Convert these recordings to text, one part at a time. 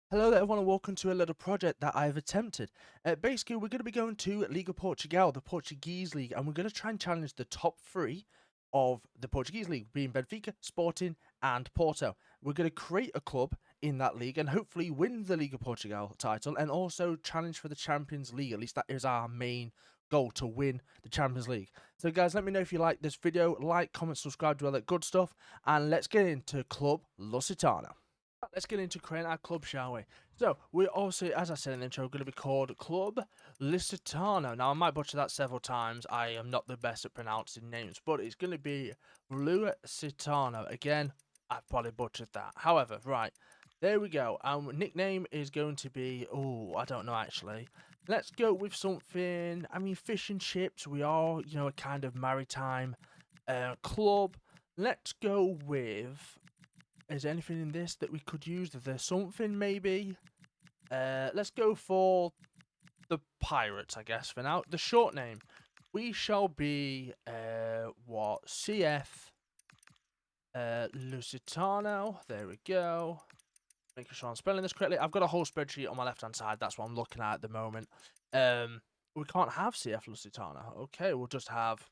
Hello there everyone and welcome to a little project that I've attempted. Basically, we're going to be going to Liga Portugal, the Portuguese league, and we're going to try and challenge the top three of the Portuguese league, being Benfica, Sporting, and Porto. We're going to create a club in that league and hopefully win the Liga Portugal title and also challenge for the Champions League. At least that is our main goal, to win the Champions League. So guys, let me know if you like this video, like, comment, subscribe, do all that good stuff, and let's get into Clube Lusitano. Let's get into creating our club, shall we? So, we're also, as I said in the intro, going to be called Clube Lusitano. Now, I might butcher that several times. I am not the best at pronouncing names, but it's going to be Lusitano. Again, I've probably butchered that. However, right, there we go. Our nickname is going to be, oh, I don't know actually. Let's go with something, I mean, fish and chips. We are, a kind of maritime club. Let's go with... Is there anything in this that we could use? Is there something maybe? Let's go for the pirates, I guess, for now. The short name. We shall be, what? CF Lusitano. There we go. Making sure I'm spelling this correctly. I've got a whole spreadsheet on my left-hand side. That's what I'm looking at the moment. We can't have CF Lusitano. Okay, we'll just have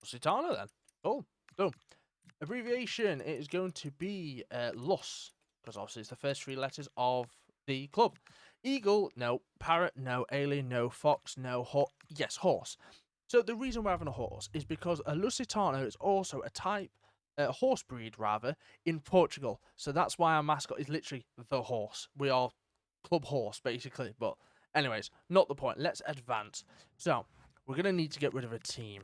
Lusitano then. Cool. Boom. Abbreviation, it is going to be LUS, because obviously it's the first three letters of the club. Eagle, no. Parrot, no. Alien, no. Fox, no. Yes, horse. So the reason we're having a horse is because a Lusitano is also a type, horse breed rather, in Portugal. So that's why our mascot is literally the horse. We are club horse, basically. But anyways, not the point. Let's advance. So we're going to need to get rid of a team.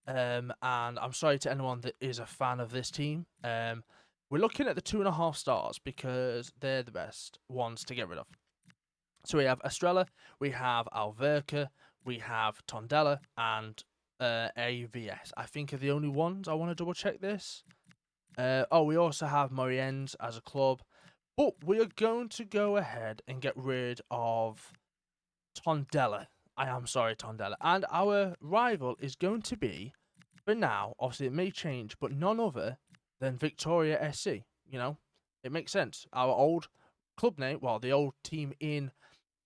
And I'm sorry to anyone that is a fan of this team. We're looking at the 2.5 stars because they're the best ones to get rid of. So we have Estrella, we have Alverca, we have Tondela, and AVS. I think are the only ones. I want to double check this. We also have Moriens as a club. But we are going to go ahead and get rid of Tondela. I am sorry, Tondela. And our rival is going to be, for now, obviously it may change, but none other than Victoria SC. It makes sense. Our old club name, well, the old team in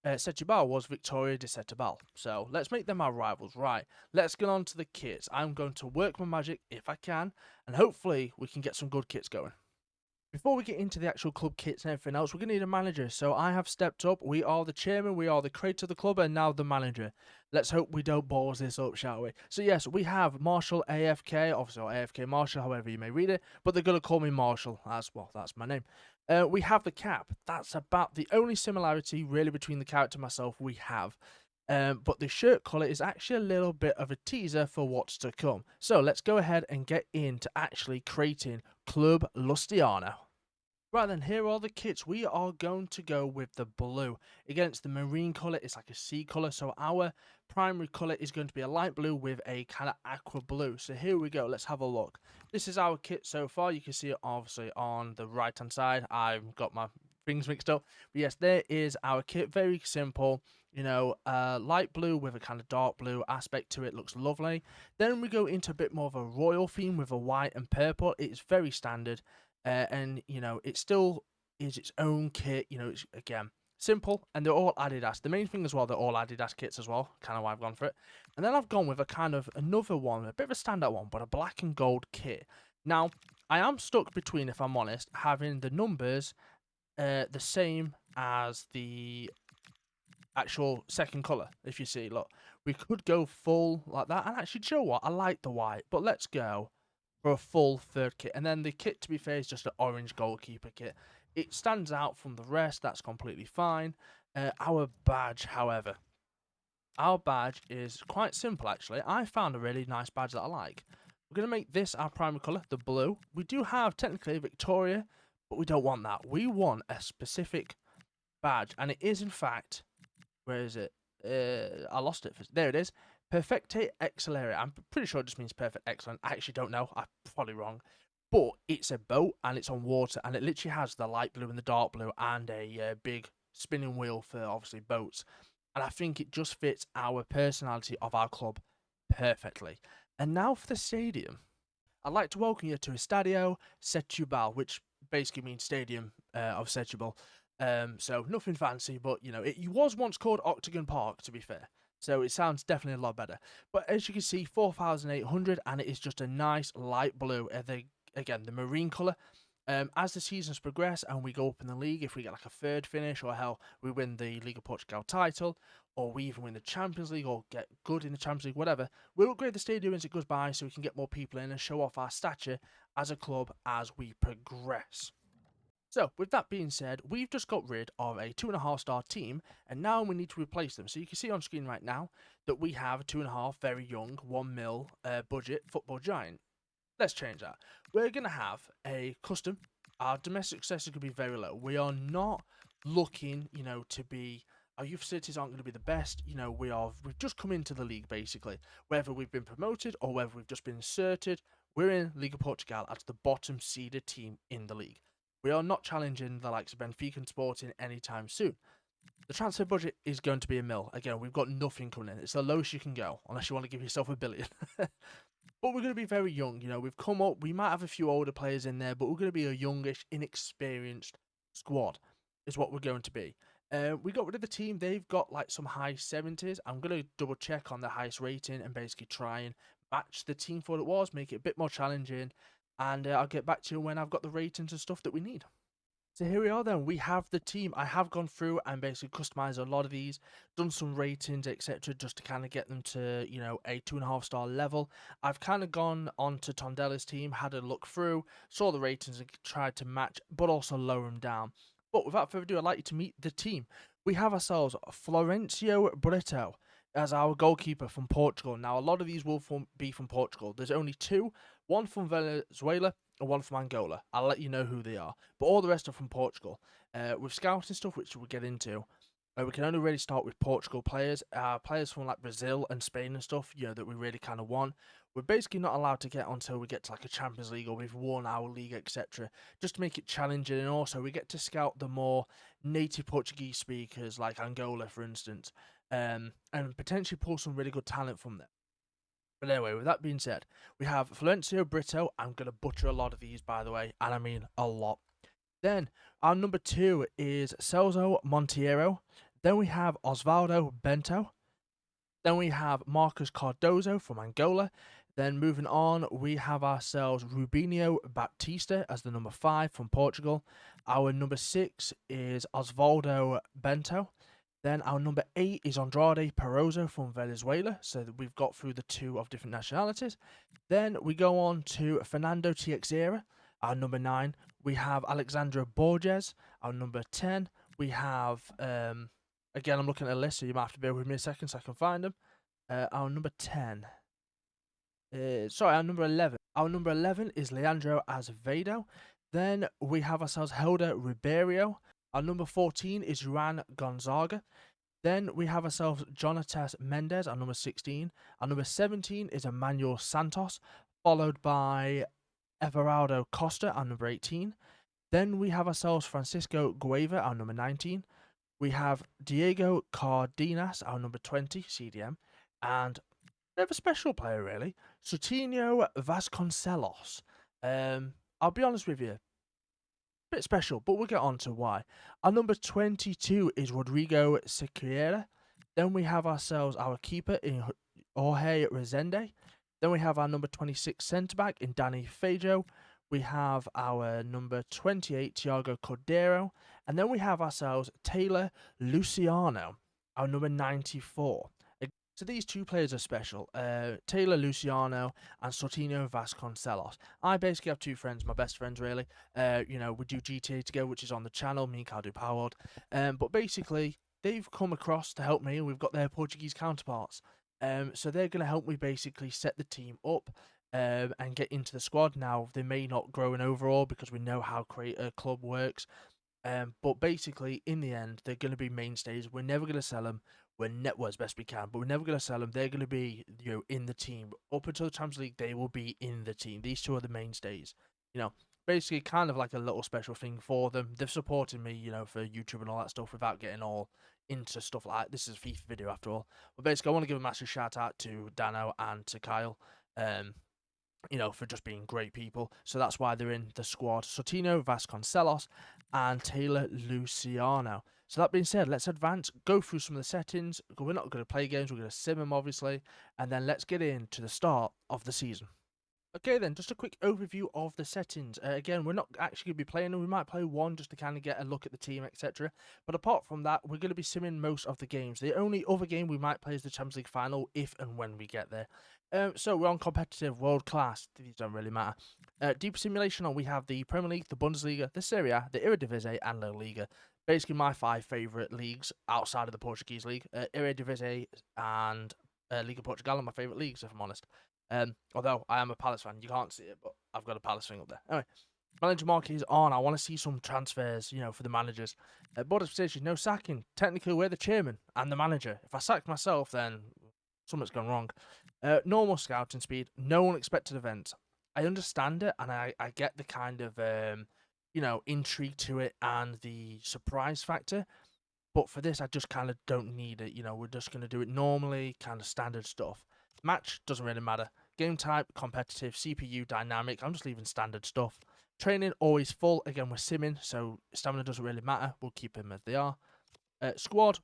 Setúbal was Victoria de Setúbal. So let's make them our rivals. Right, let's get on to the kits. I'm going to work my magic if I can, and hopefully we can get some good kits going. Before we get into the actual club kits and everything else, we're going to need a manager. So I have stepped up. We are the chairman, we are the creator of the club, and now the manager. Let's hope we don't balls this up, shall we? So yes, we have Marshall AFK, obviously, or AFK Marshall, however you may read it, but they're going to call me Marshall as well. That's my name. We have the cap. That's about the only similarity really between the character and myself we have. But the shirt colour is actually a little bit of a teaser for what's to come. So let's go ahead and get into actually creating Clube Lusitano. Right then, here are all the kits. We are going to go with the blue. Again, it's the marine colour. It's like a sea colour. So our primary colour is going to be a light blue with a kind of aqua blue. So here we go. Let's have a look. This is our kit so far. You can see it obviously on the right-hand side. I've got my things mixed up. But yes, there is our kit. Very simple. Light blue with a kind of dark blue aspect to it. Looks lovely. Then we go into a bit more of a royal theme with a white and purple. It's very standard. And it still is its own kit. It's again simple, and they're all Adidas. The main thing as well, they're all Adidas kits as well. Kind of why I've gone for it. And then I've gone with a kind of another one, a bit of a standout one, but a black and gold kit. Now I am stuck between, if I'm honest, having the numbers the same as the actual second color. If you see, look, we could go full like that. And actually, do you know what? I like the white, but let's go for a full third kit. And then the kit, to be fair, is just an orange goalkeeper kit. It stands out from the rest. That's completely fine. Our badge, however, our badge is quite simple, actually. I found a really nice badge that I like. We're going to make this our primary colour, the blue. We do have, technically, Victoria, but we don't want that. We want a specific badge, and it is, in fact, where is it? I lost it. There it is. Perfecte Excellere. I'm pretty sure it just means perfect excellent. I actually don't know. I'm probably wrong. But it's a boat and it's on water, and it literally has the light blue and the dark blue and a big spinning wheel for obviously boats. And I think it just fits our personality of our club perfectly. And now for the stadium. I'd like to welcome you to Estadio Setúbal, which basically means Stadium of Setúbal. So nothing fancy, but you know, it was once called Octagon Park, to be fair. So it sounds definitely a lot better. But as you can see, 4,800, and it is just a nice light blue. Again, the marine color. As the seasons progress and we go up in the league, if we get like a third finish, or hell, we win the Liga Portugal title, or we even win the Champions League, or get good in the Champions League, whatever, we'll upgrade the stadium as it goes by so we can get more people in and show off our stature as a club as we progress. So, with that being said, we've just got rid of a 2.5-star team, and now we need to replace them. So you can see on screen right now that we have a 2.5 very young, 1 mil budget football giant. Let's change that. We're going to have a custom. Our domestic success is going to be very low. We are not looking, to be... Our youth facilities aren't going to be the best. We've just come into the league, basically. Whether we've been promoted or whether we've just been inserted, we're in Liga Portugal as the bottom seeded team in the league. We are not challenging the likes of Benfica and Sporting anytime soon. The transfer budget is going to be a mil. Again, we've got nothing coming in. It's the lowest you can go, unless you want to give yourself $1 billion. But we're going to be very young. We've come up. We might have a few older players in there, but we're going to be a youngish, inexperienced squad, is what we're going to be. We got rid of the team. They've got like some high 70s. I'm going to double check on the highest rating and basically try and match the team for what it was, make it a bit more challenging. And I'll get back to you when I've got the ratings and stuff that we need. So here we are then, we have the team. I have gone through and basically customized a lot of these, done some ratings, etc., just to kind of get them to, a 2.5-star level. I've kind of gone on to Tondella's team, had a look through, saw the ratings and tried to match, but also lower them down. But without further ado, I'd like you to meet the team. We have ourselves Florencio Brito as our goalkeeper from Portugal. Now, a lot of these will be from Portugal. There's only two, one from Venezuela and one from Angola. I'll let you know who they are. But all the rest are from Portugal. With scouting stuff, which we'll get into, we can only really start with Portugal players. Players from like Brazil and Spain and stuff, that we really kind of want. We're basically not allowed to get until we get to like a Champions League or we've won our league, etc. Just to make it challenging, and also we get to scout the more native Portuguese speakers, like Angola, for instance, and potentially pull some really good talent from there. But anyway, with that being said, we have Florencio Brito. I'm going to butcher a lot of these, by the way, and I mean a lot. Then, our number 2 is Celso Monteiro. Then we have Osvaldo Bento. Then we have Marcos Cardozo from Angola. Then moving on, we have ourselves Rubinho Baptista as the number 5 from Portugal. Our number 6 is Osvaldo Bento. Then our number 8 is Andrade Perozo from Venezuela. So we've got through the 2 of different nationalities. Then we go on to Fernando Teixeira, our number 9. We have Alexandra Borges, our number 10. We have, again, I'm looking at a list, so you might have to bear with me a second so I can find them. Our number 10. Our number 11. Our number 11 is Leandro Azevedo. Then we have ourselves Helder Ribeiro. Our number 14 is Juan Gonzaga. Then we have ourselves Jonatas Mendes, our number 16. Our number 17 is Emmanuel Santos, followed by Everaldo Costa, our number 18. Then we have ourselves Francisco Gueva, our number 19. We have Diego Cardenas, our number 20, CDM. And they have a special player, really, Sutinho Vasconcelos. I'll be honest with you, bit special, but we'll get on to why. Our number 22 is Rodrigo Sequeira. Then we have ourselves our keeper in Jorge Rezende. Then we have our number 26 centre-back in Danny Fejo. We have our number 28, Thiago Cordeiro. And then we have ourselves Taylor Luciano, our number 94. So these two players are special, Taylor Luciano and Sutinho Vasconcelos. I basically have two friends, my best friends really. We do GTA together, which is on the channel, me and Cal do Power World. But basically, they've come across to help me, and we've got their Portuguese counterparts. So they're going to help me basically set the team up and get into the squad. Now, they may not grow in overall because we know how create a club works. But basically, in the end, they're going to be mainstays. We're never going to sell them. As best we can, but we're never going to sell them. They're going to be, in the team. Up until the Champions League, they will be in the team. These two are the mainstays. Basically kind of like a little special thing for them. They've supported me, for YouTube and all that stuff without getting all into stuff like that. This is a FIFA video after all. But basically, I want to give a massive shout out to Dano and to Kyle. you know, for just being great people. So that's why they're in the squad. Sotino, Vasconcelos, and Taylor Luciano. So that being said, let's advance, go through some of the settings. We're not going to play games, we're going to sim them, obviously. And then let's get into the start of the season. Okay then, just a quick overview of the settings. Again, we're not actually going to be playing them. We might play one just to kind of get a look at the team, etc. But apart from that, we're going to be simming most of the games. The only other game we might play is the Champions League final, if and when we get there. So we're on competitive, world class. These don't really matter. Deep simulation on, we have the Premier League, the Bundesliga, the Serie A, the Eredivisie, and La Liga. Basically, my 5 favourite leagues outside of the Portuguese league. Eredivisie and Liga Portugal are my favourite leagues, if I'm honest. Although I am a Palace fan, you can't see it, but I've got a Palace thing up there. Anyway, manager market is on. I want to see some transfers, you know, for the managers. Board of position, no sacking. Technically, we're the chairman and the manager. If I sack myself, then something's gone wrong. Normal scouting speed, no unexpected events. I understand it, and I get the kind of you know, intrigue to it and the surprise factor. But for this, I just kind of don't need it. You know, we're just going to do it normally, kind of standard stuff. Match doesn't really matter. Game type, competitive, CPU, dynamic. I'm just leaving standard stuff. Training, always full. Again, we're simming, so stamina doesn't really matter. We'll keep them as they are. Squad,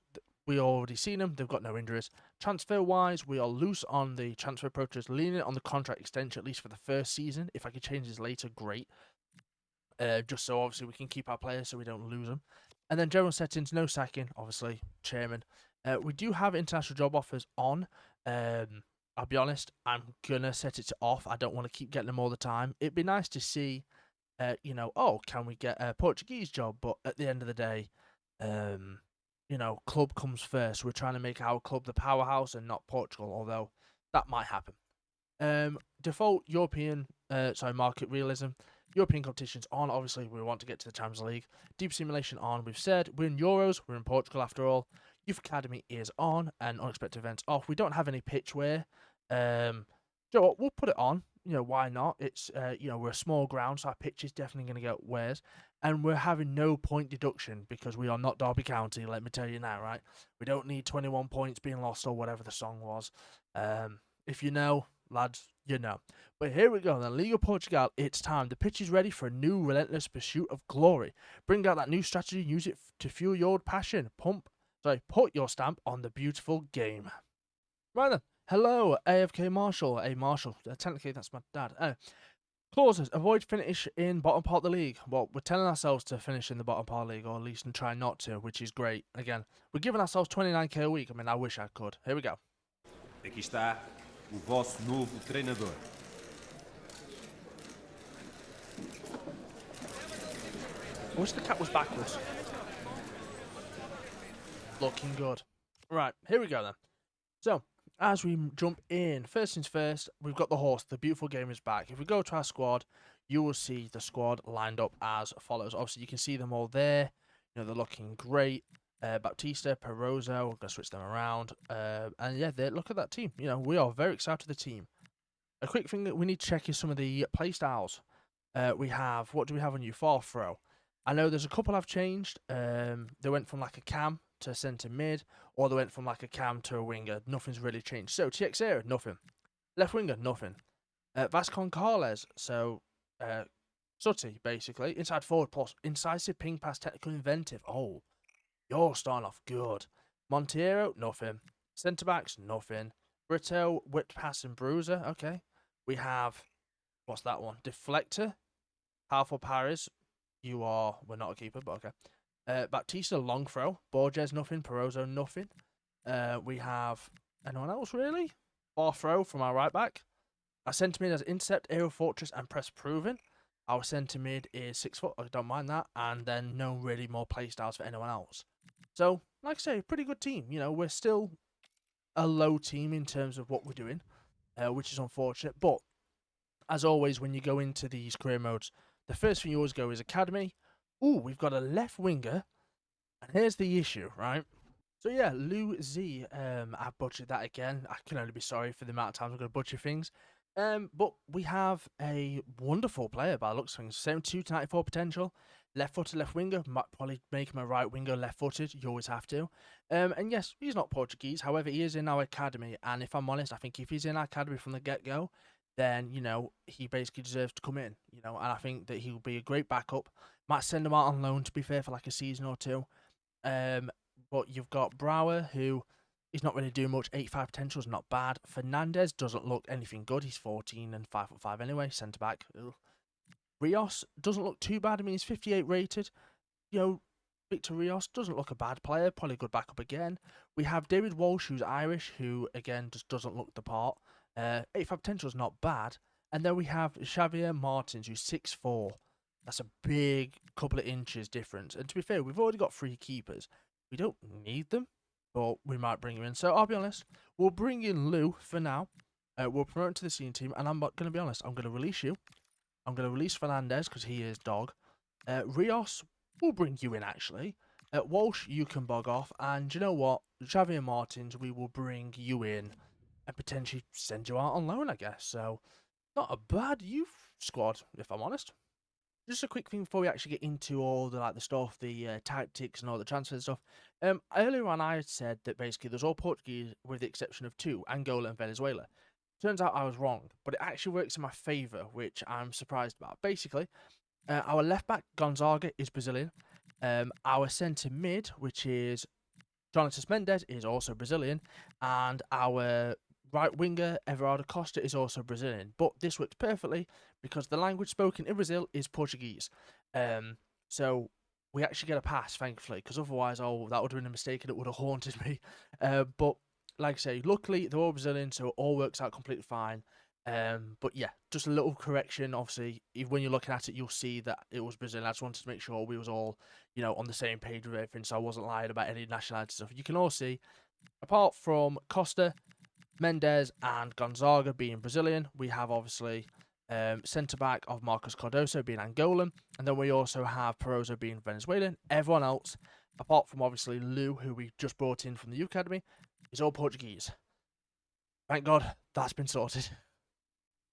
we already seen them. They've got no injuries. Transfer-wise, we are loose on the transfer approaches, leaning on the contract extension, at least for the first season. If I could change this later, great. Just so obviously we can keep our players so we don't lose them. And then general settings, no sacking, obviously, chairman. We do have international job offers on. I'll be honest, I'm going to set it to off. I don't want to keep getting them all the time. It'd be nice to see, you know, oh, can we get a Portuguese job? But at the end of the day, you know, club comes first. We're trying to make our club the powerhouse and not Portugal, although that might happen. Default European, market realism. European competitions on. Obviously, we want to get to the Champions League. Deep simulation on. We've said we're in Euros. We're in Portugal after all. Youth Academy is on, and unexpected events off. We don't have any pitch wear. You know what? We'll put it on. You know, why not? It's you know, we're a small ground, so our pitch is definitely going to get wears, and we're having no point deduction because we are not Derby County. Let me tell you now, right? We don't need 21 points being lost or whatever the song was. If you know, lads, you know. But here we go, the Liga Portugal, it's time. The pitch is ready for a new relentless pursuit of glory. Bring out that new strategy, use it to fuel your passion. Put your stamp on the beautiful game. Right then, hello, AFK Marshall. Hey, Marshall, technically that's my dad. Clauses, avoid finish in bottom part of the league. Well, we're telling ourselves to finish in the bottom part of the league, or at least and try not to, which is great. Again, we're giving ourselves 29k a week. I mean, I wish I could. Here we go. Aqui está o vosso novo treinador. I wish the cat was backwards. Looking good. Right, here we go then. So, as we jump in, first things first, we've got the horse. The beautiful game is back. If we go to our squad, you will see the squad lined up as follows. Obviously, you can see them all there. You know, they're looking great. Baptista, Perozo, we're going to switch them around. And yeah, look at that team. You know, we are very excited for the team. A quick thing that we need to check is some of the play styles. We have, what do we have on you? Far throw. I know there's a couple I've changed. They went from like a cam to centre mid, or they went from like a cam to a winger. Nothing's really changed. So TX era, nothing. Left winger, nothing. Vasconcelos, so Sutty, basically. Inside forward plus incisive, ping pass, technical, inventive. Oh, you're starting off good. Monteiro, nothing. Centre backs, nothing. Brito, whipped pass and bruiser. Okay. We have, what's that one? Deflector, powerful parries. We're not a keeper, but okay. Baptista, long throw. Borges, nothing. Perozo, nothing. We have anyone else, really? Far throw from our right back. Our centre mid has intercept, aerial fortress, and press proven. Our centre mid is 6 foot. I don't mind that. And then no really more play styles for anyone else. So, like I say, pretty good team. You know, we're still a low team in terms of what we're doing, which is unfortunate. But as always, when you go into these career modes, the first thing you always go is academy. Ooh, we've got a left winger. And here's the issue, right? So yeah, Lou Z, I butchered that again. I can only be sorry for the amount of times I'm going to butcher things. But we have a wonderful player by the looks of things. 72 to 94 potential. Left-footed left winger. Might probably make him a right winger left-footed. You always have to. And yes, he's not Portuguese. However, he is in our academy. And if I'm honest, I think if he's in our academy from the get-go, then, he basically deserves to come in, and I think that he'll be a great backup. Might send him out on loan, to be fair, for like a season or two. But you've got Brower, who is not really doing much. 85 potential is not bad. Fernandez doesn't look anything good. He's 14 and 5'5" anyway, centre back. Ugh. Rios doesn't look too bad. I mean, he's 58 rated. Victor Rios doesn't look a bad player. Probably a good backup again. We have David Walsh, who's Irish, who again just doesn't look the part. 85 potential is not bad. And then we have Xavier Martins, who's 6'4". That's a big couple of inches difference. And to be fair, we've already got 3 keepers. We don't need them, but we might bring him in. So I'll be honest, we'll bring in Lou for now. We'll promote him to the senior team, and I'm going to be honest, I'm going to release you. I'm going to release Fernandez because he is dog. Rios, we'll bring you in actually. Walsh, you can bug off. And you know what? Xavier Martins, we will bring you in and potentially send you out on loan, I guess. So, not a bad youth squad, if I'm honest. Just a quick thing before we actually get into all the stuff, the tactics and all the transfer stuff. Earlier on, I had said that basically there's all Portuguese with the exception of 2, Angola and Venezuela. Turns out I was wrong, but it actually works in my favour, which I'm surprised about. Basically, our left back Gonzaga is Brazilian. Our centre mid, which is Jonatas Mendes, is also Brazilian, and our right winger Everardo Costa is also Brazilian. But this works perfectly because the language spoken in Brazil is Portuguese. So we actually get a pass, thankfully, because otherwise, that would have been a mistake and it would have haunted me. But like I say, luckily they're all Brazilian, so it all works out completely fine. But yeah, just a little correction. Obviously, when you're looking at it, you'll see that it was Brazilian. I just wanted to make sure we was all, on the same page with everything, so I wasn't lying about any nationality stuff. You can all see, apart from Costa, Mendes, and Gonzaga being Brazilian, we have obviously centre back of Marcos Cardoso being Angolan, and then we also have Perozo being Venezuelan. Everyone else, apart from obviously Lou, who we just brought in from the youth academy, is all Portuguese. Thank God that's been sorted.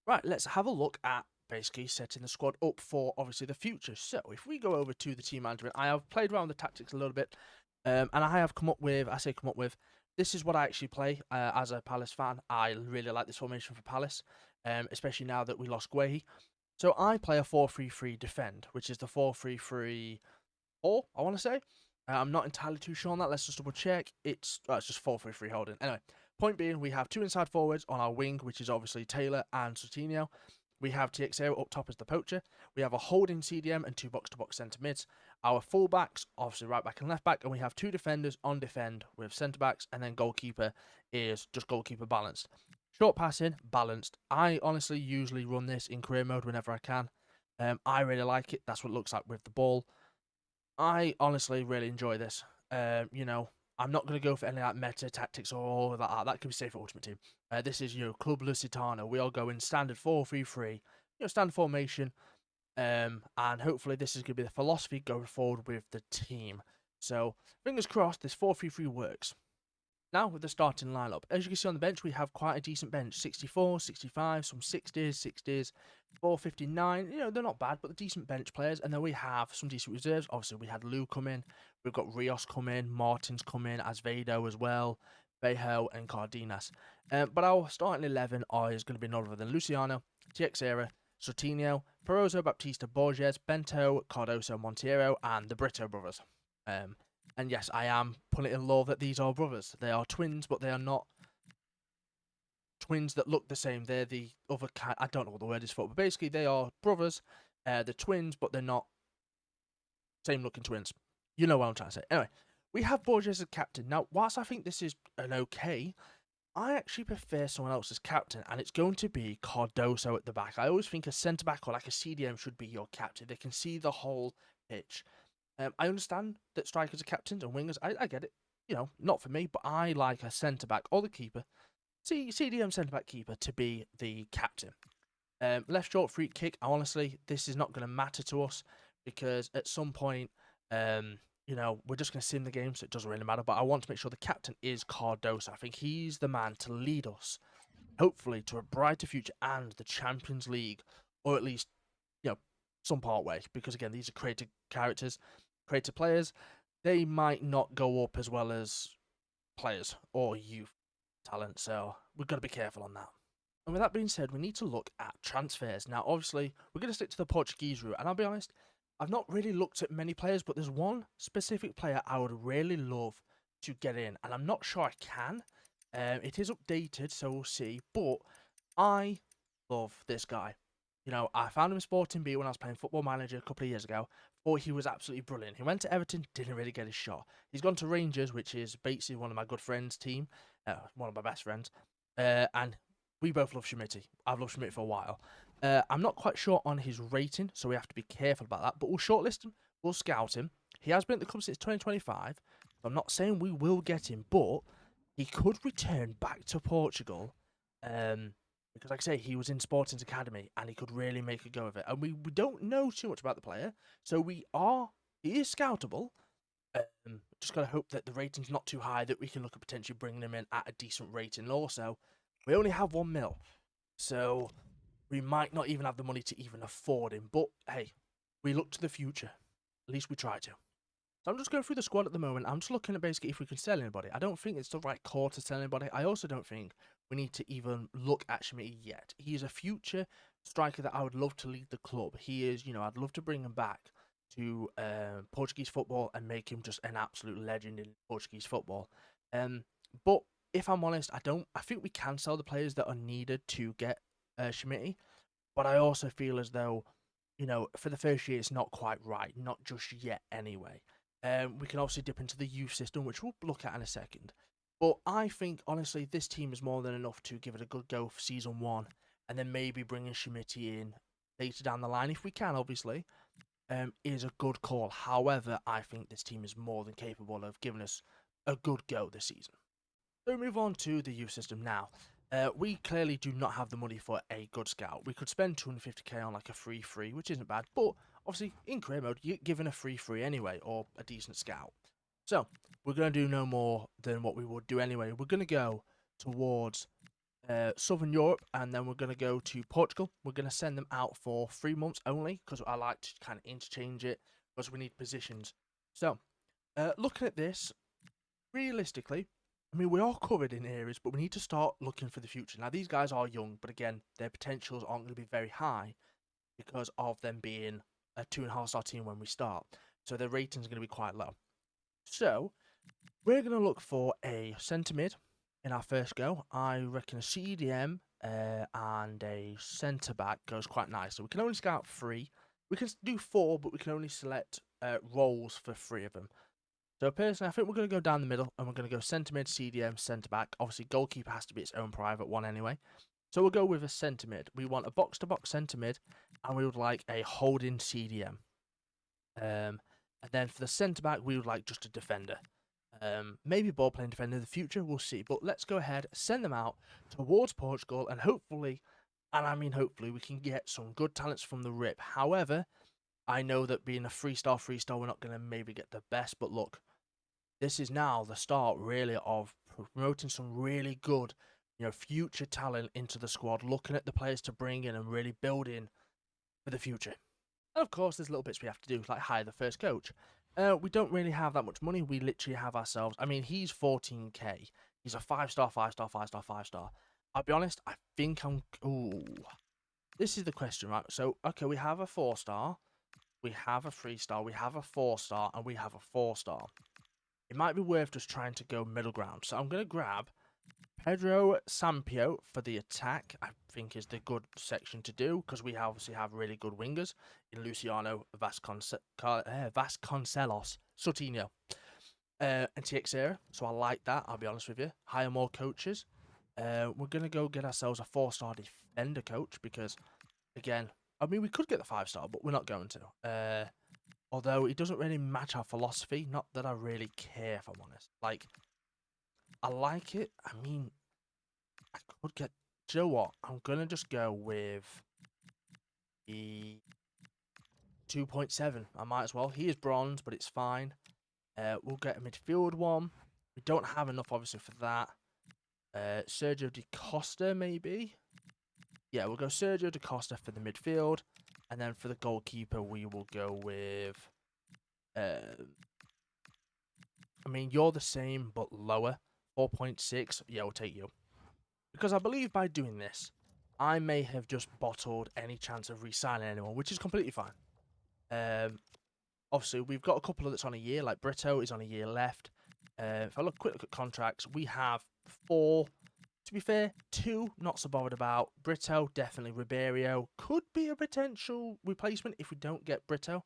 Right, let's have a look at basically setting the squad up for obviously the future. So if we go over to the team management, I have played around with the tactics a little bit, and I have come up with, this is what I actually play as a Palace fan. I really like this formation for Palace, especially now that we lost Guehi. So I play a 4-3-3 defend, which is the 4-3-3-4, I want to say. I'm not entirely too sure on that. Let's just double check. It's just 4-3-3 holding. Anyway, point being, we have 2 inside forwards on our wing, which is obviously Taylor and Soutinho. We have TXA up top as the poacher. We have a holding CDM and 2 box-to-box centre mids. Our full-backs, obviously right back and left back, and we have 2 defenders on defend with centre-backs, and then goalkeeper is just goalkeeper balanced. Short passing, balanced. I honestly usually run this in career mode whenever I can. I really like it. That's what it looks like with the ball. I honestly really enjoy this. I'm not going to go for any meta tactics or all of that. That could be safe for Ultimate Team. This is Clube Lusitano. We all go in standard 4-3-3, standard formation. And hopefully this is going to be the philosophy going forward with the team. So fingers crossed this 4-3-3 works. Now with the starting lineup, as you can see on the bench, we have quite a decent bench. 64, 65, some 60s, 459. They're not bad, but they're decent bench players. And then we have some decent reserves. Obviously, we had Lou come in. We've got Rios come in. Martins come in. Azvedo as well. Bejo and Cardenas. But our starting 11 is going to be none other than Luciano, Teixeira, Soutinho, Perozo, Baptista, Borges, Bento, Cardoso, Monteiro, and the Brito brothers. And yes, I am putting it in law that these are brothers. They are twins, but they are not twins that look the same. They're the other kind. I don't know what the word is for, but basically they are brothers. They're twins, but they're not same looking twins. You know what I'm trying to say. Anyway, we have Borges as captain. Now, whilst I think this is an okay, I actually prefer someone else as captain, and it's going to be Cardoso at the back. I always think a centre-back or like a CDM should be your captain. They can see the whole pitch. I understand that strikers are captains and wingers. I get it. Not for me, but I like a centre-back or the keeper, CDM centre-back keeper, to be the captain. Left short free kick, honestly, this is not going to matter to us because at some point, we're just going to sim the game, so it doesn't really matter. But I want to make sure the captain is Cardoso. I think he's the man to lead us, hopefully, to a brighter future and the Champions League, or at least, some part way. Because again, these are creative characters, creative players. They might not go up as well as players or youth talent, so we've got to be careful on that. And with that being said, we need to look at transfers. Now, obviously, we're going to stick to the Portuguese route. And I'll be honest, I've not really looked at many players, but there's one specific player I would really love to get in. And I'm not sure I can. It is updated, so we'll see. But I love this guy. You know, I found him in Sporting B when I was playing Football Manager a couple of years ago. Thought he was absolutely brilliant. He went to Everton, didn't really get his shot. He's gone to Rangers, which is basically one of my good friends' team, one of my best friends. And we both love Schmidt. I've loved Schmidt for a while. I'm not quite sure on his rating, so we have to be careful about that. But we'll shortlist him. We'll scout him. He has been at the club since 2025. I'm not saying we will get him, but he could return back to Portugal. Because, like I say, he was in Sporting's academy and he could really make a go of it. And we don't know too much about the player, so he is scoutable. Just got to hope that the rating's not too high, that we can look at potentially bringing him in at a decent rating. And also, we only have 1 mil, so we might not even have the money to even afford him. But hey, we look to the future. At least we try to. So I'm just going through the squad at the moment. I'm just looking at basically if we can sell anybody. I don't think it's the right call to sell anybody. I also don't think we need to even look at Schmidt yet. He is a future striker that I would love to lead the club. He is, you know, I'd love to bring him back to Portuguese football and make him just an absolute legend in Portuguese football. But if I'm honest, I think we can sell the players that are needed to get Schmidt. But I also feel as though, you know, for the first year, it's not quite right. Not just yet, anyway. We can obviously dip into the youth system, which we'll look at in a second. But I think, honestly, this team is more than enough to give it a good go for season 1, and then maybe bringing Schmidt in later down the line, if we can, obviously, is a good call. However, I think this team is more than capable of giving us a good go this season. So we move on to the youth system now. We clearly do not have the money for a good scout. We could spend 250k on like a free, which isn't bad, but obviously in career mode, you're given a free anyway, or a decent scout. So we're going to do no more than what we would do anyway. We're going to go towards Southern Europe, and then we're going to go to Portugal. We're going to send them out for 3 months only, because I like to kind of interchange it, because we need positions. So, looking at this, realistically, I mean, we are covered in areas, but we need to start looking for the future. Now, these guys are young, but again, their potentials aren't going to be very high because of them being a 2.5-star team when we start. So their rating is going to be quite low. So we're going to look for a centre mid in our first go. I reckon a CDM and a centre back goes quite nice. So we can only scout 3. We can do 4, but we can only select roles for 3 of them. So personally, I think we're going to go down the middle, and we're going to go centre mid, CDM, centre back. Obviously, goalkeeper has to be its own private one anyway. So we'll go with a centre mid. We want a box-to-box centre mid, and we would like a holding CDM. And then for the centre back, we would like just a defender. Maybe ball playing defender in the future, we'll see. But let's go ahead, send them out towards Portugal, and hopefully, and I mean hopefully, we can get some good talents from the rip. However, I know that being a 3-star, we're not going to maybe get the best, but look, this is now the start, really, of promoting some really good, you know, future talent into the squad, looking at the players to bring in and really building for the future. And of course, there's little bits we have to do, like hire the first coach. We don't really have that much money. We literally have ourselves. I mean, he's 14k. He's a 5-star, 5-star, 5-star, 5-star. I'll be honest, I think I'm. Ooh. This is the question, right? So, okay, we have a 4-star, we have a 3-star, we have a 4-star, and we have a 4-star. It might be worth just trying to go middle ground. So I'm going to grab Pedro Sampio for the attack. I think is the good section to do because we obviously have really good wingers in Luciano, Vasconcelos, Soutinho, and Teixeira. So I like that, I'll be honest with you. Hire more coaches. We're going to go get ourselves a 4-star defender coach because, again, I mean, we could get the 5-star, but we're not going to. Although it doesn't really match our philosophy. Not that I really care, if I'm honest. Like, I like it. I mean, I could get... Do you know what? I'm going to just go with the 2.7. I might as well. He is bronze, but it's fine. We'll get a midfield one. We don't have enough, obviously, for that. Sergio Di Costa, maybe? Yeah, we'll go Sergio Di Costa for the midfield. And then for the goalkeeper, we will go with... I mean, you're the same, but lower. 4.6. Yeah, we'll take you. Because I believe by doing this, I may have just bottled any chance of re-signing anyone, which is completely fine. Obviously, we've got a couple that's on a year, like Brito is on a year left. If I quick look at contracts, we have 4. To be fair, 2 not so bothered about. Brito, definitely. Ribeiro could be a potential replacement if we don't get Brito.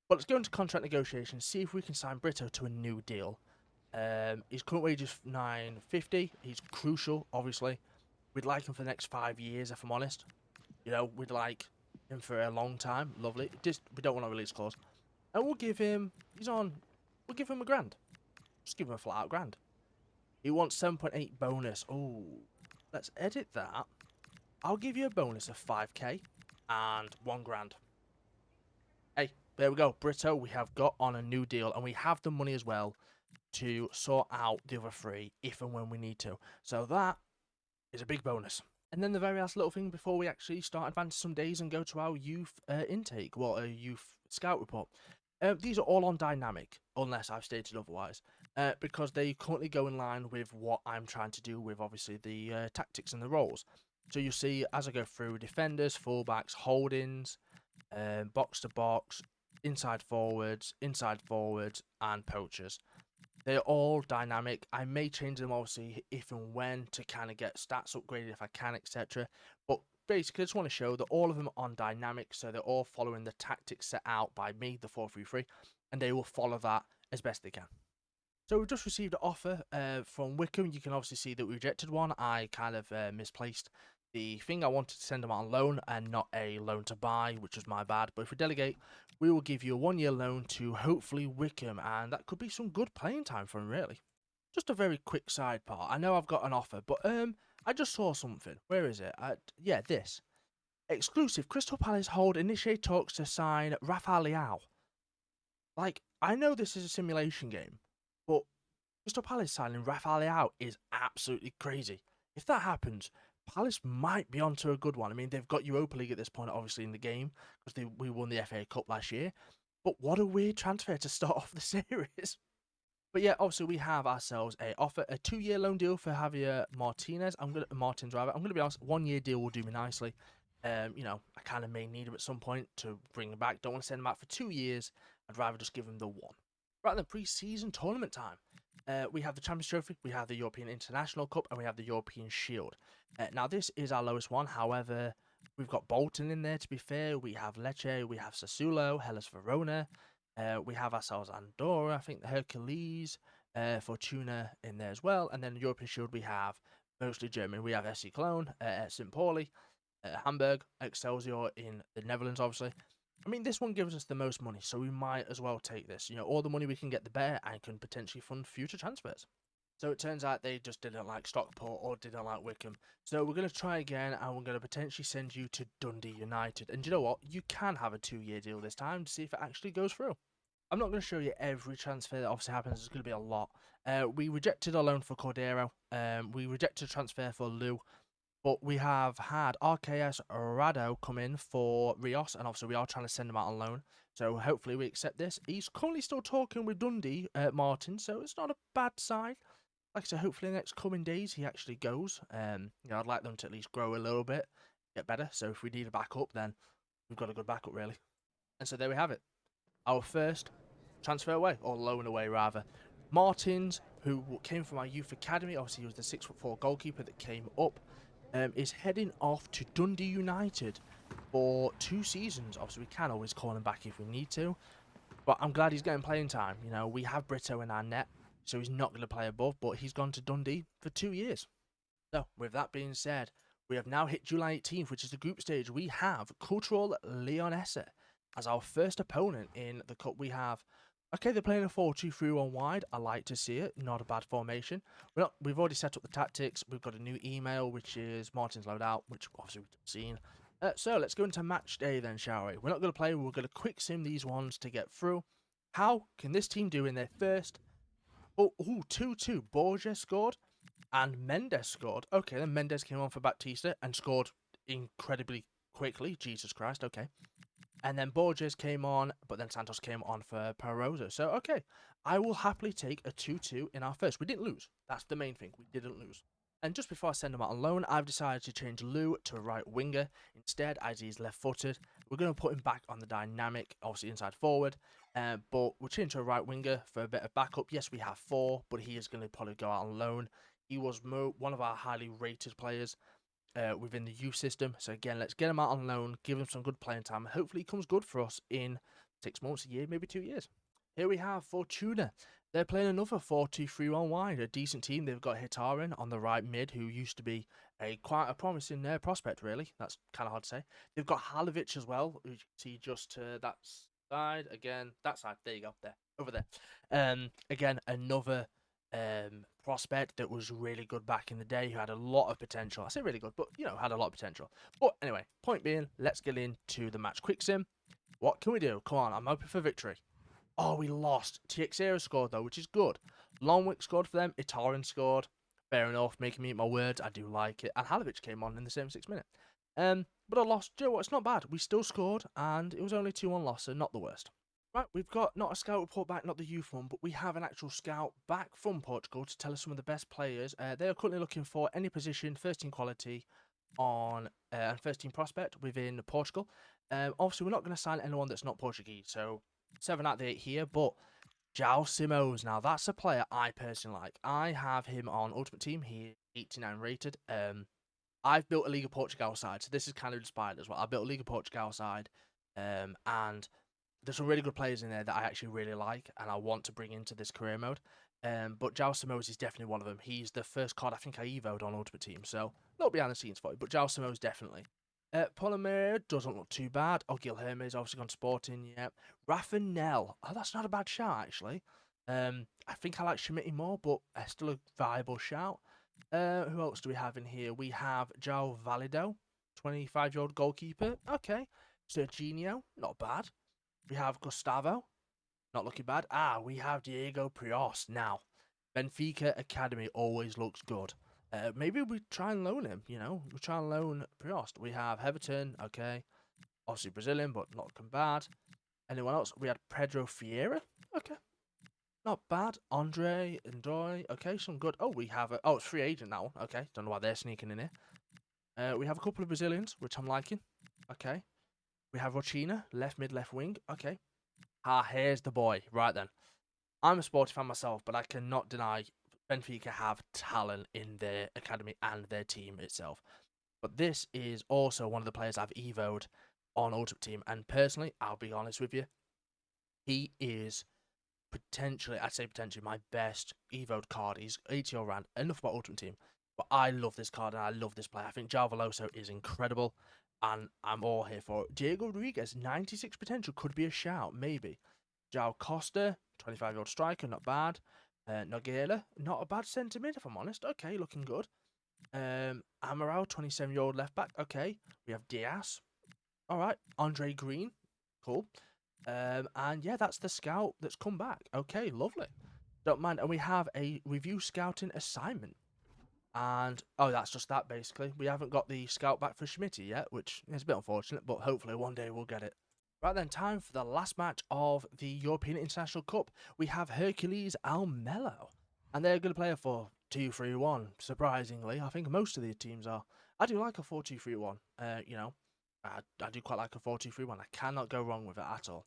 But let's go into contract negotiations, see if we can sign Brito to a new deal. His current wage is $9.50. He's crucial, obviously. We'd like him for the next 5 years, if I'm honest. You know, we'd like him for a long time. Lovely. Just we don't want a release clause. And we'll give him, we'll give him $1,000. Just give him a flat out grand. He wants 7.8 bonus. Oh, let's edit that. I'll give you a bonus of 5k and $1,000. Hey, there we go. Brito, we have got on a new deal, and we have the money as well to sort out the other 3 if and when we need to. So that is a big bonus. And then the very last little thing before we actually start advancing some days and go to our youth intake, well, a youth scout report. These are all on dynamic, unless I've stated otherwise, because they currently go in line with what I'm trying to do with, obviously, the tactics and the roles. So you'll see, as I go through, defenders, fullbacks, holdings, box-to-box, inside forwards, and poachers. They're all dynamic. I may change them, obviously, if and when to kind of get stats upgraded if I can, etc. But basically, I just want to show that all of them are on dynamic, so they're all following the tactics set out by me, the 4-3-3, and they will follow that as best they can. So we've just received an offer from Wickham. You can obviously see that we rejected one. I kind of misplaced the thing. I wanted to send them on loan and not a loan to buy, which was my bad. But if we delegate, we will give you a 1-year loan to hopefully Wickham, and that could be some good playing time for him, really. Just a very quick side part. I know I've got an offer, but I just saw something. Where is it? Yeah, this. Exclusive. Crystal Palace hold initiate talks to sign Rafael Leao. Like, I know this is a simulation game, but Crystal Palace signing Rafael Leao is absolutely crazy. If that happens, Palace might be onto a good one. I mean, they've got Europa League at this point, obviously, in the game, because we won the FA Cup last year. But what a weird transfer to start off the series. But yeah, obviously, we have ourselves a 2-year loan deal for Javier Martinez. I'm gonna be honest, 1-year deal will do me nicely. You know, I kind of may need him at some point to bring him back. Don't want to send him out for 2 years. I'd rather just give him the 1. Right then, pre-season tournament time. We have the Champions Trophy, we have the European International Cup, and we have the European Shield. Now, this is our lowest one. However, we've got Bolton in there, to be fair. We have Lecce, we have Sassuolo, Hellas Verona. We have ourselves Andorra, I think the Hercules, Fortuna in there as well. And then the European Shield, we have mostly German. We have SC Cologne, St. Pauli, Hamburg, Excelsior in the Netherlands, obviously. I mean, this one gives us the most money, so we might as well take this. You know, all the money we can get, the better, and can potentially fund future transfers. So it turns out they just didn't like Stockport or didn't like Wickham. So we're going to try again, and we're going to potentially send you to Dundee United. And you know what? You can have a 2-year deal this time to see if it actually goes through. I'm not going to show you every transfer that obviously happens. There's going to be a lot. We rejected a loan for Cordero. We rejected a transfer for Lou. But we have had RKS Rado come in for Rios, and obviously we are trying to send him out on loan. So hopefully we accept this. He's currently still talking with Dundee, Martin, so it's not a bad sign. Like I said, hopefully in the next coming days he actually goes. You know, I'd like them to at least grow a little bit, get better. So if we need a backup, then we've got a good backup, really. And so there we have it. Our first transfer away, or loan away, rather. Martins, who came from our youth academy, obviously he was the 6'4" goalkeeper that came up. Is heading off to Dundee United for 2 seasons. Obviously, we can always call him back if we need to. But I'm glad he's getting playing time. You know, we have Brito in our net, so he's not going to play above, but he's gone to Dundee for 2 years. So, with that being said, we have now hit July 18th, which is the group stage. We have Cultural Leonesse as our first opponent in the cup. We have... Okay, they're playing a 4-2-3-1 wide. I like to see it. Not a bad formation. We've already set up the tactics. We've got a new email, which is Martin's loadout, which obviously we've seen. So let's go into match day then, shall we? We're not going to play. We're going to quick sim these ones to get through. How can this team do in their first... Oh, 2-2. Borges scored and Mendes scored. Okay, then Mendes came on for Baptista and scored incredibly quickly. Jesus Christ, okay. And then Borges came on, but then Santos came on for Parozo. So, okay, I will happily take a 2-2 in our first. We didn't lose. That's the main thing. We didn't lose. And just before I send him out on loan, I've decided to change Lou to a right winger instead, as he's left-footed. We're going to put him back on the dynamic, obviously inside forward, but we'll change to a right winger for a bit of backup. Yes, we have 4, but he is going to probably go out on loan. He was one of our highly rated players within the youth system. So again, let's get him out on loan, give him some good playing time. Hopefully he comes good for us in 6 months, a year, maybe 2 years. Here we have Fortuna. They're playing another 4-2-3-1 wide, a decent team. They've got Hitarin on the right mid, who used to be quite a promising prospect, really. That's kind of hard to say. They've got Halovic as well, who you can see just to that side. Again, that side. There you go. There. Over there. Again, another prospect that was really good back in the day, who had a lot of potential. I say really good, but, you know, had a lot of potential. But anyway, point being, let's get into the match. Quick sim. What can we do? Come on, I'm hoping for victory. Oh, we lost. TXera scored, though, which is good. Longwick scored for them. Itarin scored. Fair enough. Making me eat my words. I do like it. And Halovic came on in the same 6 minutes. But I lost. Do you know what? It's not bad. We still scored, and it was only 2-1 loss, so not the worst. Right, we've got not a scout report back, not the youth one, but we have an actual scout back from Portugal to tell us some of the best players. They are currently looking for any position, first team quality on and first team prospect within Portugal. Obviously, we're not going to sign anyone that's not Portuguese, so 7 out of the 8 here, but João Simões, now that's a player I personally like. I have him on Ultimate Team. He's 89 rated. I've built a Liga Portugal side, so this is kind of inspired as well. I built a Liga Portugal side, and there's some really good players in there that I actually really like, and I want to bring into this career mode. But João Simões is definitely one of them. He's the first card I think I evoed on Ultimate Team, so a little behind the scenes for you, but João Simões definitely. Polymer doesn't look too bad. Oh, Gil Hermes obviously gone Sporting, yeah. Rafanel. Oh, that's not a bad shout, actually. I think I like Schmidt more, but still a viable shout. Who else do we have in here? We have João Valido, 25-year-old goalkeeper. Okay. Serginho, not bad. We have Gustavo, not looking bad. We have Diego Prios. Now, Benfica Academy always looks good. Maybe we try and loan him, you know. We try and loan Priost. We have Heverton, okay. Obviously Brazilian, but not looking bad. Anyone else? We had Pedro Vieira, okay. Not bad. Andre Ndoye, okay, some good. Oh, we have it's free agent now, okay. Don't know why they're sneaking in here. We have a couple of Brazilians, which I'm liking, okay. We have Rochina, left mid, left wing, okay. Here's the boy. Right then. I'm a sporty fan myself, but I cannot deny Benfica have talent in their academy and their team itself. But this is also one of the players I've evoed on Ultimate Team. And personally, I'll be honest with you, he is potentially, I'd say potentially, my best evoed card. He's 80 rand. Enough about Ultimate Team. But I love this card and I love this player. I think João Veloso is incredible. And I'm all here for it. Diego Rodriguez, 96 potential. Could be a shout, maybe. João Costa, 25-year-old striker, not bad. Nogueira, not a bad centre mid, if I'm honest. Okay, looking good. Amaral, 27-year-old left back. Okay. We have Diaz. All right. Andre Green. Cool. And yeah, that's the scout that's come back. Okay, lovely. Don't mind. And we have a review scouting assignment. And, that's just that, basically. We haven't got the scout back for Schmitty yet, which is a bit unfortunate, but hopefully one day we'll get it. Right then, time for the last match of the European International Cup. We have Hercules Almelo, and they're going to play a 4-2-3-1, surprisingly. I think most of the teams are. I do like a 4-2-3-1, you know. I do quite like a 4-2-3-1. I cannot go wrong with it at all.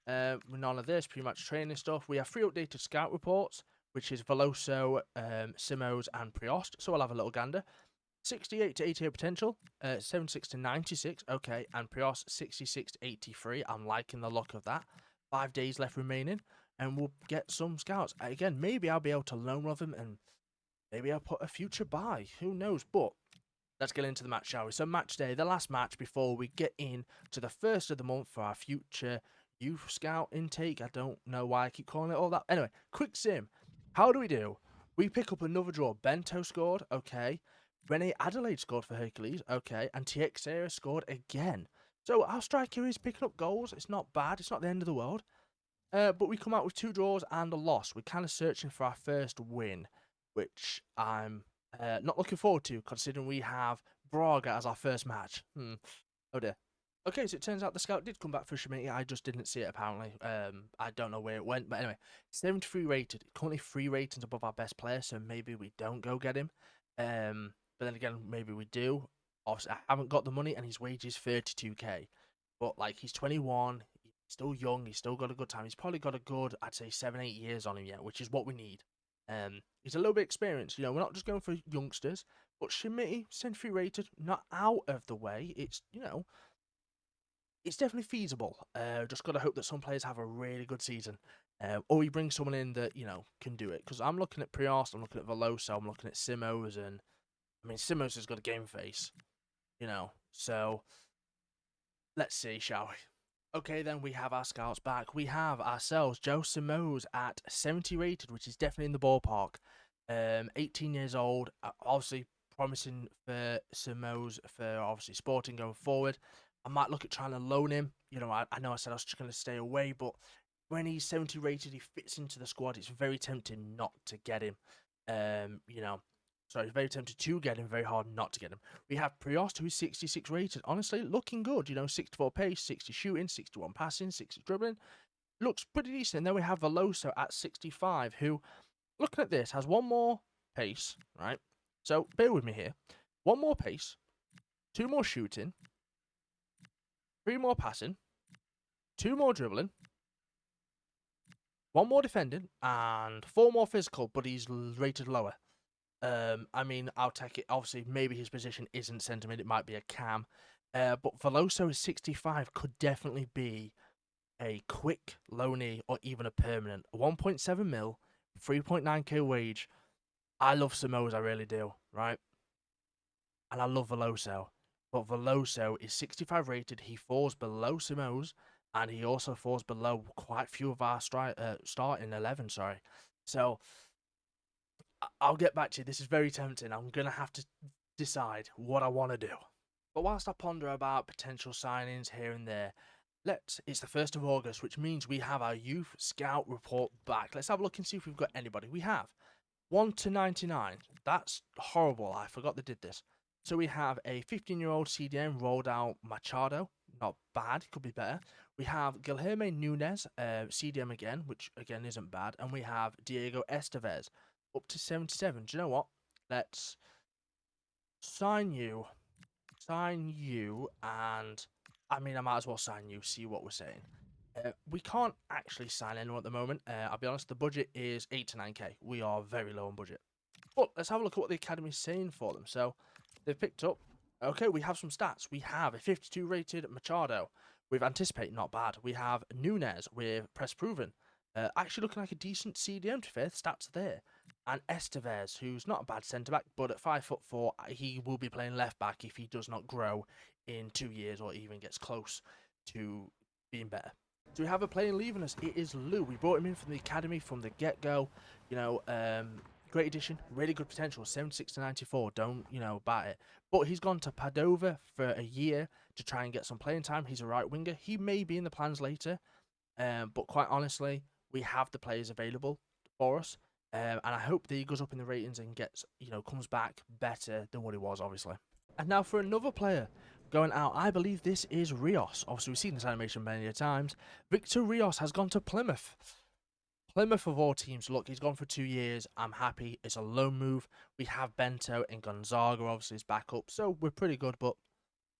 None of this, pretty much training stuff. We have 3 updated scout reports, which is Veloso, Simões, and Priost. So I'll have a little gander. 68 to 88 potential, 76 to 96, okay, and Priost 66 to 83. I'm liking the look of that. 5 days left remaining, and we'll get some scouts. Again, maybe I'll be able to loan one of them, and maybe I'll put a future buy. Who knows? But let's get into the match, shall we? So match day, the last match before we get in to the first of the month for our future youth scout intake. I don't know why I keep calling it all that. Anyway, quick sim. How do we do? We pick up another draw. Bento scored, okay. Rene Adelaide scored for Hercules, okay. And Teixeira scored again. So our striker is picking up goals. It's not bad. It's not the end of the world. But we come out with 2 draws and a loss. We're kind of searching for our first win, which I'm not looking forward to, considering we have Braga as our first match. Oh dear. Okay, so it turns out the scout did come back for Schmidt. I just didn't see it, apparently. I don't know where it went. But anyway, 73 rated. Currently 3 ratings above our best player, so maybe we don't go get him. But then again, maybe we do. Obviously, I haven't got the money, and his wage is 32k. But like, he's 21, he's still young, he's still got a good time. He's probably got a good, I'd say, 7-8 years on him yet, which is what we need. He's a little bit experienced. We're not just going for youngsters, but Schmidt, century rated, not out of the way. It's definitely feasible. Just got to hope that some players have a really good season. Or you bring someone in that, can do it. Because I'm looking at Prios, I'm looking at Veloso, I'm looking at Simos, and I mean, Simos has got a game face, So let's see, shall we? Okay, then we have our scouts back. We have ourselves Joe Simos at 70 rated, which is definitely in the ballpark. 18 years old, obviously promising for Simos for obviously Sporting going forward. I might look at trying to loan him. I know I said I was just going to stay away, but when he's 70 rated, he fits into the squad. It's very tempting not to get him. Sorry, it's very tempted to get him, very hard not to get him. We have Priost, who is 66 rated. Honestly, looking good. 64 pace, 60 shooting, 61 passing, 60 dribbling. Looks pretty decent. And then we have Veloso at 65, who, looking at this, has one more pace, right? So, bear with me here. One more pace, 2 more shooting, 3 more passing, 2 more dribbling, 1 more defending, and 4 more physical, but he's rated lower. I mean, I'll take it. Obviously, maybe his position isn't centre mid. It might be a cam. But Veloso is 65. Could definitely be a quick loanee or even a permanent. 1.7 mil, 3.9k wage. I love Simos, I really do, right? And I love Veloso. But Veloso is 65 rated. He falls below Simos. And he also falls below quite a few of our starting 11, sorry. So I'll get back to you. This is very tempting. I'm going to have to decide what I want to do. But whilst I ponder about potential signings here and there, it's the 1st of August, which means we have our youth scout report back. Let's have a look and see if we've got anybody. We have 1 to 99. That's horrible. I forgot they did this. So we have a 15-year-old CDM rolled out Machado. Not bad. Could be better. We have Guilherme Nunes, CDM again, which again isn't bad. And we have Diego Estevez up to 77. Do you know what? Let's sign you, and I mean, I might as well sign you, see what we're saying. We can't actually sign anyone at the moment. I'll be honest, the budget is 8 to 9k. We are very low on budget. But let's have a look at what the academy's saying for them. So they've picked up. Okay, we have some stats. We have a 52 rated Machado with Anticipate, not bad. We have Nunes with Press Proven. Actually looking like a decent CDM to fair. Stats are there. And Estevez, who's not a bad centre-back, but at 5'4", he will be playing left-back if he does not grow in 2 years or even gets close to being better. So we have a player leaving us. It is Lou. We brought him in from the academy from the get-go. Great addition, really good potential. 76 to 94. Don't bat it. But he's gone to Padova for a year to try and get some playing time. He's a right winger. He may be in the plans later, but quite honestly, we have the players available for us. And I hope that he goes up in the ratings and gets, comes back better than what he was, obviously. And now for another player going out, I believe this is Rios. Obviously, we've seen this animation many times. Victor Rios has gone to Plymouth. Plymouth of all teams. Look, he's gone for 2 years. I'm happy. It's a loan move. We have Bento and Gonzaga, obviously, is back up. So we're pretty good, but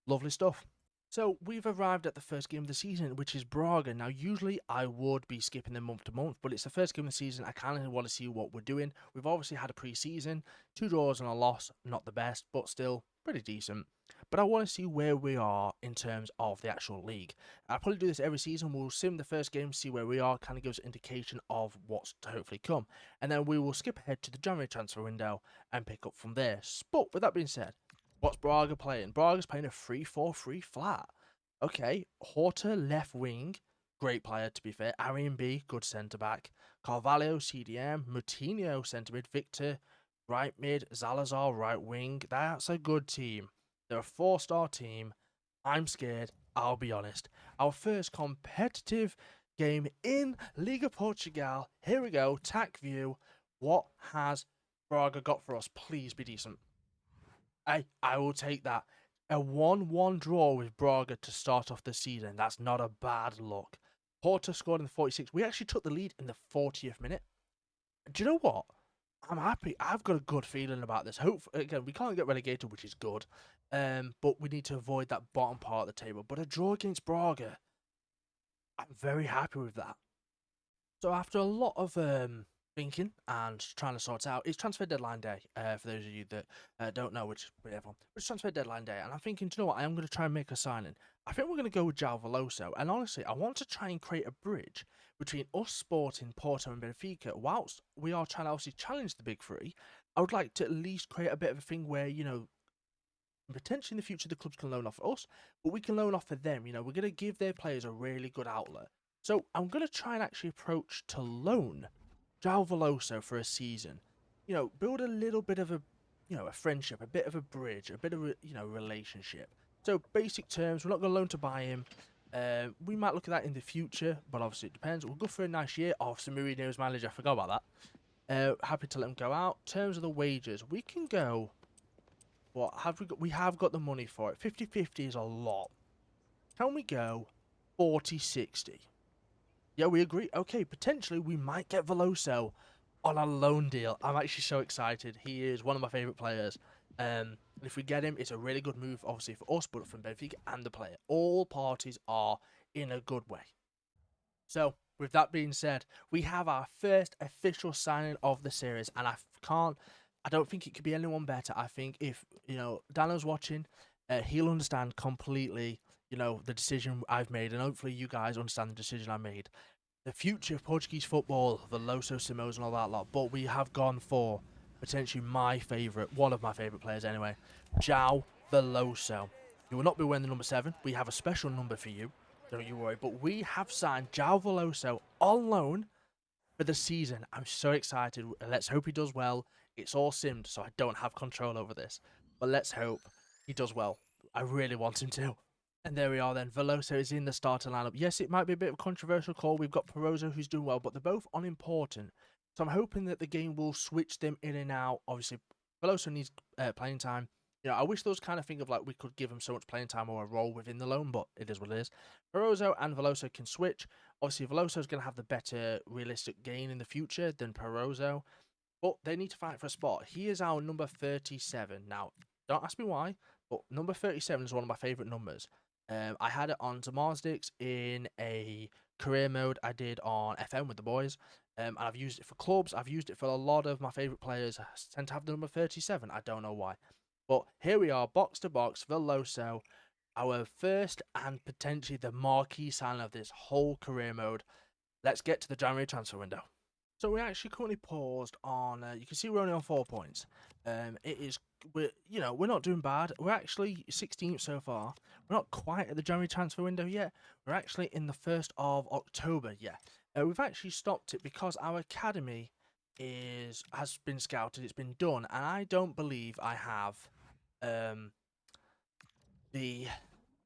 lovely stuff. So we've arrived at the first game of the season, which is Braga. Now, usually I would be skipping them month to month, but it's the first game of the season. I kind of want to see what we're doing. We've obviously had a pre-season, 2 draws and a loss. Not the best, but still pretty decent. But I want to see where we are in terms of the actual league. I'll probably do this every season. We'll sim the first game, see where we are, kind of gives an indication of what's to hopefully come. And then we will skip ahead to the January transfer window and pick up from there. But with that being said, what's Braga playing? Braga's playing a 3-4-3 flat. Okay, Horta left wing, great player to be fair. Arian B, good centre back. Carvalho CDM, Moutinho centre mid, Victor right mid, Salazar right wing. That's a good team. They're a 4-star team. I'm scared, I'll be honest. Our first competitive game in Liga Portugal. Here we go, tack view. What has Braga got for us? Please be decent. I will take that. A 1-1 draw with Braga to start off the season. That's not a bad look. Porto scored in the 46th. We actually took the lead in the 40th minute. Do you know what? I'm happy. I've got a good feeling about this. Hopefully, again, we can't get relegated, which is good. But we need to avoid that bottom part of the table. But a draw against Braga, I'm very happy with that. So after a lot of thinking and trying to sort out, it's transfer deadline day. For those of you that don't know, which everyone, it's transfer deadline day, and I'm thinking, do you know what? I am going to try and make a signing. I think we're going to go with João Veloso, and honestly, I want to try and create a bridge between us Sporting, Porto, and Benfica. Whilst we are trying to obviously challenge the big three, I would like to at least create a bit of a thing where potentially in the future the clubs can loan off us, but we can loan off for them. We're going to give their players a really good outlet. So I'm going to try and actually approach to loan João Veloso for a season. Build a little bit of a friendship, a bit of a bridge, a bit of a, relationship. So basic terms, we're not going to loan to buy him. We might look at that in the future, but obviously it depends. We'll go for a nice year. Obviously, Mourinho's manager, I forgot about that. Happy to let him go out. Terms of the wages, we can go. What have we got? We have got the money for it. 50-50 is a lot. Can we go 40-60? Yeah, we agree. Okay, potentially we might get Veloso on a loan deal. I'm actually so excited. He is one of my favourite players. And if we get him, it's a really good move, obviously, for us, but from Benfica and the player. All parties are in a good way. So, with that being said, we have our first official signing of the series, and I don't think it could be anyone better. I think if, Dano's watching, he'll understand completely, the decision I've made, and hopefully you guys understand the decision I made. The future of Portuguese football, Veloso, Simões, and all that lot, but we have gone for potentially one of my favourite players anyway, João Veloso. You will not be wearing the number 7. We have a special number for you. Don't you worry. But we have signed João Veloso on loan for the season. I'm so excited. Let's hope he does well. It's all simmed, so I don't have control over this. But let's hope he does well. I really want him to. And there we are then. Veloso is in the starting lineup. Yes, it might be a bit of a controversial call. We've got Perozo who's doing well, but they're both unimportant. So I'm hoping that the game will switch them in and out. Obviously, Veloso needs playing time. I wish there was kind of thing of like we could give him so much playing time or a role within the loan, but it is what it is. Perozo and Veloso can switch. Obviously, Veloso is going to have the better realistic gain in the future than Perozo, but they need to fight for a spot. He is our number 37. Now, don't ask me why, but number 37 is one of my favourite numbers. I had it on Zamazdix in a career mode I did on FM with the boys, and I've used it for clubs. I've used it for a lot of my favourite players. I tend to have the number 37. I don't know why. But here we are, box to box, Veloso, our first and potentially the marquee sign of this whole career mode. Let's get to the January transfer window. So we actually currently paused on. You can see we're only on 4 points. We're not doing bad. We're actually 16th so far. We're not quite at the January transfer window yet. We're actually in the 1st of October. Yeah, we've actually stopped it because our academy has been scouted. It's been done, and I don't believe I have the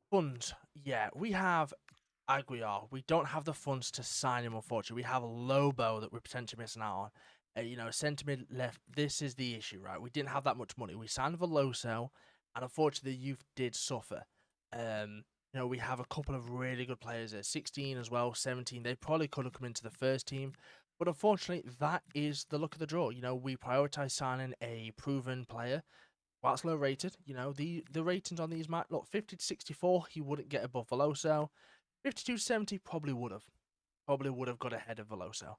funds. Yeah, we have Aguiar. We don't have the funds to sign him, unfortunately. We have Lobo that we're potentially missing out on. Centre mid left. This is the issue, right? We didn't have that much money. We signed Veloso, and unfortunately, the youth did suffer. We have a couple of really good players there. 16 as well, 17. They probably could have come into the first team. But unfortunately, that is the luck of the draw. We prioritise signing a proven player. Whilst low rated, the ratings on these might look 50 to 64, he wouldn't get above Veloso. 52 to 70 probably would have got ahead of Veloso.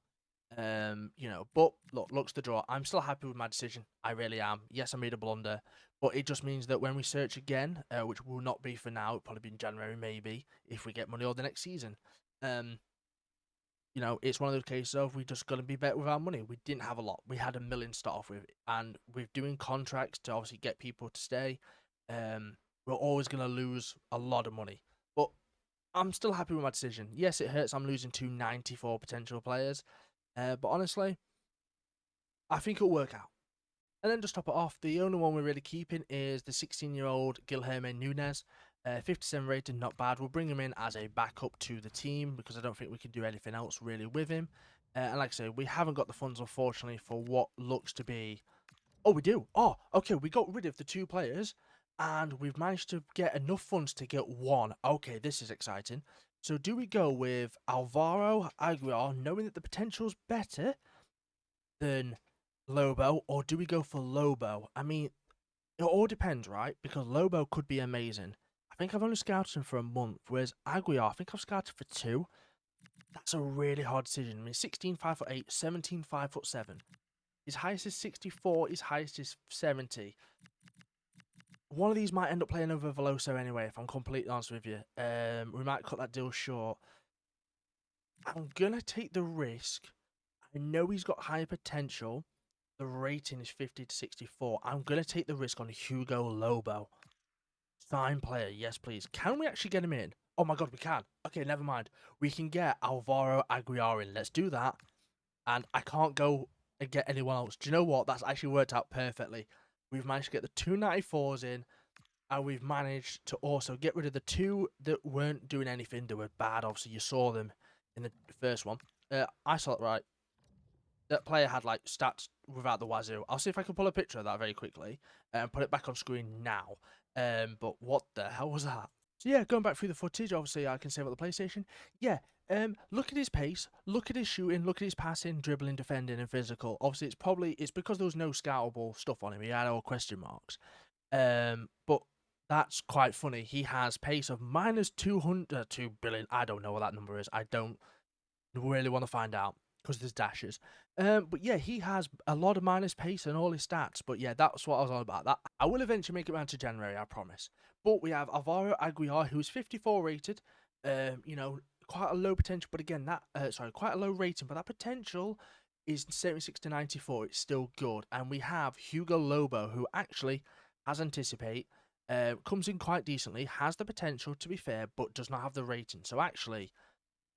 But look, looks the draw. I'm still happy with my decision. I really am. Yes, I made a blunder, but it just means that when we search again, which will not be for now, it'll probably be in January maybe if we get money or the next season. It's one of those cases of we just got to be better with our money. We didn't have a lot. We had $1 million to start off with, and with doing contracts to obviously get people to stay, we're always going to lose a lot of money. But I'm still happy with my decision. Yes, it hurts. I'm losing 294 potential players, but honestly, I think it'll work out. And then just top it off, the only one we're really keeping is the 16-year-old Guilherme Nunes. 57 rated, not bad. We'll bring him in as a backup to the team because I don't think we can do anything else really with him. And like I say, we haven't got the funds, unfortunately, for what looks to be... Oh, we do. Oh, okay, we got rid of the 2 players and we've managed to get enough funds to get 1. Okay, this is exciting. So do we go with Alvaro Aguiar, knowing that the potential's better than Lobo, or do we go for Lobo? I mean, it all depends, right? Because Lobo could be amazing. I think I've only scouted him for a month, whereas Aguiar, I think I've scouted for 2. That's a really hard decision. I mean, 16, 5'8", 17, 5'7". His highest is 64, his highest is 70. One of these might end up playing over Veloso anyway, if I'm completely honest with you. We might cut that deal short. I'm going to take the risk. I know he's got higher potential. The rating is 50 to 64. I'm going to take the risk on Hugo Lobo. Sign player, yes please. Can we actually get him in? Oh my god, we can. Okay, never mind. We can get Alvaro Aguiar in. Let's do that. And I can't go and get anyone else. Do you know what? That's actually worked out perfectly. We've managed to get the 294s in. And we've managed to also get rid of the 2 that weren't doing anything. They were bad. Obviously, you saw them in the first one. I saw it right. That player had like stats without the wazoo. I'll see if I can pull a picture of that very quickly and put it back on screen now. But what the hell was that? So yeah, going back through the footage, obviously I can save up the PlayStation. Yeah, look at his pace, look at his shooting, look at his passing, dribbling, defending, and physical. Obviously, it's because there was no scoutable stuff on him. He had all question marks. But that's quite funny. He has pace of minus 200, 2 billion. I don't know what that number is. I don't really want to find out because there's dashes. But yeah, he has a lot of minus pace and all his stats. But yeah, that's what I was on about. That I will eventually make it around to January, I promise. But we have Alvaro Aguiar, who's 54 rated. You know, quite a low potential, but again, quite a low rating, but that potential is 76 to 94. It's still good. And we have Hugo Lobo, who actually, as anticipate, comes in quite decently, has the potential to be fair, but does not have the rating. So actually,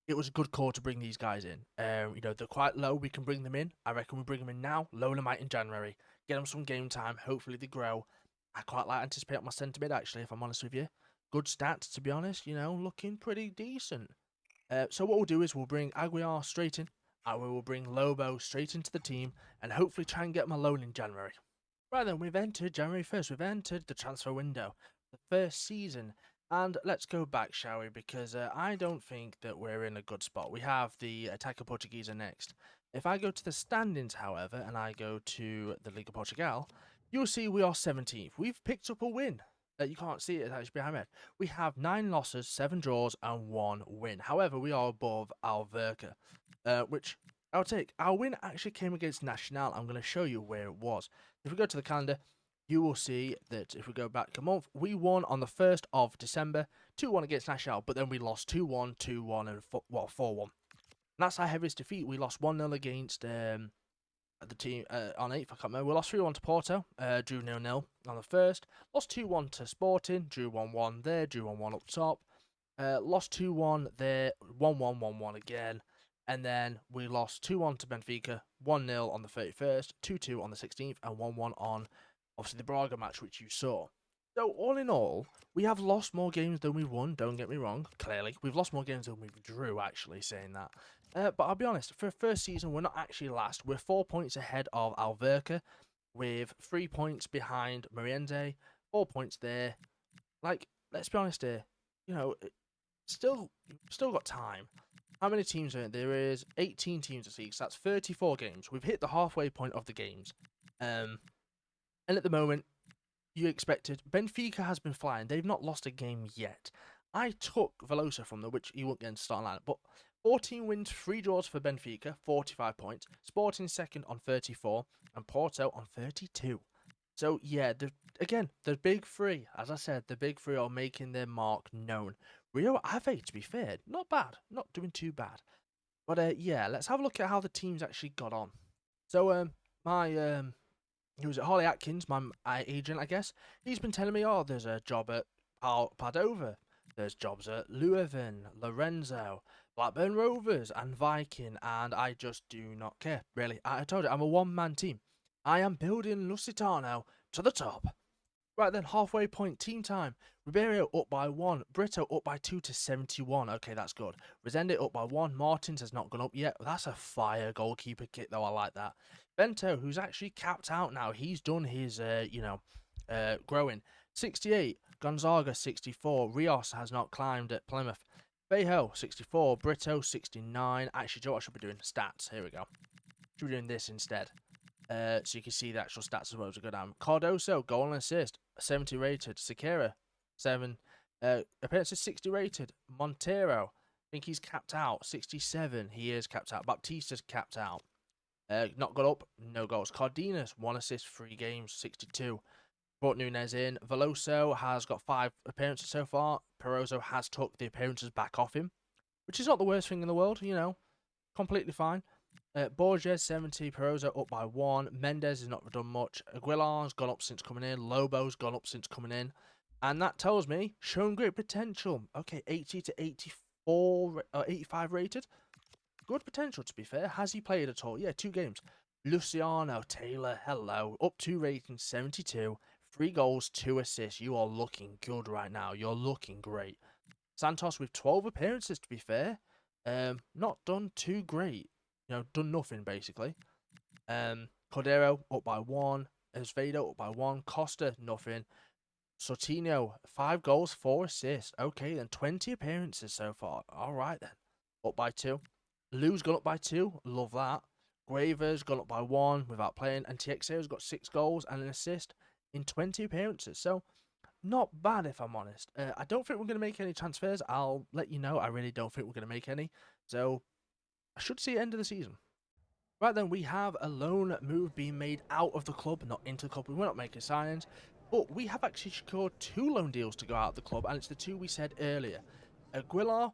it was a good call to bring these guys in. You know, they're quite low. We can bring them in. I reckon we bring them in now. Lower them out in January. Get them some game time. Hopefully they grow. I quite like anticipate my centre mid, actually, if I'm honest with you. Good stats, to be honest. You know, looking pretty decent. So what we'll do is we'll bring Aguiar straight in. And we will bring Lobo straight into the team. And hopefully try and get them alone in January. Right then, we've entered January 1st. We've entered the transfer window. The first season. And let's go back, shall we? Because I don't think that we're in a good spot. We have the Attacker Portuguese next. If I go to the standings, however, and I go to the Liga Portugal, you'll see we are 17th. We've picked up a win. You can't see it, it's actually behind me. We have 9 losses, 7 draws, and 1 win. However, we are above Alverca, which I'll take. Our win actually came against Nacional. I'm going to show you where it was. If we go to the calendar, you will see that if we go back a month, we won on the 1st of December, 2-1 against Nacional, but then we lost 2-1, 2-1, and 4-1. And that's our heaviest defeat. We lost 1-0 against the team on 8th, I can't remember. We lost 3-1 to Porto, drew 0-0 on the 1st, lost 2-1 to Sporting, drew 1-1 there, drew 1-1 up top, lost 2-1 there, 1-1, 1-1 again, and then we lost 2-1 to Benfica, 1-0 on the 31st, 2-2 on the 16th, and 1-1 on obviously the Braga match, which you saw. So all in all, we have lost more games than we've won, don't get me wrong, clearly. We've lost more games than we've drew, actually, saying that. But I'll be honest, for a first season, we're not actually last. We're 4 points ahead of Alverca, with 3 points behind Moriente, 4 points there. Like, let's be honest here, you know, still got time. How many teams are there? There is 18 teams this league, so that's 34 games. We've hit the halfway point of the games. And at the moment, you expected. Benfica has been flying. They've not lost a game yet. I took Veloso from them, which he won't get into starting lineup, but 14 wins, 3 draws for Benfica, 45 points. Sporting second on 34, and Porto on 32. So yeah, the big three, as I said, the big three are making their mark known. Rio Ave, to be fair, not bad, not doing too bad. But yeah, let's have a look at how the teams actually got on. So who was it? Harley Atkins, my agent, I guess. He's been telling me, oh, there's a job at Padova. There's jobs at Leuven, Lorenzo, Blackburn Rovers, and Viking, and I just do not care, really. I told you, I'm a one-man team. I am building Lusitano to the top. Right then, halfway point, team time. Ribeiro up by 1, Brito up by 2 to 71. Okay, that's good. Resende up by 1. Martins has not gone up yet. That's a fire goalkeeper kit, though. I like that. Bento, who's actually capped out now. He's done his, growing. 68. Gonzaga, 64. Rios has not climbed at Plymouth. Fejo, 64. Brito, 69. Actually, Joe, I should be doing stats. Here we go. Should be doing this instead. So you can see the actual stats as well as we go down. Cardoso, goal and assist, 70 rated. Sekera, 7. Appearances, 60 rated. Montero, I think he's capped out, 67. He is capped out. Baptista's capped out. Not got up, no goals. Cardenas, 1 assist, 3 games, 62. Brought Nunez in. Veloso has got 5 appearances so far. Perozo has took the appearances back off him, which is not the worst thing in the world, you know. Completely fine. Borges, 70. Perozo up by 1. Mendes has not done much. Aguilar's gone up since coming in. Lobo's gone up since coming in. And that tells me, shown great potential. Okay, 80 to 84, 85 rated. Good potential, to be fair. Has he played at all? Yeah, 2 games. Luciano, Taylor, hello. Up 2 rating, 72. 3 goals, 2 assists. You are looking good right now. You're looking great. Santos with 12 appearances, to be fair. Not done too great. You know, done nothing, basically. Cordero up by 1. Esvedo up by 1. Costa, nothing. Sortino, 5 goals, 4 assists. Okay, then 20 appearances so far. All right, then. Up by 2. Lou's gone up by 2. Love that. Graver's gone up by 1 without playing. And TXA's got 6 goals and an assist in 20 appearances. So, not bad if I'm honest. I don't think we're going to make any transfers. I'll let you know. I really don't think we're going to make any. So, I should see end of the season. Right then, we have a loan move being made out of the club, not into the club. We're not making signings. But we have actually secured 2 loan deals to go out of the club. And it's the 2 we said earlier. Aguilar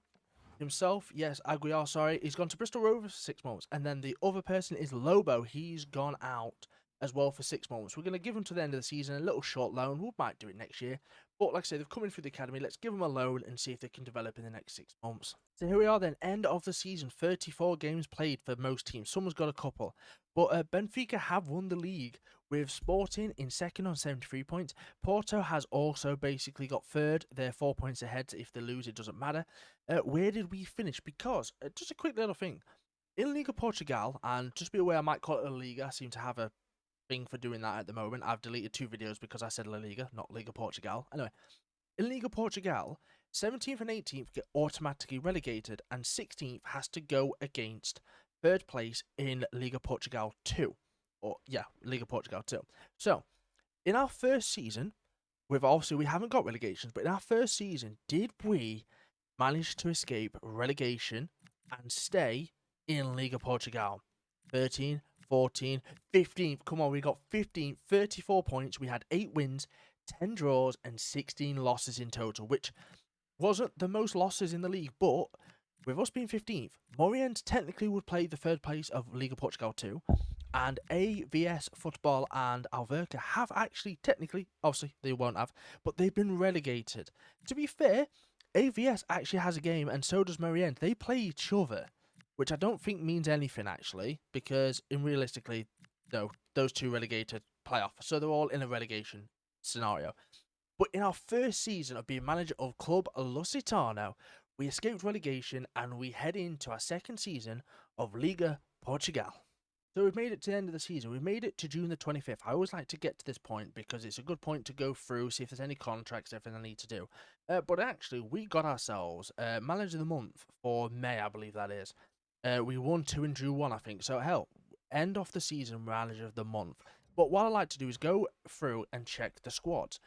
himself, yes, Aguilar, sorry, he's gone to Bristol Rovers for 6 months. And then the other person is Lobo. He's gone out as well for 6 months. We're going to give him to the end of the season, a little short loan. We might do it next year. But like I say, they've come in through the academy. Let's give them a loan and see if they can develop in the next 6 months. So here we are then, end of the season. 34 games played for most teams. Someone's got a couple. But Benfica have won the league with Sporting in second on 73 points. Porto has also basically got third. They're 4 points ahead. If they lose, it doesn't matter. Where did we finish? Because, just a quick little thing. In Liga Portugal, and just be aware I might call it a Liga. I seem to have a thing for doing that at the moment. I've deleted 2 videos because I said La Liga, not Liga Portugal. Anyway, in Liga Portugal, 17th and 18th get automatically relegated, and 16th has to go against 3rd place in Liga Portugal 2. Or, yeah, Liga Portugal 2. So, in our first season, obviously we haven't got relegations, but in our first season, did we manage to escape relegation and stay in Liga Portugal? 13, 14, 15th. Come on, we got 15, 34 points. We had 8 wins, 10 draws, and 16 losses in total, which wasn't the most losses in the league, but with us being 15th, Moreirense technically would play the 3rd place of Liga Portugal 2, and AVS Football and Alverca have actually, technically, obviously they won't have, but they've been relegated. To be fair, AVS actually has a game, and so does Moreirense. They play each other, which I don't think means anything, actually, because realistically, no, those 2 relegated playoff, so they're all in a relegation scenario. But in our first season of being manager of Clube Lusitano, we escaped relegation and we head into our 2nd season of Liga Portugal. So we've made it to the end of the season. We've made it to June the 25th. I always like to get to this point because it's a good point to go through, see if there's any contracts, everything I need to do. But actually, we got ourselves Manager of the Month for May, I believe that is. We won 2 and drew 1, I think. So, hell, end of the season Manager of the Month. But what I like to do is go through and check the squads,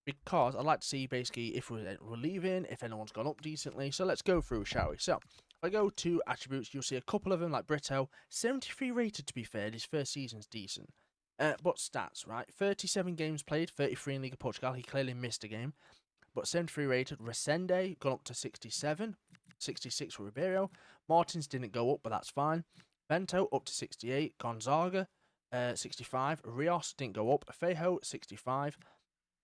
because I'd like to see basically if we're leaving, if anyone's gone up decently. So let's go through, shall we? So if I go to attributes, you'll see a couple of them, like Brito, 73 rated, to be fair. His first season's decent. But stats, right? 37 games played, 33 in Liga Portugal. He clearly missed a game, but 73 rated. Resende gone up to 67, 66 for Ribeiro. Martins didn't go up, but that's fine. Bento up to 68. Gonzaga 65. Rios didn't go up. Fejo 65.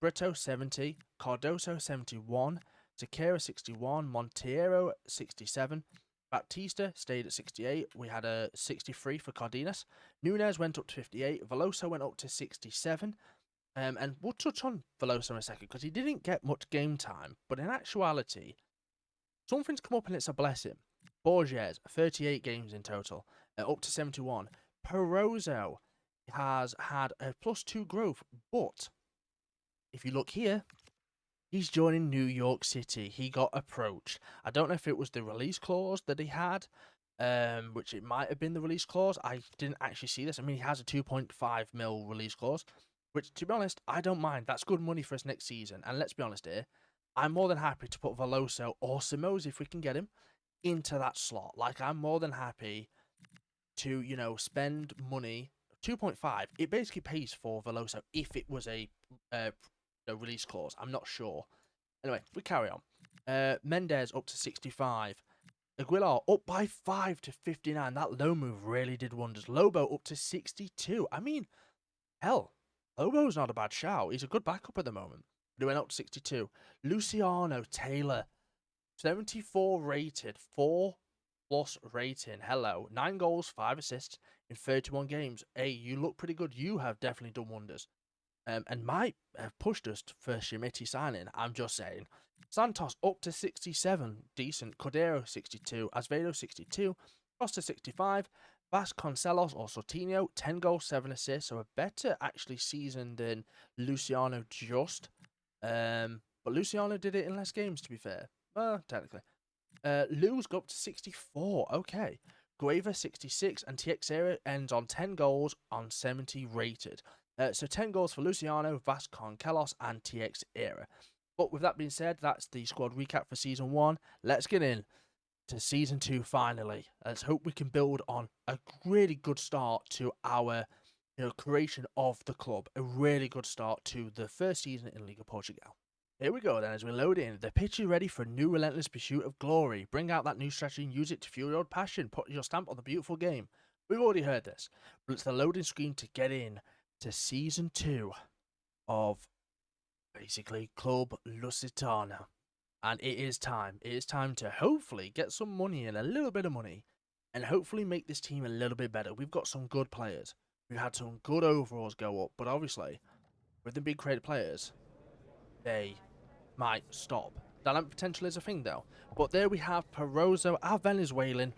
Brito 70, Cardoso 71, Sekera 61, Montero 67, Baptista stayed at 68. We had a 63 for Cardenas. Nunez went up to 58. Veloso went up to 67. And we'll touch on Veloso in a second because he didn't get much game time. But in actuality, something's come up and it's a blessing. Borges, 38 games in total, up to 71. Perozo has had a +2 growth, but if you look here, he's joining New York City. He got approached. I don't know if it was the release clause that he had, which it might have been the release clause. I didn't actually see this. I mean, he has a 2.5 mil release clause, which, to be honest, I don't mind. That's good money for us next season. And let's be honest here, I'm more than happy to put Veloso or Simoes, if we can get him, into that slot. Like, I'm more than happy to, spend money. 2.5, it basically pays for Veloso if it was a release clause. I'm not sure. Anyway, we carry on. Mendes up to 65. Aguilar up by 5 to 59. That low move really did wonders. Lobo up to 62. I mean, hell, Lobo's not a bad shout. He's a good backup at the moment. But he went up to 62. Luciano Taylor, 74 rated, 4+ rating. Hello. 9 goals, 5 assists in 31 games. Hey, you look pretty good. You have definitely done wonders. And might have pushed us for Shimiti signing. I'm just saying. Santos up to 67, decent. Cordero 62, Azevedo 62, Costa 65, Vasconcelos or Sotinho 10 goals, 7 assists, so a better actually season than Luciano just. But Luciano did it in less games, to be fair. Well, technically. Lou's got up to 64. Okay. Gueva 66 and TX ends on 10 goals on 70 rated. So 10 goals for Luciano, Vasconcelos, and TX Era. But with that being said, that's the squad recap for Season 1. Let's get in to Season 2 finally. Let's hope we can build on a really good start to our creation of the club. A really good start to the first season in Liga Portugal. Here we go then as we load in. The pitch is ready for a new relentless pursuit of glory. Bring out that new strategy and use it to fuel your passion. Put your stamp on the beautiful game. We've already heard this, but it's the loading screen to get in to Season 2 of basically Clube Lusitano. And it is time. It is time to hopefully get some money in, a little bit of money, and hopefully make this team a little bit better. We've got some good players. We've had some good overalls go up, but obviously, with the big creative players, they might stop. Dynamic potential is a thing though. But there we have Perozo, our Venezuelan.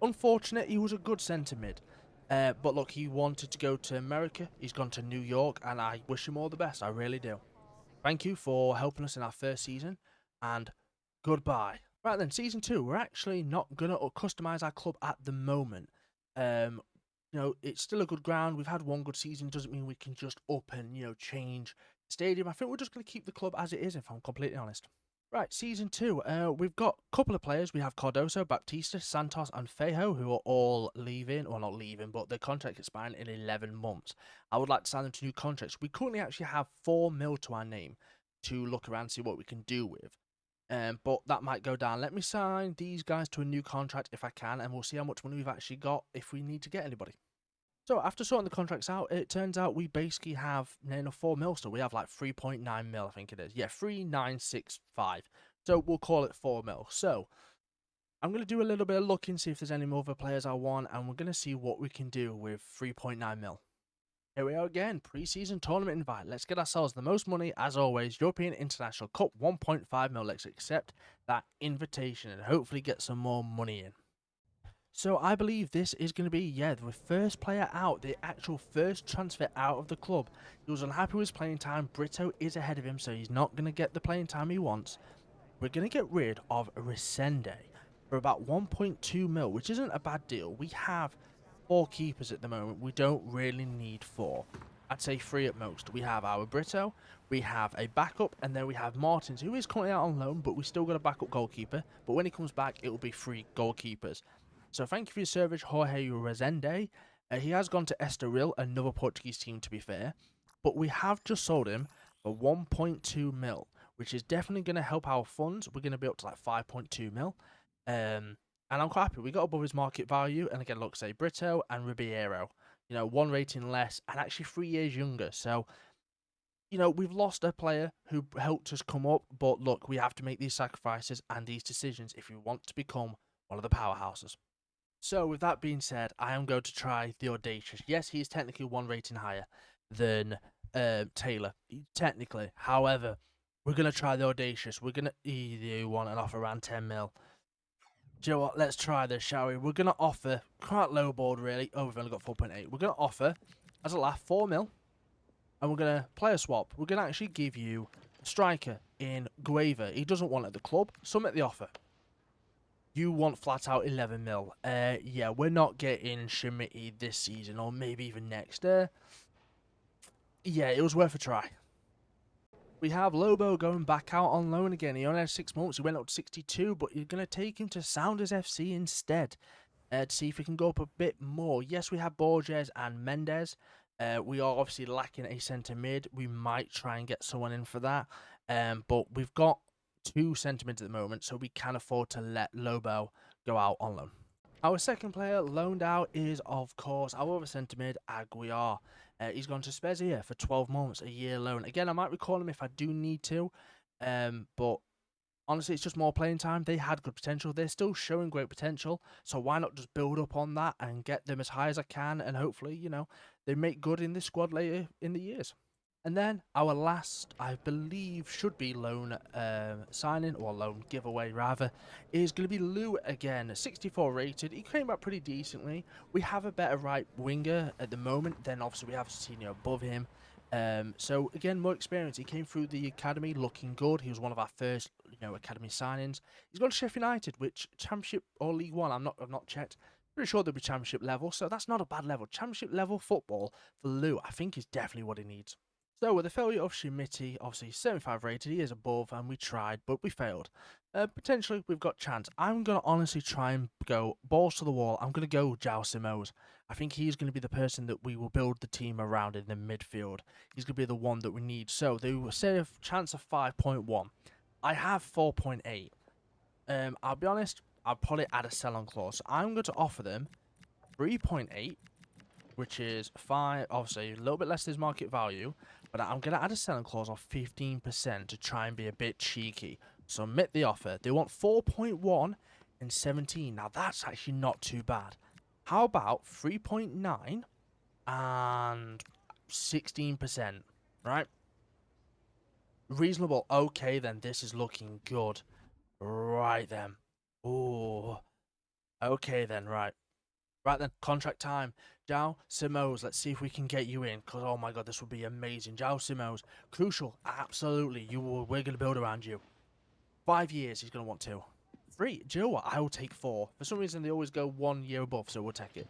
Unfortunate, he was a good centre mid. But look, he wanted to go to America. He's gone to New York, and I wish him all the best. I really do. Thank you for helping us in our first season, and goodbye. Right then, Season 2, we're actually not going to customise our club at the moment. It's still a good ground. We've had one good season. Doesn't mean we can just up and, change the stadium. I think we're just going to keep the club as it is, if I'm completely honest. Right, Season 2, we've got a couple of players. We have Cardoso, Baptista, Santos, and Fejo, who are all leaving. Well, not leaving, but their contract expiring in 11 months. I would like to sign them to new contracts. We currently actually have 4 mil to our name to look around and see what we can do with. But that might go down. Let me sign these guys to a new contract if I can, and we'll see how much money we've actually got if we need to get anybody. So after sorting the contracts out, it turns out we basically have near enough 4 mil. So we have like 3.9 mil, I think it is. Yeah, 3,965. So we'll call it 4 mil. So I'm going to do a little bit of looking, see if there's any other players I want, and we're going to see what we can do with 3.9 mil. Here we are again, pre-season tournament invite. Let's get ourselves the most money, as always. European International Cup, 1.5 mil. Let's accept that invitation and hopefully get some more money in. So I believe this is going to be, the first player out, the actual first transfer out of the club. He was unhappy with his playing time. Brito is ahead of him, so he's not going to get the playing time he wants. We're going to get rid of Resende for about 1.2 mil, which isn't a bad deal. We have 4 keepers at the moment. We don't really need 4. I'd say 3 at most. We have our Brito, we have a backup, and then we have Martins, who is currently out on loan, but we still got a backup goalkeeper. But when he comes back, it will be 3 goalkeepers. So thank you for your service, Jorge Resende. He has gone to Estoril, another Portuguese team to be fair. But we have just sold him for 1.2 mil, which is definitely going to help our funds. We're going to be up to like 5.2 mil. And I'm quite happy. We got above his market value. And again, look, say Brito and Ribeiro. 1 rating less and actually 3 years younger. So, we've lost a player who helped us come up. But look, we have to make these sacrifices and these decisions if we want to become one of the powerhouses. So, with that being said, I am going to try the Audacious. Yes, he is technically 1 rating higher than Taylor. Technically. However, we're going to try the Audacious. We're going to either want an offer around 10 mil. Do you know what? Let's try this, shall we? We're going to offer, quite low board really. Oh, we've only got 4.8. We're going to offer, as a laugh, 4 mil. And we're going to play a swap. We're going to actually give you a striker in Gueva. He doesn't want it at the club. Submit the offer. You want flat out 11 mil. Yeah, we're not getting Schmidt this season or maybe even next. Yeah, it was worth a try. We have Lobo going back out on loan again. He only had 6 months. He went up to 62, but you're going to take him to Sounders FC instead to see if we can go up a bit more. Yes, we have Borges and Mendes. We are obviously lacking a centre mid. We might try and get someone in for that. But we've got 2 centre mids at the moment, so we can afford to let Lobo go out on loan. Our second player loaned out is, of course, our other centre mid, Aguiar. He's gone to Spezia for 12 months, a year loan. Again, I might recall him if I do need to, but honestly, it's just more playing time. They had good potential. They're still showing great potential, so why not just build up on that and get them as high as I can, and hopefully, you know, they make good in this squad later in the years. And then our last, I believe, should be loan signing, or loan giveaway rather, is going to be Lou again. 64 rated. He came back pretty decently. We have a better right winger at the moment. Then obviously we have a senior above him. So again, more experience. He came through the academy looking good. He was one of our first, academy signings. He's gone to Sheffield United, which Championship or League One. I've not checked. Pretty sure they'll be Championship level, so that's not a bad level. Championship level football for Lou, I think, is definitely what he needs. So with the failure of Schmidt, obviously 75 rated, he is above, and we tried, but we failed. Potentially, we've got chance. I'm going to honestly try and go balls to the wall. I'm going to go João Simões. I think he's going to be the person that we will build the team around in the midfield. He's going to be the one that we need. So they will say a chance of 5.1. I have 4.8. I'll be honest, I'll probably add a sell-on clause. So I'm going to offer them 3.8, which is fine. Obviously, a little bit less than his market value, but I'm going to add a selling clause of 15% to try and be a bit cheeky. Submit the offer. They want 4.1 and 17. Now, that's actually not too bad. How about 3.9 and 16%, right? Reasonable. Okay, then this is looking good. Right then. Oh, okay then, right. Right then, contract time. João Simões, let's see if we can get you in, because oh my god, this would be amazing. João Simões, crucial, absolutely. We're going to build around you. 5 years, he's going to want 2. 3, do you know what? I will take 4. For some reason, they always go 1 year above, so we'll take it.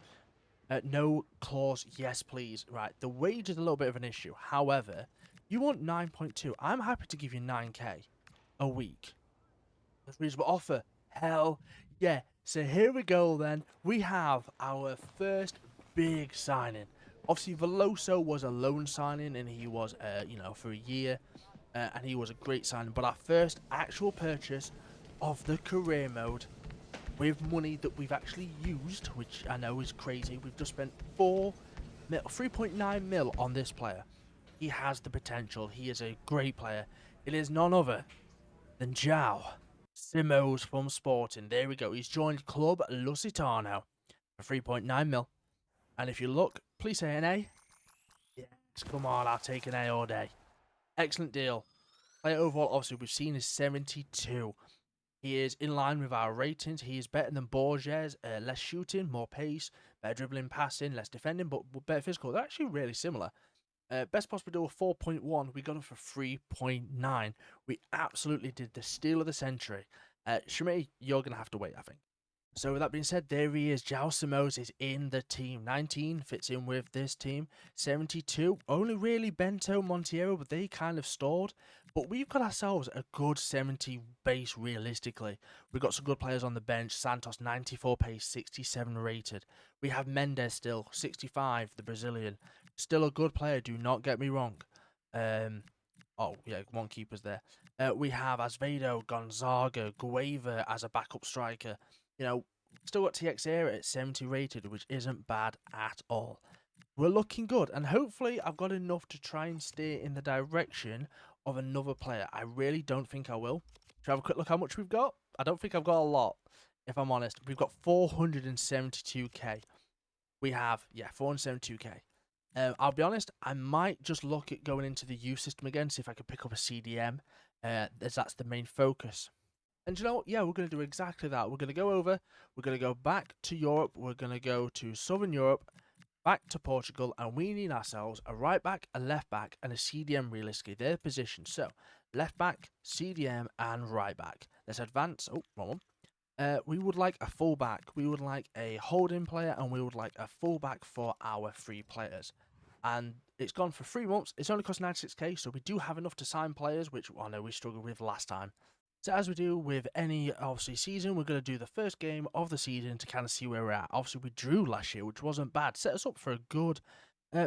No clause, yes please. Right, the wage is a little bit of an issue. However, you want 9.2. I'm happy to give you 9k a week. That's a reasonable offer. Hell yeah. So here we go then. We have our first big signing. Obviously, Veloso was a loan signing, and he was, for a year, and he was a great signing. But our first actual purchase of the career mode with money that we've actually used, which I know is crazy. We've just spent 3.9 mil on this player. He has the potential. He is a great player. It is none other than João Simões from Sporting. There we go. He's joined Clube Lusitano for 3.9 mil. And if you look, please say an A. Yes, come on, I'll take an A all day. Excellent deal. Player overall, obviously, we've seen is 72. He is in line with our ratings. He is better than Borges. Less shooting, more pace, better dribbling, passing, less defending, but better physical. They're actually really similar. Best possible deal of 4.1. We got him for 3.9. We absolutely did the steal of the century. Schmidt, you're going to have to wait, I think. So with that being said, there he is. João Simões is in the team. 19 fits in with this team. 72, only really Bento, Monteiro, but they kind of stalled. But we've got ourselves a good 70 base realistically. We've got some good players on the bench. Santos, 94 pace, 67 rated. We have Mendes still, 65, the Brazilian. Still a good player, do not get me wrong. Oh, yeah, one keeper's there. We have Azevedo, Gonzaga, Gueva as a backup striker. Still got TXera at 70 rated, which isn't bad at all. We're looking good, and hopefully I've got enough to try and steer in the direction of another player. I really don't think I will. Should we have a quick look how much we've got? I don't think I've got a lot, if I'm honest. We've got 472k. We have, 472k. I'll be honest, I might just look at going into the youth system again, see if I can pick up a CDM, as that's the main focus. And you know what? Yeah, we're going to do exactly that. We're going to go over, we're going to go back to Europe, we're going to go to Southern Europe, back to Portugal, and we need ourselves a right back, a left back, and a CDM realistically. Their position. So, left back, CDM, and right back. Let's advance. Oh, wrong one. We would like a fullback, we would like a holding player, and we would like a fullback for our 3 players. And it's gone for 3 months. It's only cost 96k, so we do have enough to sign players, which I know we struggled with last time. So as we do with any, obviously, season, we're going to do the first game of the season to kind of see where we're at. Obviously, we drew last year, which wasn't bad. Set us up for a good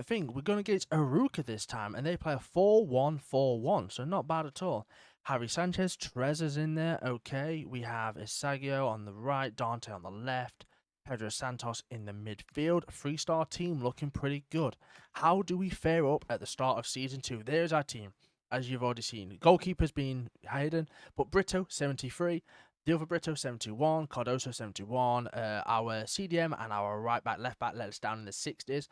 thing. We're going against Aruka this time, and they play a 4-1-4-1, so not bad at all. Harry Sanchez, Treze's in there, okay. We have Isagio on the right, Dante on the left, Pedro Santos in the midfield. 3-star team looking pretty good. How do we fare up at the start of Season 2? There's our team, as you've already seen. Goalkeeper's been hidden, but Brito, 73. The other Brito, 71. Cardoso, 71. Our CDM and our right back, left back let us down in the 60s.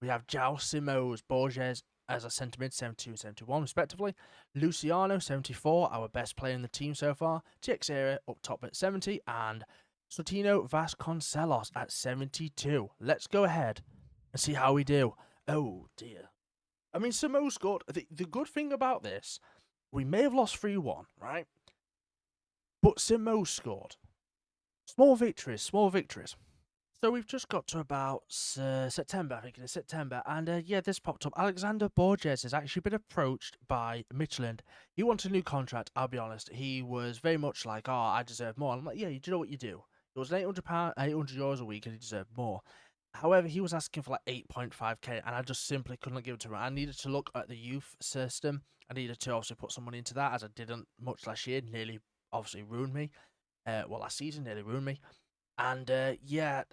We have João Simões, Borges as a centre mid, 72 and 71 respectively. Luciano, 74, our best player in the team so far. Teixeira up top at 70, and Sotino Vasconcelos at 72. Let's go ahead and see how we do. Oh dear. I mean, Simões scored. The good thing about this, we may have lost 3-1, right? But Simões scored. Small victories, small victories. So we've just got to about September, I think it is September, and yeah, this popped up. Alexander Borges has actually been approached by Michelin. He wanted a new contract, I'll be honest. He was very much like, oh, I deserve more. I'm like, yeah, you know what you do. It was £800, €800 a week, and he deserved more. However, he was asking for like 8.5k, and I just simply couldn't give it to him. I needed to look at the youth system. I needed to obviously put some money into that, as I didn't much last year. Nearly, obviously, ruined me. Last season nearly ruined me. And yeah,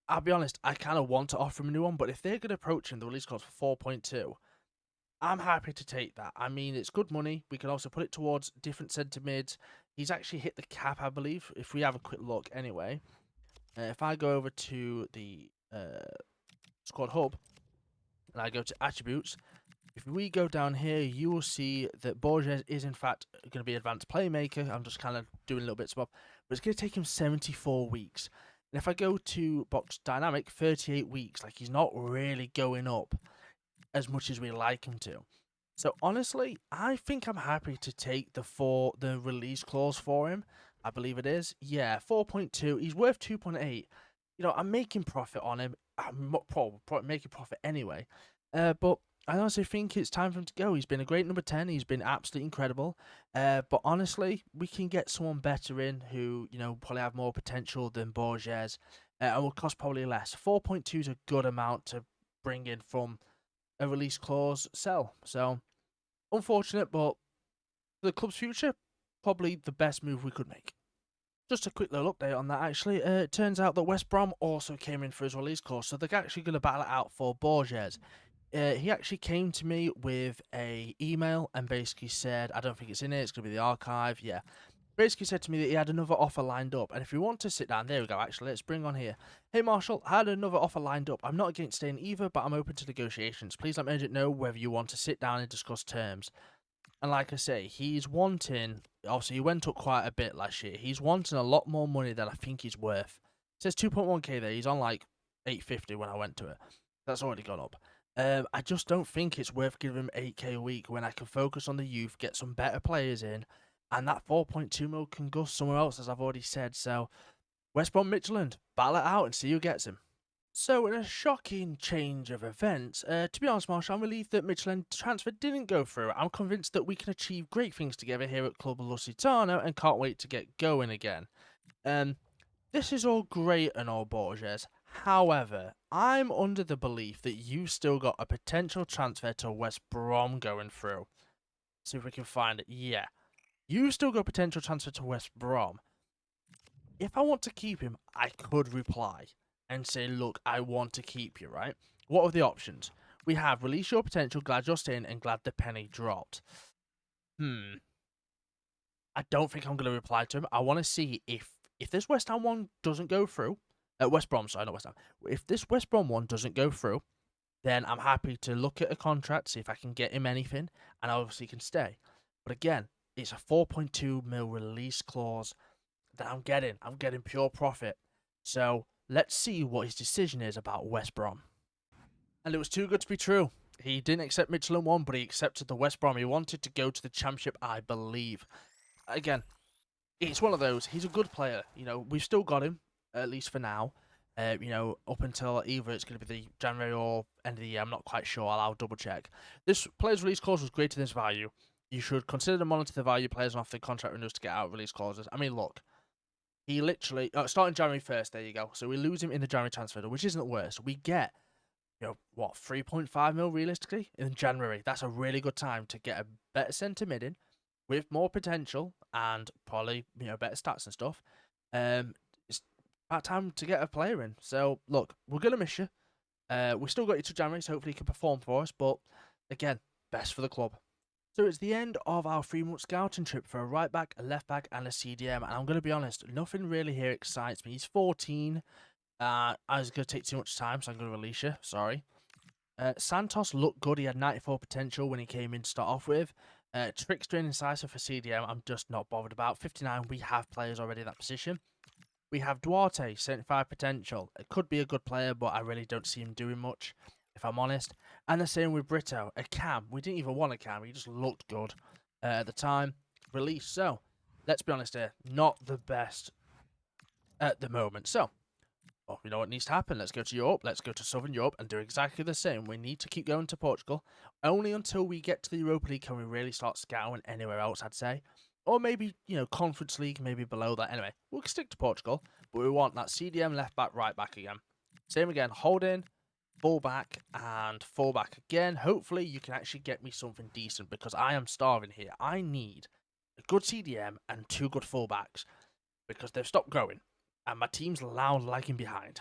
I'll be honest, I kind of want to offer him a new one, but if they're going to approach him, the release cost for 4.2, I'm happy to take that. I mean, it's good money. We can also put it towards different centre mids. He's actually hit the cap, I believe, if we have a quick look anyway. If I go over to the squad hub and I go to attributes, if we go down here, you will see that Borges is in fact going to be advanced playmaker. I'm just kind of doing little bits of, but it's going to take him 74 weeks. And if I go to box dynamic, 38 weeks, like he's not really going up as much as we like him to. So honestly, I think I'm happy to take the release clause for him. I believe it is. Yeah, 4.2. He's worth 2.8. You know, I'm making profit on him. I'm probably making profit anyway. But I honestly think it's time for him to go. He's been a great number 10. He's been absolutely incredible. But honestly, we can get someone better in who, you know, probably have more potential than Borges and will cost probably less. 4.2 is a good amount to bring in from a release clause sell. So, unfortunate, but for the club's future, probably the best move we could make. Just a quick little update on that, actually. It turns out that West Brom also came in for his release clause, so they're actually going to battle it out for Borges. He actually came to me with a email and basically said, I don't think it's in it, it's going to be the archive, yeah. Basically said to me that he had another offer lined up, and if you want to sit down, there we go, actually, let's bring on here. Hey Marshall, I had another offer lined up. I'm not against staying either, but I'm open to negotiations. Please let me know whether you want to sit down and discuss terms. And like I say, he's wanting, obviously he went up quite a bit last year, he's wanting a lot more money than I think he's worth. It says 2.1k there, he's on like 850 when I went to it. That's already gone up. I just don't think it's worth giving him 8k a week when I can focus on the youth, get some better players in, and that 4.2 mil can go somewhere else, as I've already said. So, West Brom Midtjylland, battle it out and see who gets him. So, in a shocking change of events, to be honest, Marshall, I'm relieved that Midtjylland transfer didn't go through. I'm convinced that we can achieve great things together here at Clube Lusitano and can't wait to get going again. This is all great and all, Borges. However, I'm under the belief that you still got a potential transfer to West Brom going through. See if we can find it. Yeah. You still got potential transfer to West Brom. If I want to keep him, I could reply and say, look, I want to keep you, right? What are the options? We have release your potential, glad you're staying, and glad the penny dropped. I don't think I'm going to reply to him. I want to see if this West Ham one doesn't go through, West Brom, sorry, not West Ham. If this West Brom one doesn't go through, then I'm happy to look at a contract, see if I can get him anything, and obviously can stay. But again, it's a 4.2 mil release clause that I'm getting. I'm getting pure profit. So let's see what his decision is about West Brom. And it was too good to be true. He didn't accept Midtjylland 1, but he accepted the West Brom. He wanted to go to the Championship, I believe. Again, it's one of those. He's a good player. You know, we've still got him, at least for now. You know, up until either it's going to be the January or end of the year. I'm not quite sure. I'll double check. This player's release clause was greater than his value. You should consider to monitor the value of players off the contract renewals to get out release clauses. I mean, look, he literally starting January 1st. There you go. So we lose him in the January transfer window, which isn't the worst. We get, you know, what, 3.5 mil realistically in January. That's a really good time to get a better centre mid in with more potential and probably, you know, better stats and stuff. It's about time to get a player in. So look, we're gonna miss you. We still got you to January, so hopefully you can perform for us. But again, best for the club. So it's the end of our 3-month scouting trip for a right back, a left back, and a CDM. And I'm going to be honest, nothing really here excites me. He's 14. I was going to take too much time, so I'm going to release you. Sorry. Santos looked good. He had 94 potential when he came in to start off with. Trickster and Incisive for CDM, I'm just not bothered about. 59, we have players already in that position. We have Duarte, 75 potential. It could be a good player, but I really don't see him doing much, if I'm honest. And the same with Brito, a cam. We didn't even want a cam. He just looked good at the time. Release. So, let's be honest here. Not the best at the moment. So, well, you know what needs to happen? Let's go to Europe. Let's go to Southern Europe and do exactly the same. We need to keep going to Portugal. Only until we get to the Europa League can we really start scouting anywhere else, I'd say. Or maybe, you know, Conference League, maybe below that. Anyway, we'll stick to Portugal, but we want that CDM left back, right back again. Same again, holding, full back, and full back again. Hopefully, you can actually get me something decent because I am starving here. I need a good CDM and 2 good full backs because they've stopped growing and my team's loud lagging behind.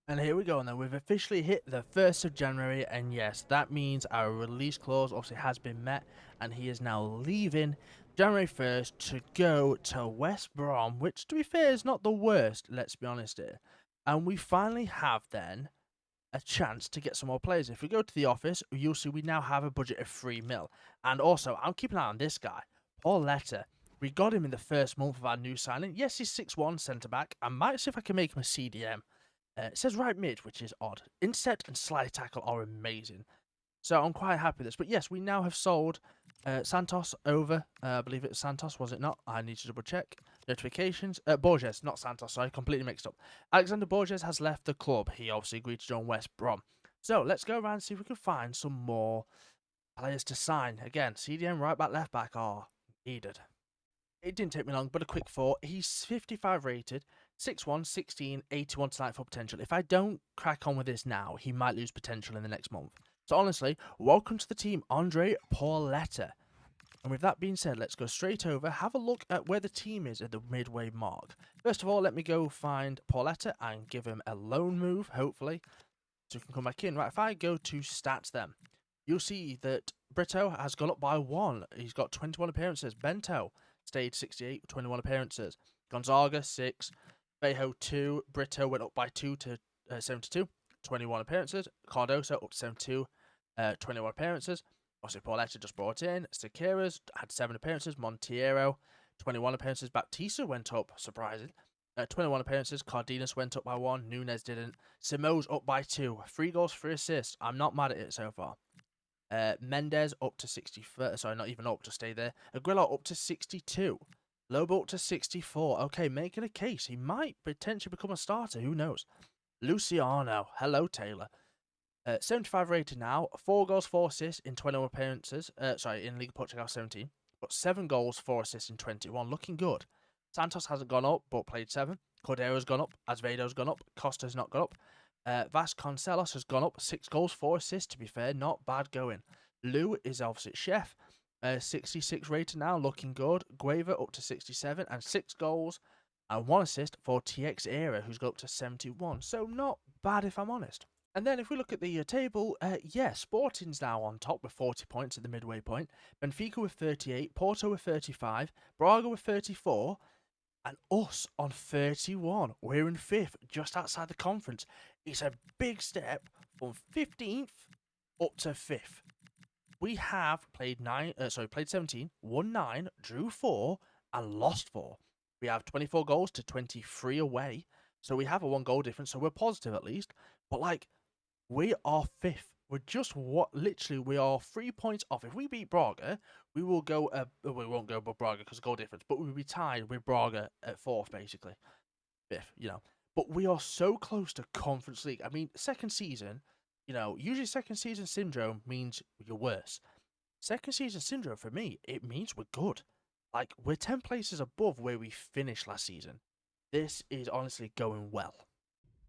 And here we go, and then we've officially hit the 1st of January, and yes, that means our release clause obviously has been met, and he is now leaving January 1st to go to West Brom, which, to be fair, is not the worst, let's be honest here. And we finally have, then, a chance to get some more players. If we go to the office, you'll see we now have a budget of 3 mil. And also, I'm keeping an eye on this guy, Paul Letter. We got him in the first month of our new signing. Yes, he's 6'1", centre-back. I might see if I can make him a CDM. It says right mid, which is odd. Inset and slide tackle are amazing. So I'm quite happy with this. But yes, we now have sold Santos over. I believe it was Santos, was it not? I need to double check. Notifications. Borges, not Santos, sorry. Completely mixed up. Alexander Borges has left the club. He obviously agreed to join West Brom. So let's go around and see if we can find some more players to sign. Again, CDM, right back, left back are needed. It didn't take me long, but a quick thought. He's 55 rated. 6'1", 16, 81 to 94 potential. If I don't crack on with this now, he might lose potential in the next month. So honestly, welcome to the team, Andre Pauletta. And with that being said, let's go straight over, have a look at where the team is at the midway mark. First of all, let me go find Pauletta and give him a loan move, hopefully, so he can come back in. Right, if I go to stats then, you'll see that Brito has gone up by 1. He's got 21 appearances. Bento stayed 68, 21 appearances. Gonzaga, 6. Bejo 2, Brito went up by 2 to 72, 21 appearances. Cardoso up to 72, 21 appearances. Obviously, Pauletta just brought in. Sequeiras had 7 appearances. Monteiro, 21 appearances. Baptista went up, surprising. 21 appearances. Cardenas went up by 1. Nunes didn't. Simo's up by 2. 3 goals, 3 assists. I'm not mad at it so far. Mendes up to 60. Sorry, not even up, to stay there. Aguilar up to 62. Lobo up to 64. Okay, making a case. He might potentially become a starter. Who knows? Luciano. Hello, Taylor. 75 rated now. 4 goals, 4 assists in 21 appearances. In Liga Portugal 17. But 7 goals, 4 assists in 21. Looking good. Santos hasn't gone up, but played 7. Cordeiro's gone up. Azevedo's gone up. Costa's not gone up. Vasconcelos has gone up. 6 goals, 4 assists, to be fair. Not bad going. Lou is obviously chef. 66 rated now, looking good. Gueva up to 67 and 6 goals and 1 assist for TX Era, who's got up to 71. So not bad, if I'm honest. And then if we look at the table, Sporting's now on top with 40 points at the midway point. Benfica with 38, Porto with 35, Braga with 34, and us on 31. We're in 5th, just outside the conference. It's a big step from 15th up to 5th. We have played 17, won 9, drew 4, and lost 4. We have 24 goals to 23 away, so we have a 1 goal difference, so we're positive at least. But, like, we are 5th. We're just literally we are 3 points off. If we beat Braga, we will go. We won't go above Braga because of goal difference, but we'll be tied with Braga at fourth, basically fifth. But we are so close to Conference League. I mean, second season. Usually second season syndrome means you're worse. Second season syndrome for me, it means we're good. Like we're 10 places above where we finished last season. This is honestly going well.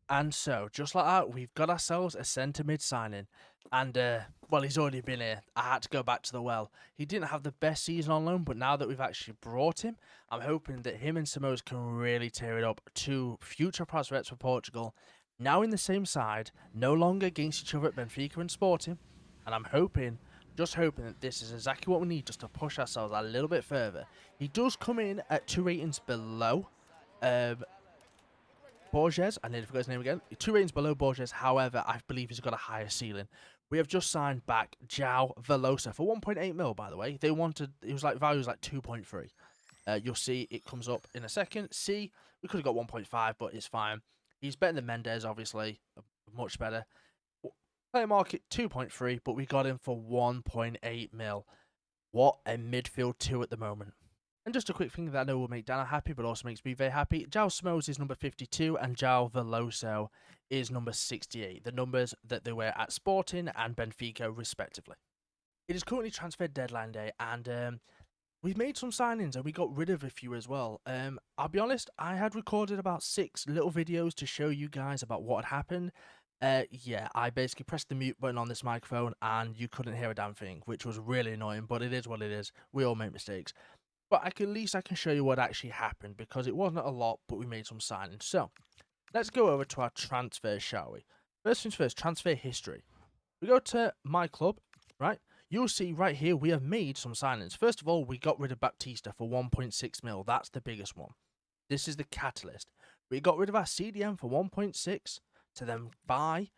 And so, just like that, we've got ourselves a centre mid signing. And, well, he's already been here. I had to go back to the well. He didn't have the best season on loan, but now that we've actually brought him, I'm hoping that him and Samos can really tear it up. Two future prospects for Portugal, now in the same side, no longer against each other at Benfica and Sporting. And I'm just hoping that this is exactly what we need just to push ourselves a little bit further. He does come in at 2 ratings below. Borges, I nearly forgot his name again. 2 ratings below Borges, however, I believe he's got a higher ceiling. We have just signed back João Veloso for 1.8 mil, by the way. It was like value was like 2.3. You'll see it comes up in a second. C, we could have got 1.5, but it's fine. He's better than Mendes, obviously. Much better. Player market 2.3, but we got him for 1.8 mil. What a midfield 2 at the moment. And just a quick thing that I know will make Dana happy, but also makes me very happy. João Samos is number 52, and João Veloso is number 68. The numbers that they were at Sporting and Benfica, respectively. It is currently transfer deadline day, and we've made some signings, and we got rid of a few as well. I'll be honest, I had recorded about 6 little videos to show you guys about what had happened. Yeah, I basically pressed the mute button on this microphone, and you couldn't hear a damn thing, which was really annoying, but it is what it is. We all make mistakes. But at least I can show you what actually happened, because it wasn't a lot, but we made some signings. So, let's go over to our transfers, shall we? First things first, transfer history. We go to my club, right? You'll see right here we have made some signings. First of all, we got rid of Baptista for 1.6 mil. That's the biggest one. This is the catalyst. We got rid of our CDM for 1.6 to then buy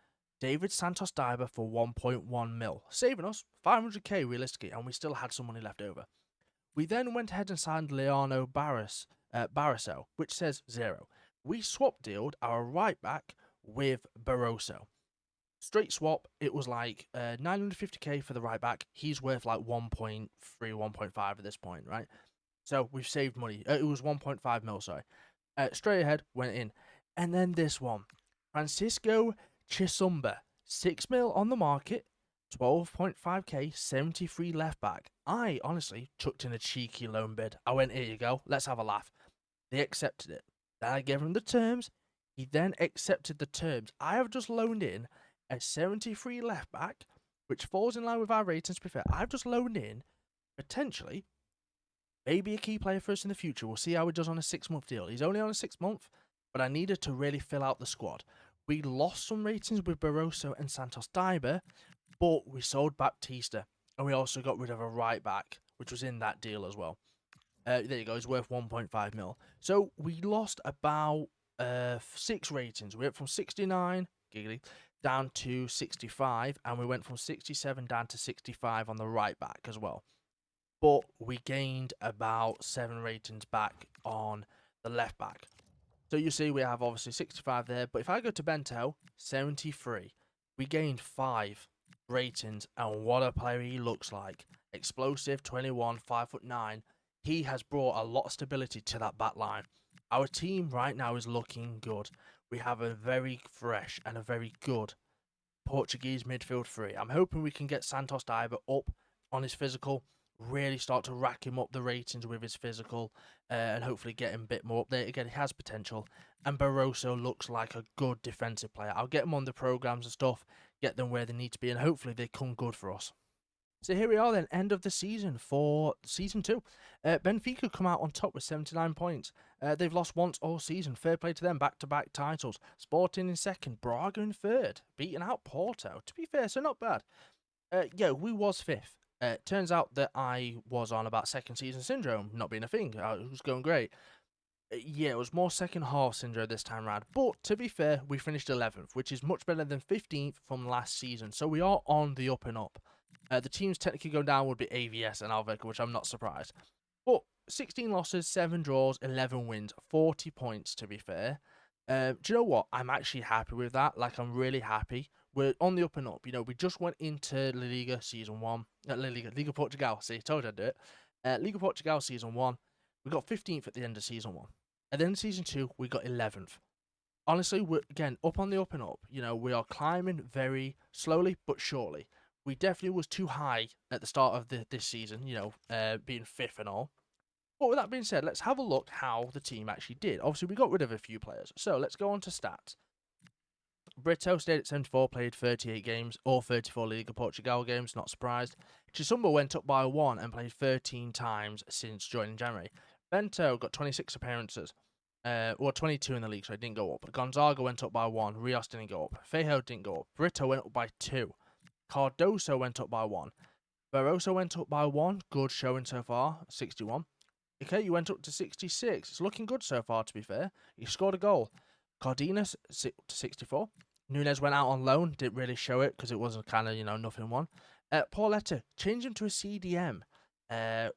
David Santos Diber for 1.1 mil, saving us 500k realistically, and we still had some money left over. We then went ahead and signed Leonardo Barroso, which says 0. We swap dealed our right back with Barroso. Straight swap, it was like 950k for the right back. He's worth like 1.3, 1.5 at this point, right? So we've saved money. It was 1.5 mil, sorry. Straight ahead, went in. And then this one, Francisco Chisumba, 6 mil on the market. 12.5k, 73 left back. I honestly chucked in a cheeky loan bid. I went, here you go, let's have a laugh. They accepted it. Then I gave him the terms. He then accepted the terms. I have just loaned in a 73 left back, which falls in line with our ratings, to be fair. I've just loaned in, potentially, maybe a key player for us in the future. We'll see how he does on a 6-month deal. He's only on a 6-month, but I needed to really fill out the squad. We lost some ratings with Barroso and Santos Diber, but we sold Baptista, and we also got rid of a right back, which was in that deal as well. There you go, he's worth 1.5 mil. So we lost about 6 ratings. We went from 69, giggly, down to 65, and we went from 67 down to 65 on the right back as well. But we gained about 7 ratings back on the left back. So you see we have obviously 65 there, but if I go to Bento, 73, we gained 5 ratings, and what a player he looks like. Explosive, 21, 5'9". He has brought a lot of stability to that back line. Our team right now is looking good. We have a very fresh and a very good Portuguese midfield 3. I'm hoping we can get Santos Diber up on his physical, really start to rack him up the ratings with his physical, and hopefully get him a bit more up there. Again, he has potential. And Barroso looks like a good defensive player. I'll get him on the programs and stuff, get them where they need to be, and hopefully they come good for us. So here we are then, end of the season for Season 2. Benfica come out on top with 79 points. They've lost once all season. Fair play to them, back-to-back titles. Sporting in second, Braga in third, beating out Porto. To be fair, so not bad. Yeah, we was 5th. Turns out that I was on about second season syndrome, not being a thing. It was going great. Yeah, it was more second half syndrome this time around. But to be fair, we finished 11th, which is much better than 15th from last season. So we are on the up and up. The teams technically going down would be AVS and Alveca, which I'm not surprised. But 16 losses, 7 draws, 11 wins, 40 points to be fair. Do you know what? I'm actually happy with that. Like, I'm really happy. we're on the up and up. You know, we just went into La Liga season 1. Liga Portugal. See, told you I'd do it. Liga Portugal season 1. We got 15th at the end of season 1. At the end of season 2, we got 11th. Honestly, we're again up on the up and up. You know, we are climbing very slowly but surely. We definitely was too high at the start of this season. You know, being 5th and all. But with that being said, let's have a look how the team actually did. Obviously, we got rid of a few players. So let's go on to stats. Brito stayed at 74, played 38 games, or 34 Liga Portugal games, not surprised. Chisumba went up by 1 and played 13 times since joining January. Bento got 26 appearances, or 22 in the league, so he didn't go up. Gonzaga went up by 1, Rios didn't go up, Feijó didn't go up, Brito went up by 2, Cardoso went up by 1, Barroso went up by 1, good showing so far, 61. Okay, you went up to 66. It's looking good so far, to be fair. You scored a goal. Cardenas, 64. Nunes went out on loan. Didn't really show it because it was a kind of, you know, nothing one. Pauletta, changed him to a CDM.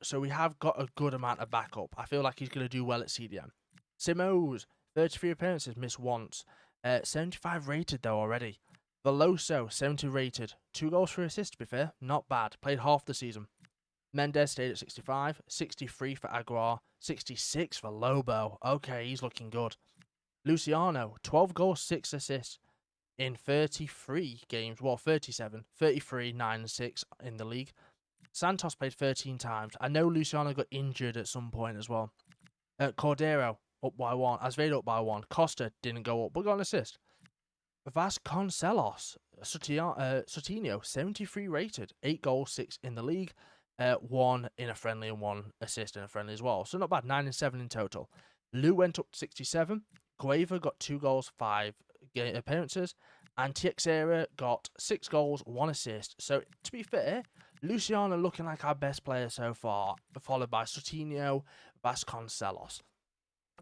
So we have got a good amount of backup. I feel like he's going to do well at CDM. Simos, 33 appearances, missed once. 75 rated, though, already. Veloso, 70 rated. 2 goals for assist, to be fair. Not bad. Played half the season. Mendes stayed at 65, 63 for Aguiar, 66 for Lobo. Okay, he's looking good. Luciano, 12 goals, 6 assists in 33 games. Well, 37, 33, 9 and 6 in the league. Santos played 13 times. I know Luciano got injured at some point as well. Cordero up by 1. Azevedo up by 1. Costa didn't go up, but got an assist. Vasconcelos, Sotinho, 73 rated. 8 goals, 6 in the league. 1 in a friendly and 1 assist in a friendly as well. So not bad, 9 and 7 in total. Lou went up to 67. Cueva got 2 goals, 5 appearances. And Teixeira got 6 goals, 1 assist. So to be fair, Luciano looking like our best player so far, followed by Sotinho, Vasconcelos.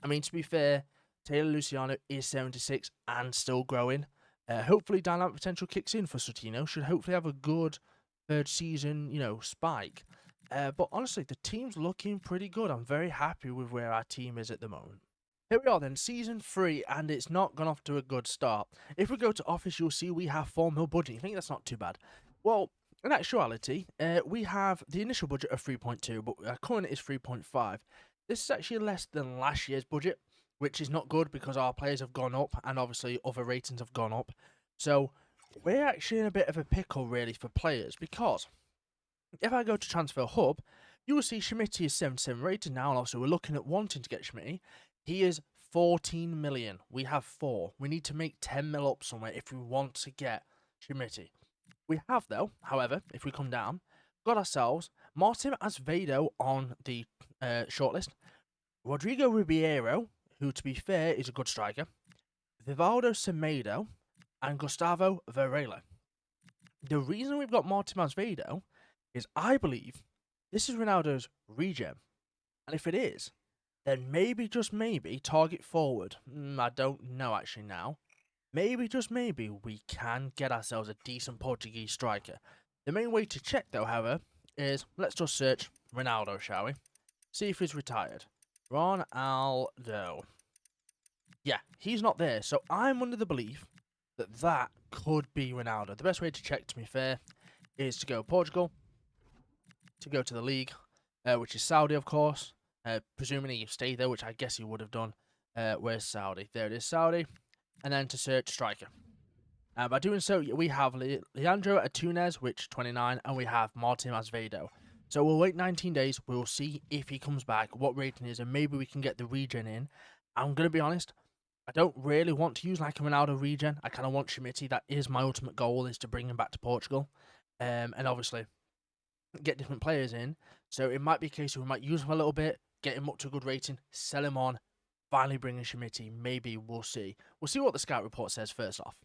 I mean, to be fair, Taylor Luciano is 76 and still growing. Hopefully dynamic potential kicks in for Sotinho. Should hopefully have a good third season, you know, spike. But honestly, the team's looking pretty good. I'm very happy with where our team is at the moment. Here we are then, season 3, and it's not gone off to a good start. If we go to office, you'll see we have 4 mil budget. You think that's not too bad? Well, in actuality, we have the initial budget of 3.2, but our current is 3.5. This is actually less than last year's budget, which is not good because our players have gone up, and obviously other ratings have gone up. So we're actually in a bit of a pickle, really, for players, because if I go to Transfer Hub, you will see Schmidt is 77 rated now, and also we're looking at wanting to get Schmidt. He is 14 million. We have 4. We need to make 10 mil up somewhere if we want to get Schmidt. We have, though, however, if we come down, got ourselves Martin Azevedo on the shortlist, Rodrigo Ribeiro, who, to be fair, is a good striker, Vivaldo Semedo, and Gustavo Varela. The reason we've got Martin Azevedo is I believe this is Ronaldo's regen. And if it is, then maybe, just maybe, target forward. I don't know actually now. Maybe, just maybe, we can get ourselves a decent Portuguese striker. The main way to check, though, however, is let's just search Ronaldo, shall we? See if he's retired. Ronaldo. Yeah, he's not there. So I'm under the belief that that could be Ronaldo. The best way to check, to be fair, is to go Portugal, to go to the league, which is Saudi, of course. Presuming he stayed there, which I guess he would have done. Where's Saudi? There it is, Saudi. And then to search striker. By doing so, we have Leandro Atunes, which 29, and we have Martin Azevedo. So we'll wait 19 days. We'll see if he comes back, what rating is, and maybe we can get the regen in. I'm going to be honest, I don't really want to use like a Ronaldo regen. I kind of want Schmidt. That is my ultimate goal, is to bring him back to Portugal. And obviously, get different players in. So it might be a case of we might use him a little bit, get him up to a good rating, sell him on, finally bring in Schmidt. Maybe we'll see. We'll see what the scout report says first off.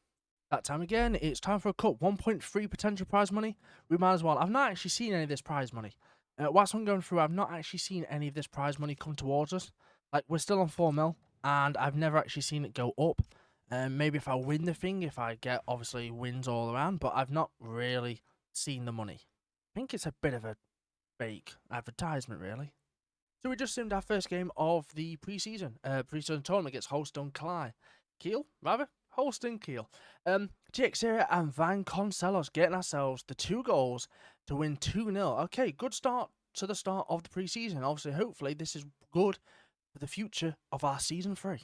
That time again, it's time for a cut. 1.3 potential prize money. We might as well. I've not actually seen any of this prize money. Whilst I'm going through, I've not actually seen any of this prize money come towards us. Like, we're still on 4 mil, and I've never actually seen it go up. Maybe if I win the thing, if I get, obviously, wins all around, but I've not really seen the money. I think it's a bit of a fake advertisement, really. So we just simmed our first game of the pre-season tournament against Holstone Kiel, rather. Holstein Kiel. Teixeira and Van Concelos getting ourselves the 2 goals to win 2-0. Okay, good start to the start of the pre-season. Obviously, hopefully, this is good for the future of our season 3.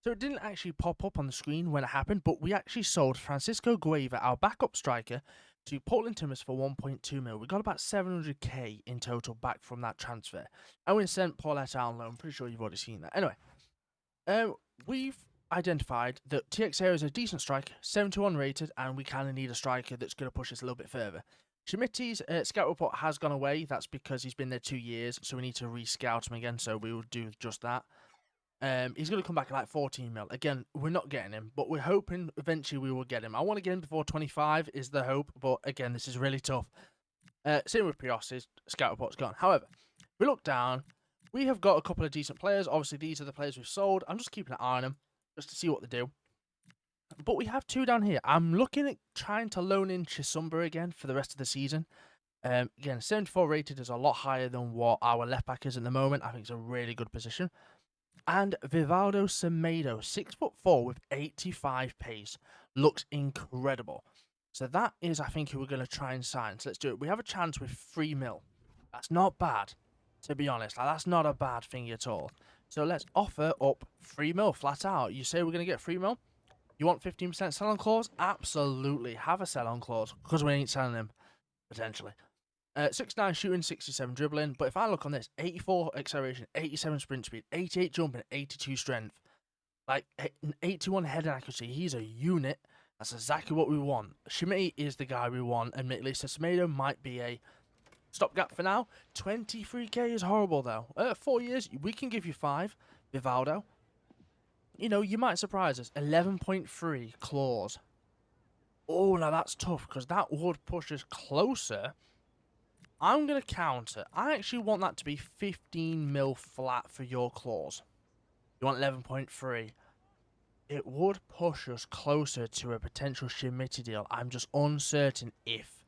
So it didn't actually pop up on the screen when it happened, but we actually sold Francisco Gueva, our backup striker, to Portland Timbers for 1.2 mil. We got about 700k in total back from that transfer. And we sent Paulette out on loan. I'm pretty sure you've already seen that. Anyway, we've identified that Teixeira is a decent striker, 71 rated, and we kind of need a striker that's going to push us a little bit further. Schmitty's scout report has gone away. That's because he's been there 2 years, so we need to re-scout him again, so we will do just that. He's going to come back at like 14 mil. Again, we're not getting him, but we're hoping eventually we will get him. I want to get him before 25 is the hope, but again, this is really tough. Same with Prios's scout report's gone. However, we look down. We have got a couple of decent players. Obviously, these are the players we've sold. I'm just keeping an eye on them just to see what they do. But we have 2 down here. I'm looking at trying to loan in Chisumba again for the rest of the season. Again, 74 rated is a lot higher than what our left back is at the moment. I think it's a really good position. And Vivaldo Semedo, 6'4" with 85 pace. Looks incredible. So that is, I think, who we're going to try and sign. So let's do it. We have a chance with 3 mil. That's not bad, to be honest. Like, that's not a bad thing at all. So let's offer up 3 mil flat out. You say we're going to get 3 mil? You want 15% sell-on clause? Absolutely. Have a sell-on clause, because we ain't selling him, potentially. 6'9" shooting, 67 dribbling. But if I look on this, 84 acceleration, 87 sprint speed, 88 jumping, 82 strength. Like, 81 heading accuracy. He's a unit. That's exactly what we want. Schmidt is the guy we want, admittedly. So Semedo might be a stopgap for now. 23k is horrible, though. 4 years, we can give you 5. Vivaldo. You know, you might surprise us. 11.3 clause. Oh, now that's tough, because that would push us closer. I'm going to counter. I actually want that to be 15 mil flat for your clause. You want 11.3. It would push us closer to a potential Schmidt deal. I'm just uncertain if.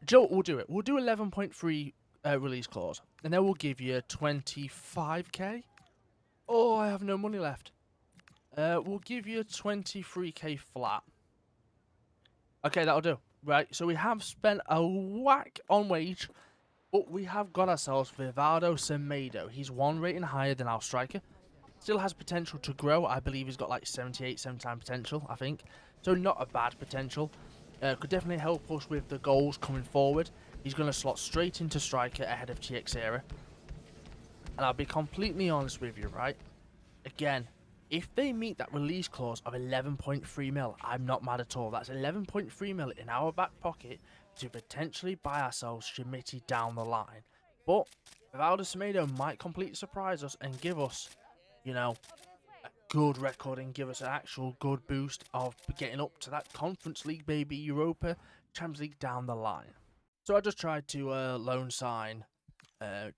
Joe, we'll do it. We'll do 11.3 release clause. And then we'll give you 25k. Oh, I have no money left. We'll give you 23k flat. Okay, that'll do. Right, so we have spent a whack on wage, but we have got ourselves Vivaldo Semedo. He's 1 rating higher than our striker. Still has potential to grow. I believe he's got like 78, 79 potential, I think. So not a bad potential. Could definitely help us with the goals coming forward. He's going to slot straight into striker ahead of Teixeira. And I'll be completely honest with you, right? Again, if they meet that release clause of 11.3 mil, I'm not mad at all. That's 11.3 mil in our back pocket to potentially buy ourselves Schmidt down the line. But Vivaldo Semedo might completely surprise us and give us, you know, a good record and give us an actual good boost of getting up to that Conference League, baby, Europa, Champions League down the line. So I just tried to loan sign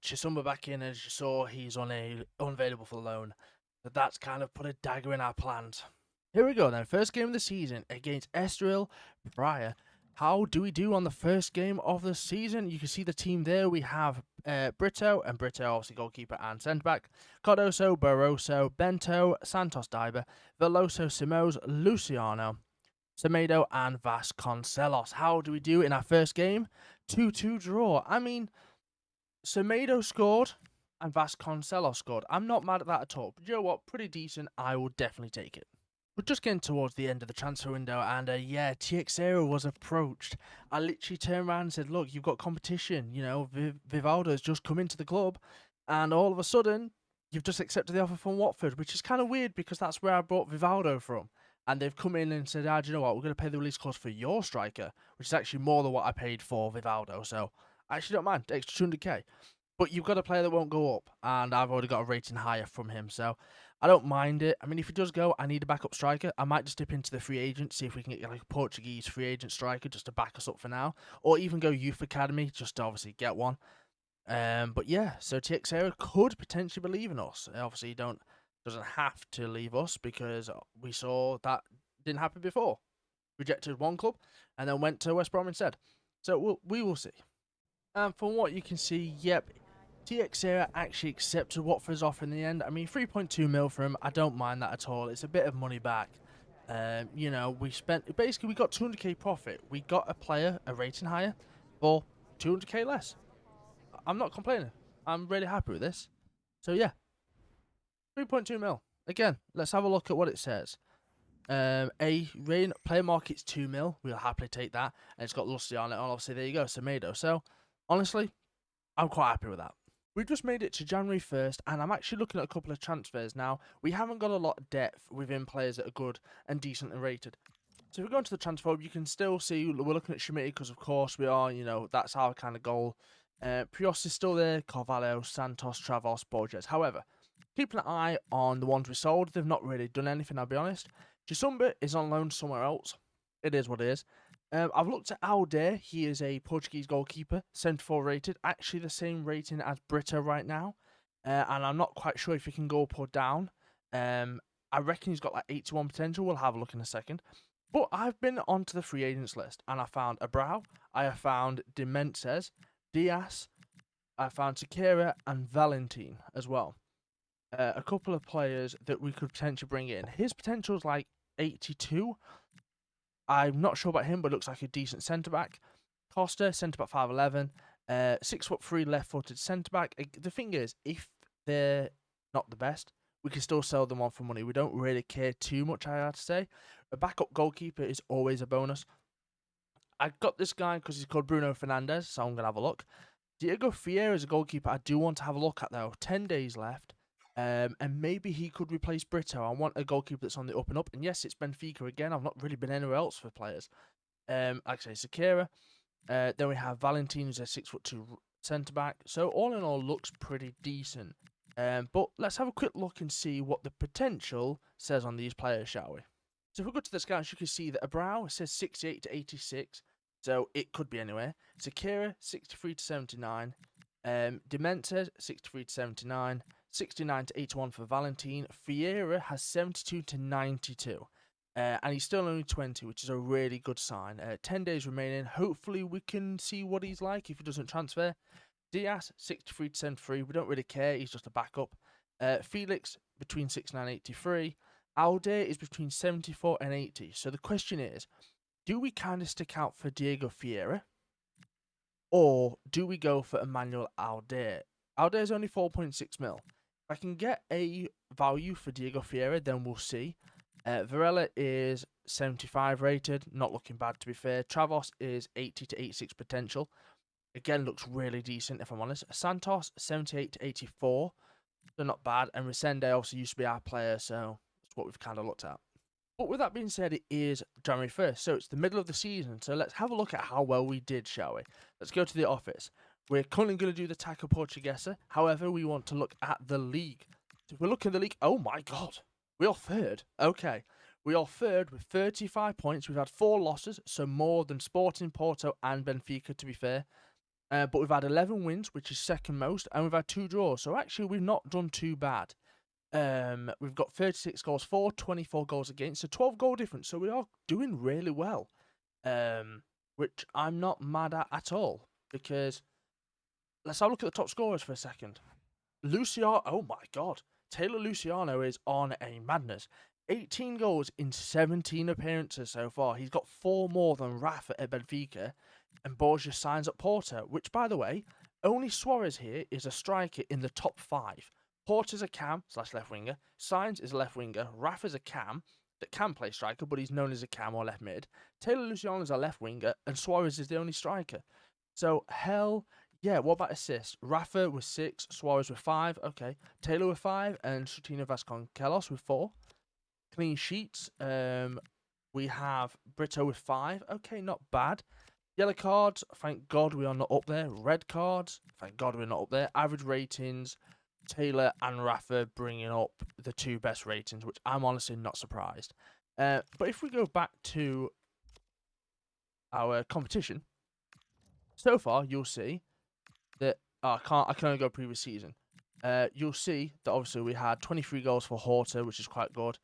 Chisumba back in. As you saw, he's unavailable for loan. But that's kind of put a dagger in our plans. Here we go then. First game of the season against Estoril Praia. How do we do on the first game of the season? You can see the team there. We have Brito, and Brito obviously goalkeeper and centre-back. Cardoso, Barroso, Bento, Santos Diber, Veloso, Simos, Luciano, Semedo, and Vasconcelos. How do we do in our first game? 2-2 draw. I mean, Semedo scored and Vasconcelos scored. I'm not mad at that at all. But you know what? Pretty decent. I will definitely take it. We're just getting towards the end of the transfer window, and yeah, Teixeira was approached. I literally turned around and said, look, you've got competition. You know, Vivaldo's just come into the club, and all of a sudden, you've just accepted the offer from Watford, which is kind of weird because that's where I brought Vivaldo from. And they've come in and said, do you know what, we're going to pay the release cost for your striker, which is actually more than what I paid for Vivaldo. So I actually don't mind, extra 200k. But you've got a player that won't go up, and I've already got a rating higher from him, so I don't mind it. I mean, if he does go, I need a backup striker. I might just dip into the free agent, see if we can get like a Portuguese free agent striker just to back us up for now, or even go youth academy just to obviously get one. But yeah, so Teixeira could potentially be leaving us. Obviously, he doesn't have to leave us because we saw that didn't happen before. Rejected one club and then went to West Brom instead. So we will see. And from what you can see, yep, Teixeira actually accepted Watford's offer in the end. I mean, 3.2 mil for him. I don't mind that at all. It's a bit of money back. You know, we spent basically we got 200k profit. We got a player a rating higher for 200k less. I'm not complaining. I'm really happy with this. So yeah, 3.2 mil. Again, let's have a look at what it says. Player market's 2 mil. We'll happily take that. And it's got Lusty on it. And obviously, there you go, Semedo. So, honestly, I'm quite happy with that. We've just made it to January 1st, and I'm actually looking at a couple of transfers now. We haven't got a lot of depth within players that are good and decently rated. So if we go into the transfer hub, you can still see we're looking at Schmidt because, of course, we are, you know, that's our kind of goal. Prios is still there, Carvalho, Santos, Travos, Borges. However, keeping an eye on the ones we sold, they've not really done anything, I'll be honest. Jisumba is on loan somewhere else. It is what it is. I've looked at Aldair. He is a Portuguese goalkeeper, 74 rated. Actually, the same rating as Brito right now. And I'm not quite sure if he can go up or down. I reckon he's got like 81 potential. We'll have a look in a second. But I've been onto the free agents list, and I found Abrao. I have found Dementes, Diaz. I found Sekira and Valentin as well. A couple of players that we could potentially bring in. His potential is like 82. I'm not sure about him, but looks like a decent centre back. Costa, centre back 5'11", 6'3" left-footed centre back. The thing is, if they're not the best, we can still sell them on for money. We don't really care too much, I have to say. A backup goalkeeper is always a bonus. I got this guy because he's called Bruno Fernandes, so I'm gonna have a look. Diego Fier is a goalkeeper I do want to have a look at though. 10 days left. And maybe he could replace Brito. I want a goalkeeper that's on the up and up. And yes, it's Benfica again. I've not really been anywhere else for players. Like I say, Sekira. Then we have Valentin, who's a 6'2" centre back. So all in all, looks pretty decent. But let's have a quick look and see what the potential says on these players, shall we? So if we go to the scouts, you can see that Abrao says 68 to 86. So it could be anywhere. Sekira, 63 to 79. Dementes, 63 to 79. 69 to 81 for Valentin. Fiera has 72 to 92. And he's still only 20, which is a really good sign. 10 days remaining. Hopefully we can see what he's like if he doesn't transfer. Diaz, 63 to 73. We don't really care. He's just a backup. Felix, between 69 and 83. Aldair is between 74 and 80. So the question is, do we kind of stick out for Diego Fiera? Or do we go for Emmanuel Aldair? Aldair is only 4.6 mil. If I can get a value for Diego Fiera, then we'll see. Varela is 75 rated, not looking bad to be fair. Travos is 80 to 86 potential. Again, looks really decent if I'm honest. Santos, 78 to 84. So not bad. And Resende obviously used to be our player, so that's what we've kind of looked at. But with that being said, it is January 1st, so it's the middle of the season. So let's have a look at how well we did, shall we? Let's go to the office. We're currently going to do the Taco Portuguesa. However, we want to look at the league. So if we look at the league, oh my god, we are third. Okay, we are third with 35 points. We've had 4 losses, so more than Sporting, Porto, and Benfica, to be fair. But we've had 11 wins, which is second most, and we've had 2 draws. So actually, we've not done too bad. We've got 36 goals for, 24 goals against, so 12 goal difference. So we are doing really well, which I'm not mad at all. Because let's have a look at the top scorers for a second. Luciano, oh my god, Taylor Luciano is on a madness. 18 goals in 17 appearances so far. He's got 4 more than Rafa at Benfica, and Borges signs at Porto. Which, by the way, only Suarez here is a striker in the top 5. Porter's a cam / left winger. Sainz is a left winger. Rafa's a cam that can play striker, but he's known as a cam or left mid. Taylor Luciano is a left winger, and Suarez is the only striker. So, hell yeah, what about assists? Rafa with 6, Suarez with 5. Okay. Taylor with 5, and Sutino Vasconcelos with 4. Clean sheets. We have Brito with 5. Okay, not bad. Yellow cards, thank God we are not up there. Red cards, thank God we're not up there. Average ratings, Taylor and Rafa bringing up the 2 best ratings, which I'm honestly not surprised. But if we go back to our competition, so far you'll see that I can only go previous season. You'll see that obviously we had 23 goals for Horta, which is quite good.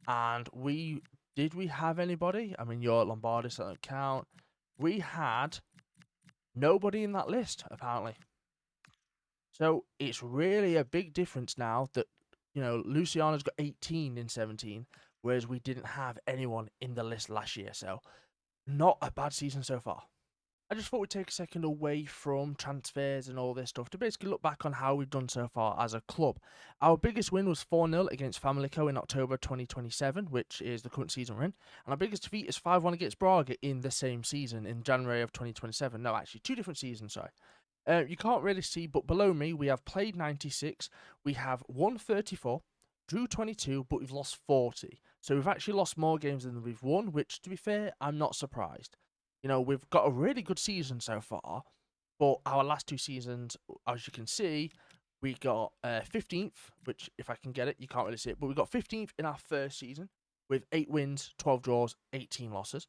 And did we have anybody? I mean, you're Lombardi, so that don't count. We had nobody in that list, apparently. So it's really a big difference now that, you know, Luciano's got 18 in 17. whereas we didn't have anyone in the list last year. So not a bad season so far. I just thought we'd take a second away from transfers and all this stuff to basically look back on how we've done so far as a club. Our biggest win was 4-0 against Family in October 2027, which is the current season we're in. And our biggest defeat is 5-1 against Braga in the same season, in January of 2027. No, actually, 2 different seasons, sorry. You can't really see, but below me, we have played 96, we have won 34, drew 22, but we've lost 40. So we've actually lost more games than we've won, which, to be fair, I'm not surprised. You know, we've got a really good season so far, but our last 2 seasons, as you can see, we got 15th, which, if I can get it, you can't really see it, but we got 15th in our first season with 8 wins, 12 draws, 18 losses.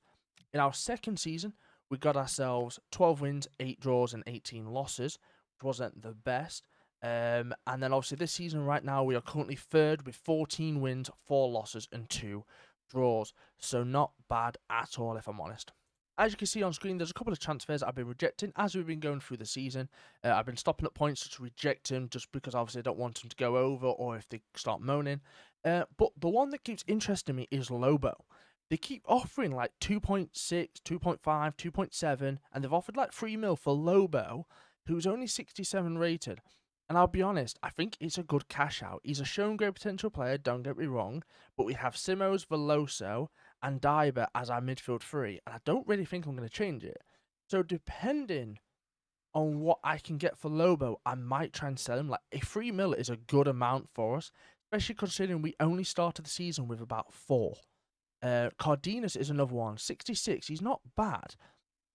In our second season, we got ourselves 12 wins, 8 draws, and 18 losses, which wasn't the best. And then obviously this season right now, we are currently third with 14 wins, 4 losses, and 2 draws. So not bad at all, if I'm honest. As you can see on screen, there's a couple of transfers I've been rejecting as we've been going through the season. I've been stopping at points to reject them just because obviously I don't want them to go over or if they start moaning. But the one that keeps interesting me is Lobo. They keep offering like 2.6, 2.5, 2.7, and they've offered like 3 mil for Lobo, who's only 67 rated. And I'll be honest, I think it's a good cash out. He's a shown great potential player, don't get me wrong, but we have Simos, Veloso, and Diber as our midfield 3, and I don't really think I'm going to change it. So depending on what I can get for Lobo, I might try and sell him. Like, a 3 mil is a good amount for us, especially considering we only started the season with about 4. Cardenas is another one, 66. He's not bad,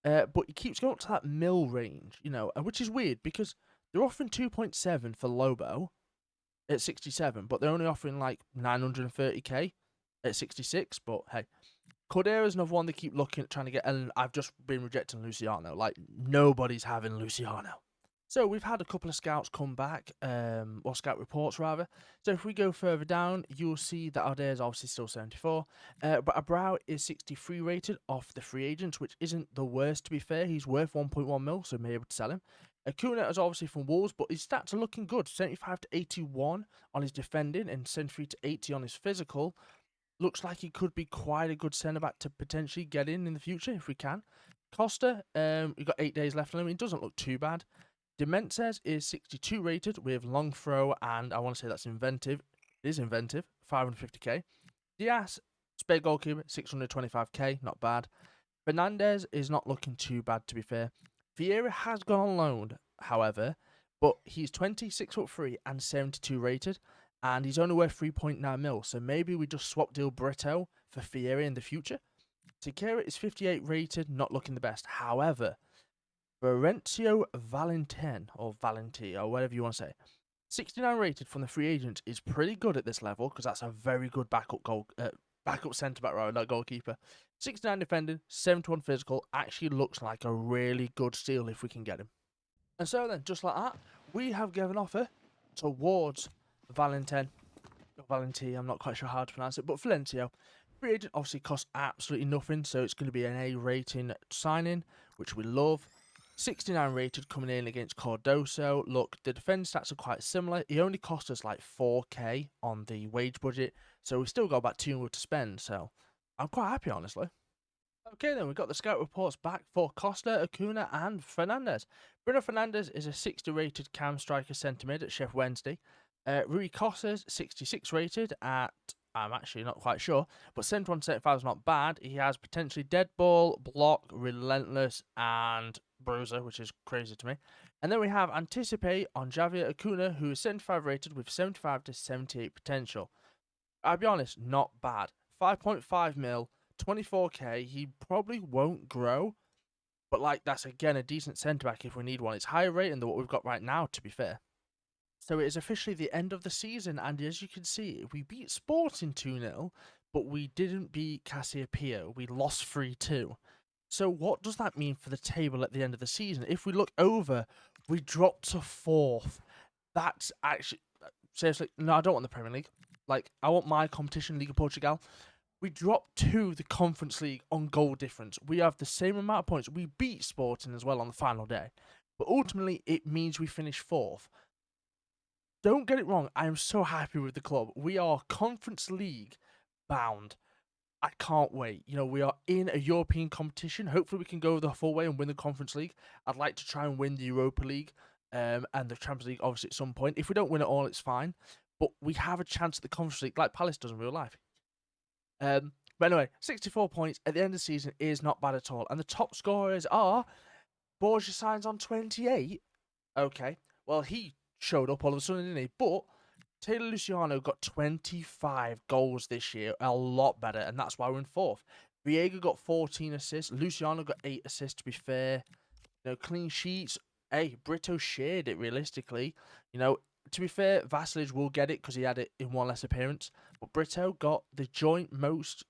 but he keeps going up to that mil range, you know, which is weird because they're offering 2.7 for Lobo at 67, but they're only offering like 930k at 66. But hey, Cordera's another one they keep looking at trying to get, and I've just been rejecting Luciano. Like, nobody's having Luciano. So we've had a couple of scouts come back, or scout reports rather. So if we go further down, you'll see that Adair is obviously still 74, but Abrao is 63 rated off the free agents, which isn't the worst to be fair. He's worth 1.1 mil, so may able to sell him. Acuna is obviously from Wolves, but his stats are looking good. 75 to 81 on his defending and 73 to 80 on his physical. Looks like he could be quite a good centre-back to potentially get in the future if we can. Costa, we've got 8 days left on him. He doesn't look too bad. Dementez is 62 rated with long throw, and I want to say that's inventive. It is inventive, 550k. Diaz, spare goalkeeper, 625k, not bad. Fernandez is not looking too bad, to be fair. Vieira has gone on loan, however, but he's 26'3" and 72 rated, and he's only worth 3.9 mil, so maybe we just swap deal Brito for Vieira in the future. Takera is 58 rated, not looking the best. However, Florencio Valentin, or Valenti, or whatever you want to say, 69 rated from the free agent is pretty good at this level because that's a very good backup centre back, rather, not goalkeeper. 69 defending, 71 physical, actually looks like a really good steal if we can get him. And so then, just like that, we have given offer towards Valentin. Valenti, I'm not quite sure how to pronounce it, but Florencio. Free agent obviously costs absolutely nothing, so it's going to be an A rating signing, which we love. 69 rated coming in against Cardoso. Look, the defense stats are quite similar. He only cost us like 4k on the wage budget, so we still got about 200 to spend, so I'm quite happy, honestly. Okay, then we've got the scout reports back for Costa, Acuna, and Fernandez. Bruno Fernandez is a 60 rated cam striker centre mid at Chef Wednesday. Rui Costa's 66 rated at, I'm actually not quite sure, but 71 75 is not bad. He has potentially dead ball, block, relentless, and bruiser, which is crazy to me. And then we have Anticipate on Javier Acuna, who is 75 rated with 75 to 78 potential. I'll be honest, not bad. 5.5 mil, 24k. He probably won't grow, but like that's again a decent centre back if we need one. It's higher rating than what we've got right now, to be fair. So it is officially the end of the season, and as you can see, we beat Sporting 2-0, but we didn't beat Cassiopeia. We lost 3-2. So what does that mean for the table at the end of the season? If we look over, we dropped to 4th. That's actually... Seriously, no, I don't want the Premier League. Like, I want my competition, Liga Portugal. We dropped to the Conference League on goal difference. We have the same amount of points. We beat Sporting as well on the final day. But ultimately, it means we finish 4th. Don't get it wrong, I am so happy with the club. We are Conference League bound. I can't wait. You know, we are in a European competition. Hopefully, we can go the full way and win the Conference League. I'd like to try and win the Europa League and the Champions League, obviously, at some point. If we don't win it all, it's fine. But we have a chance at the Conference League, like Palace does in real life. But anyway, 64 points at the end of the season is not bad at all. And the top scorers are Borja signs on 28. Okay, well, he showed up all of a sudden, didn't he? But Taylor Luciano got 25 goals this year, a lot better, and that's why we're in fourth. Viega got 14 assists. Luciano got 8 assists, to be fair. You know, clean sheets. Hey, Brito shared it realistically. You know, to be fair, Vasilij will get it because he had it in one less appearance. But Brito got the joint most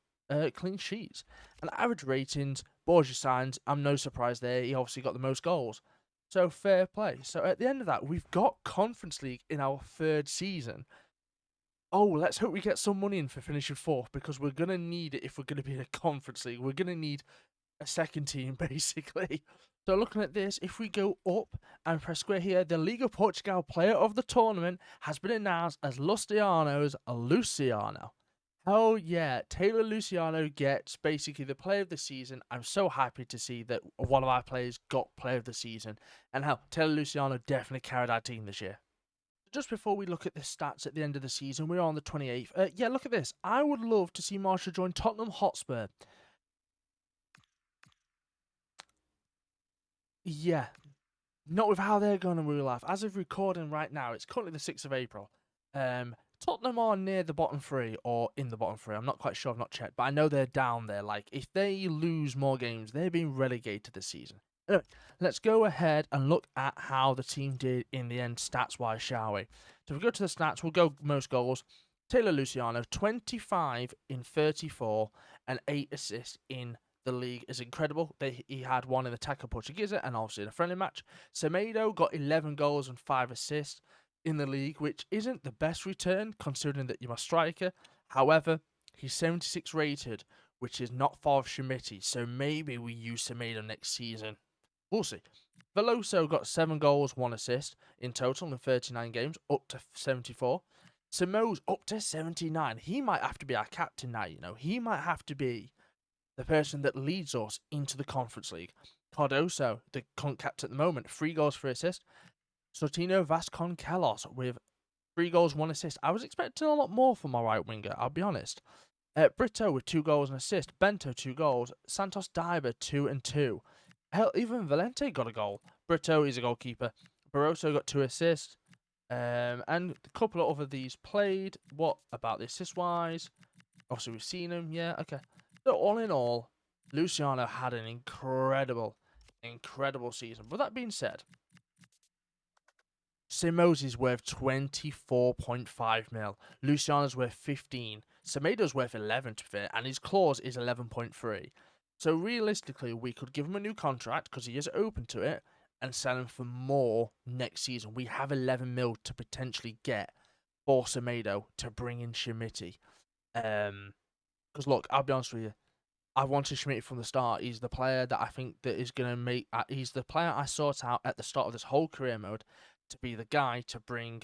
clean sheets. And average ratings, Borja signs, I'm no surprise there. He obviously got the most goals. So fair play. So at the end of that, we've got Conference League in our third season. Oh, let's hope we get some money in for finishing fourth because we're going to need it if we're going to be in a Conference League. We're going to need a second team, basically. So looking at this, if we go up and press square here, the Liga Portugal player of the tournament has been announced as Luciano's Luciano. Hell yeah, Taylor Luciano gets basically the player of the season. I'm so happy to see that one of our players got player of the season. And how Taylor Luciano definitely carried our team this year. Just before we look at the stats at the end of the season, we're on the 28th. Yeah, look at this. I would love to see Marshall join Tottenham Hotspur. Yeah, not with how they're going in real life. As of recording right now, it's currently the 6th of April. Tottenham are near the bottom three or in the bottom three. I'm not quite sure. I've not checked, but I know they're down there. Like, if they lose more games, they're being relegated this season. Anyway, let's go ahead and look at how the team did in the end, stats-wise, shall we? So if we go to the stats, we'll go most goals. Taylor Luciano, 25 in 34 and 8 assists in the league is incredible. He had one in the Taca Portuguesa and obviously in a friendly match. Semedo got 11 goals and 5 assists in the league, which isn't the best return considering that you're a striker. However, he's 76 rated, which is not far off Schmidt, so maybe we use Semedo next season. We'll see. Veloso got 7 goals, 1 assist in total in 39 games, up to 74. Simo's up to 79. He might have to be our captain now, you know. He might have to be the person that leads us into the Conference League. Cardoso, the captain at the moment, 3 goals, 3 assists. Sortino Vasconcelos with 3 goals, 1 assist. I was expecting a lot more from my right winger, I'll be honest. Brito with 2 goals and assist. Bento 2 goals. Santos Diver 2 and 2. Hell, even Valente got a goal. Brito is a goalkeeper. Barroso got 2 assists. And a couple of other these played. What about the assist wise? Obviously, we've seen him. Yeah, okay. So all in all, Luciano had an incredible season. But that being said, Simos is worth 24.5 mil. Luciano's worth 15. Semedo's worth 11 to be fair, and his clause is 11.3. So realistically, we could give him a new contract because he is open to it and sell him for more next season. We have 11 mil to potentially get for Semedo to bring in Schmidt. Because look, I'll be honest with you, I wanted Schmidt from the start. He's the player that I think that is going to make. He's the player I sought out at the start of this whole career mode to be the guy to bring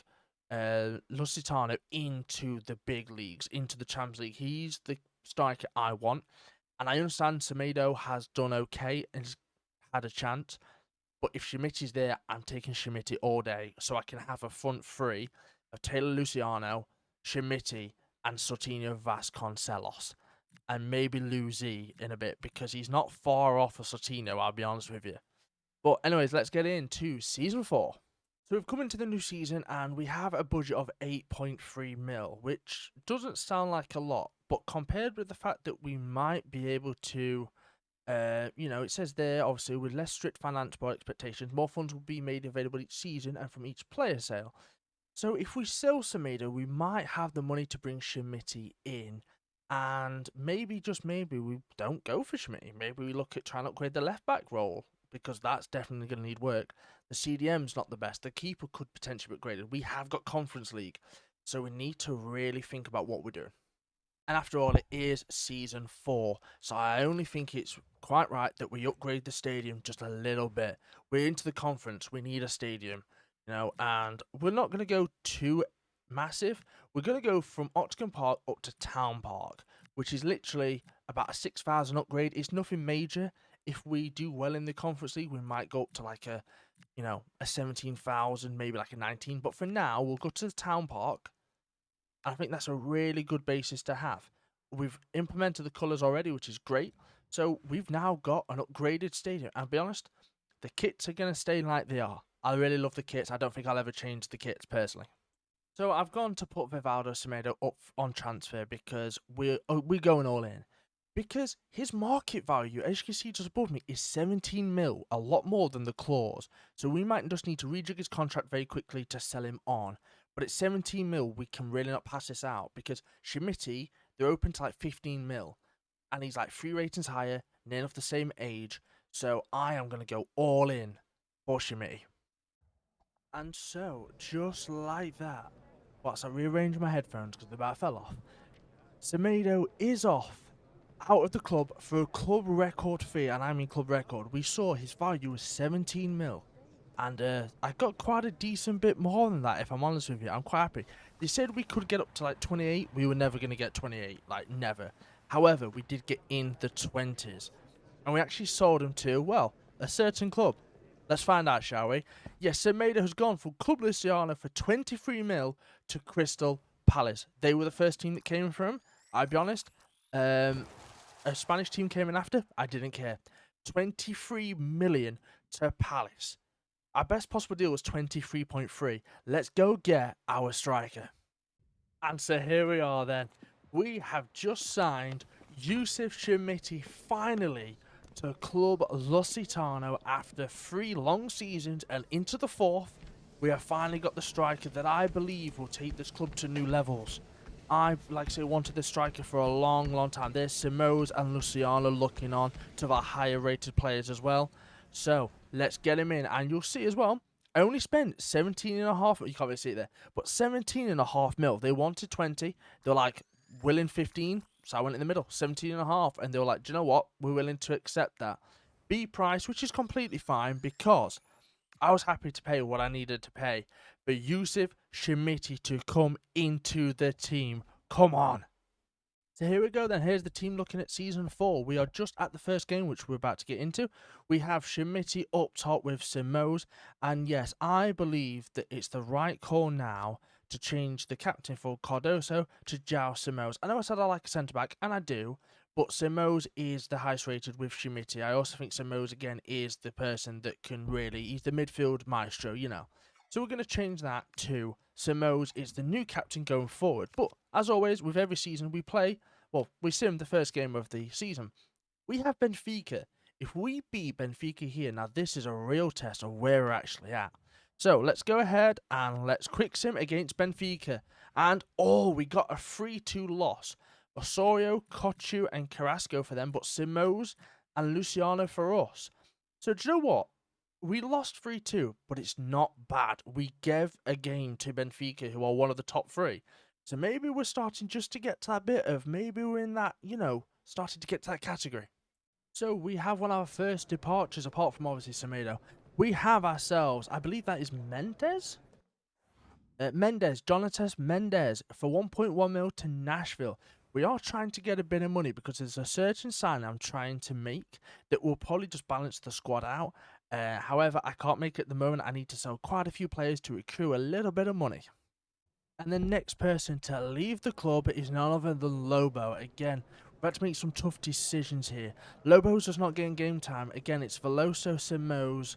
Lusitano into the big leagues, into the Champions League. He's the striker I want. And I understand Semedo has done okay and has had a chance. But if Schmidt is there, I'm taking Schmidt all day. So I can have a front three of Taylor Luciano, Schmidt, and Sortino Vasconcelos. And maybe Luzi in a bit because he's not far off of Sortino, I'll be honest with you. But anyways, let's get into Season 4. So we've come into the new season and we have a budget of 8.3 mil, which doesn't sound like a lot, but compared with the fact that we might be able to, it says there, obviously, with less strict financial expectations, more funds will be made available each season and from each player sale. So if we sell Semedo, we might have the money to bring Schmidt in, and maybe, just maybe, we don't go for Schmidt. Maybe we look at trying to upgrade the left-back role, because that's definitely going to need work. The CDM's not the best. The keeper could potentially be upgraded. We have got Conference League, so we need to really think about what we're doing. And after all, it is Season 4, so I only think it's quite right that we upgrade the stadium just a little bit. We're into the conference. We need a stadium, and we're not going to go too massive. We're going to go from Octagon Park up to Town Park, which is literally about a 6,000 upgrade. It's nothing major. If we do well in the Conference League, we might go up to like a, a 17,000, maybe like a 19. But for now, we'll go to the Town Park. I think that's a really good basis to have. We've implemented the colours already, which is great. So we've now got an upgraded stadium. And to be honest, the kits are going to stay like they are. I really love the kits. I don't think I'll ever change the kits personally. So I've gone to put Vivaldo Semedo up on transfer because we're going all in. Because his market value, as you can see just above me, is 17 mil, a lot more than the clause. So we might just need to rejig his contract very quickly to sell him on. But at 17 mil, we can really not pass this out because Schmitti, they're open to like 15 mil. And he's like 3 ratings higher, near enough the same age. So I am going to go all in for Schmitti. And so, just like that, whilst I rearrange my headphones because they about fell off, Semedo is off out of the club for a club record fee, and I mean club record. We saw his value was 17 mil, and I got quite a decent bit more than that, if I'm honest with you. I'm quite happy. They said we could get up to like 28. We were never going to get 28, like never. However, we did get in the 20s, and we actually sold him to, well, a certain club. Let's find out, shall we? Yes, Semedo has gone from Clube Lusitano for 23 mil to Crystal Palace. They were the first team that came from him. I'll be honest. A Spanish team came in after. I didn't care. 23 million to Palace. Our best possible deal was 23.3. Let's go get our striker. And so here we are then. We have just signed Yusuf Schmitti finally to Clube Lusitano after 3 long seasons, and into the 4th, we have finally got the striker that I believe will take this club to new levels. I, like I say, wanted this striker for a long time. There's Simos and Luciano looking on to the higher rated players as well. So let's get him in, and you'll see as well, I only spent 17.5, you can't really see it there, but 17.5 mil. They wanted 20. They're like, willing 15. So I went in the middle, 17.5. And they were like, do you know what? We're willing to accept that B price, which is completely fine because I was happy to pay what I needed to pay for Yusuf Schmitti to come into the team. Come on. So here we go then. Here's the team looking at Season 4. We are just at the first game, which we're about to get into. We have Schmitti up top with Simos. And yes, I believe that it's the right call now to change the captain for Cardoso to João Simos. I know I said I like a centre-back, and I do. But Simos is the highest rated with Schmitti. I also think Simos, again, is the person that can really... He's the midfield maestro, you know. So we're going to change that to Simos is the new captain going forward. But as always, with every season we play, well, we sim the first game of the season. We have Benfica. If we beat Benfica here, now this is a real test of where we're actually at. So let's go ahead and let's quick sim against Benfica. And, oh, we got a 3-2 loss. Osorio, Kochu, and Carrasco for them, but Simos and Luciano for us. So do you know what? We lost 3-2, but it's not bad. We gave a game to Benfica, who are one of the top 3. So maybe we're starting just to get to that bit of, maybe we're in that, starting to get to that category. So we have one of our first departures, apart from obviously Semedo. We have ourselves, I believe that is Mendes? Jonatas Mendes for 1.1 mil to Nashville. We are trying to get a bit of money because there's a certain sign I'm trying to make that will probably just balance the squad out. However, I can't make it at the moment. I need to sell quite a few players to accrue a little bit of money. And the next person to leave the club is none other than Lobo. Again, we've had to make some tough decisions here. Lobo's just not getting game time. Again, it's Veloso, Simos,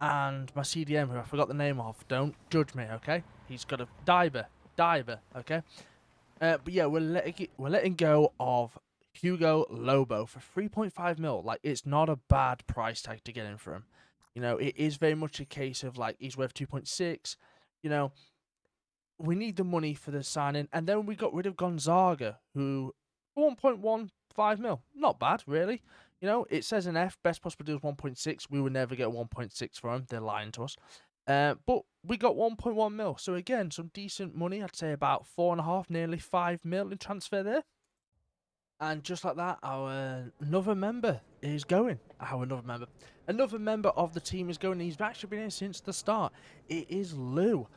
and my CDM, who I forgot the name of. Don't judge me, okay? He's got a diver, okay? But yeah, we're letting go of Hugo Lobo for 3.5 mil. Like, it's not a bad price tag to get him from. It is very much a case of, like, he's worth 2.6. We need the money for the signing. And then we got rid of Gonzaga, who 1.15 mil. Not bad, really. It says an F, best possible deal is 1.6. We would never get 1.6 for him. They're lying to us. But we got 1.1 mil. So again, some decent money. I'd say about 4.5, nearly 5 mil in transfer there. And just like that, our another member is going. Another member of the team is going. He's actually been here since the start. It is Lou.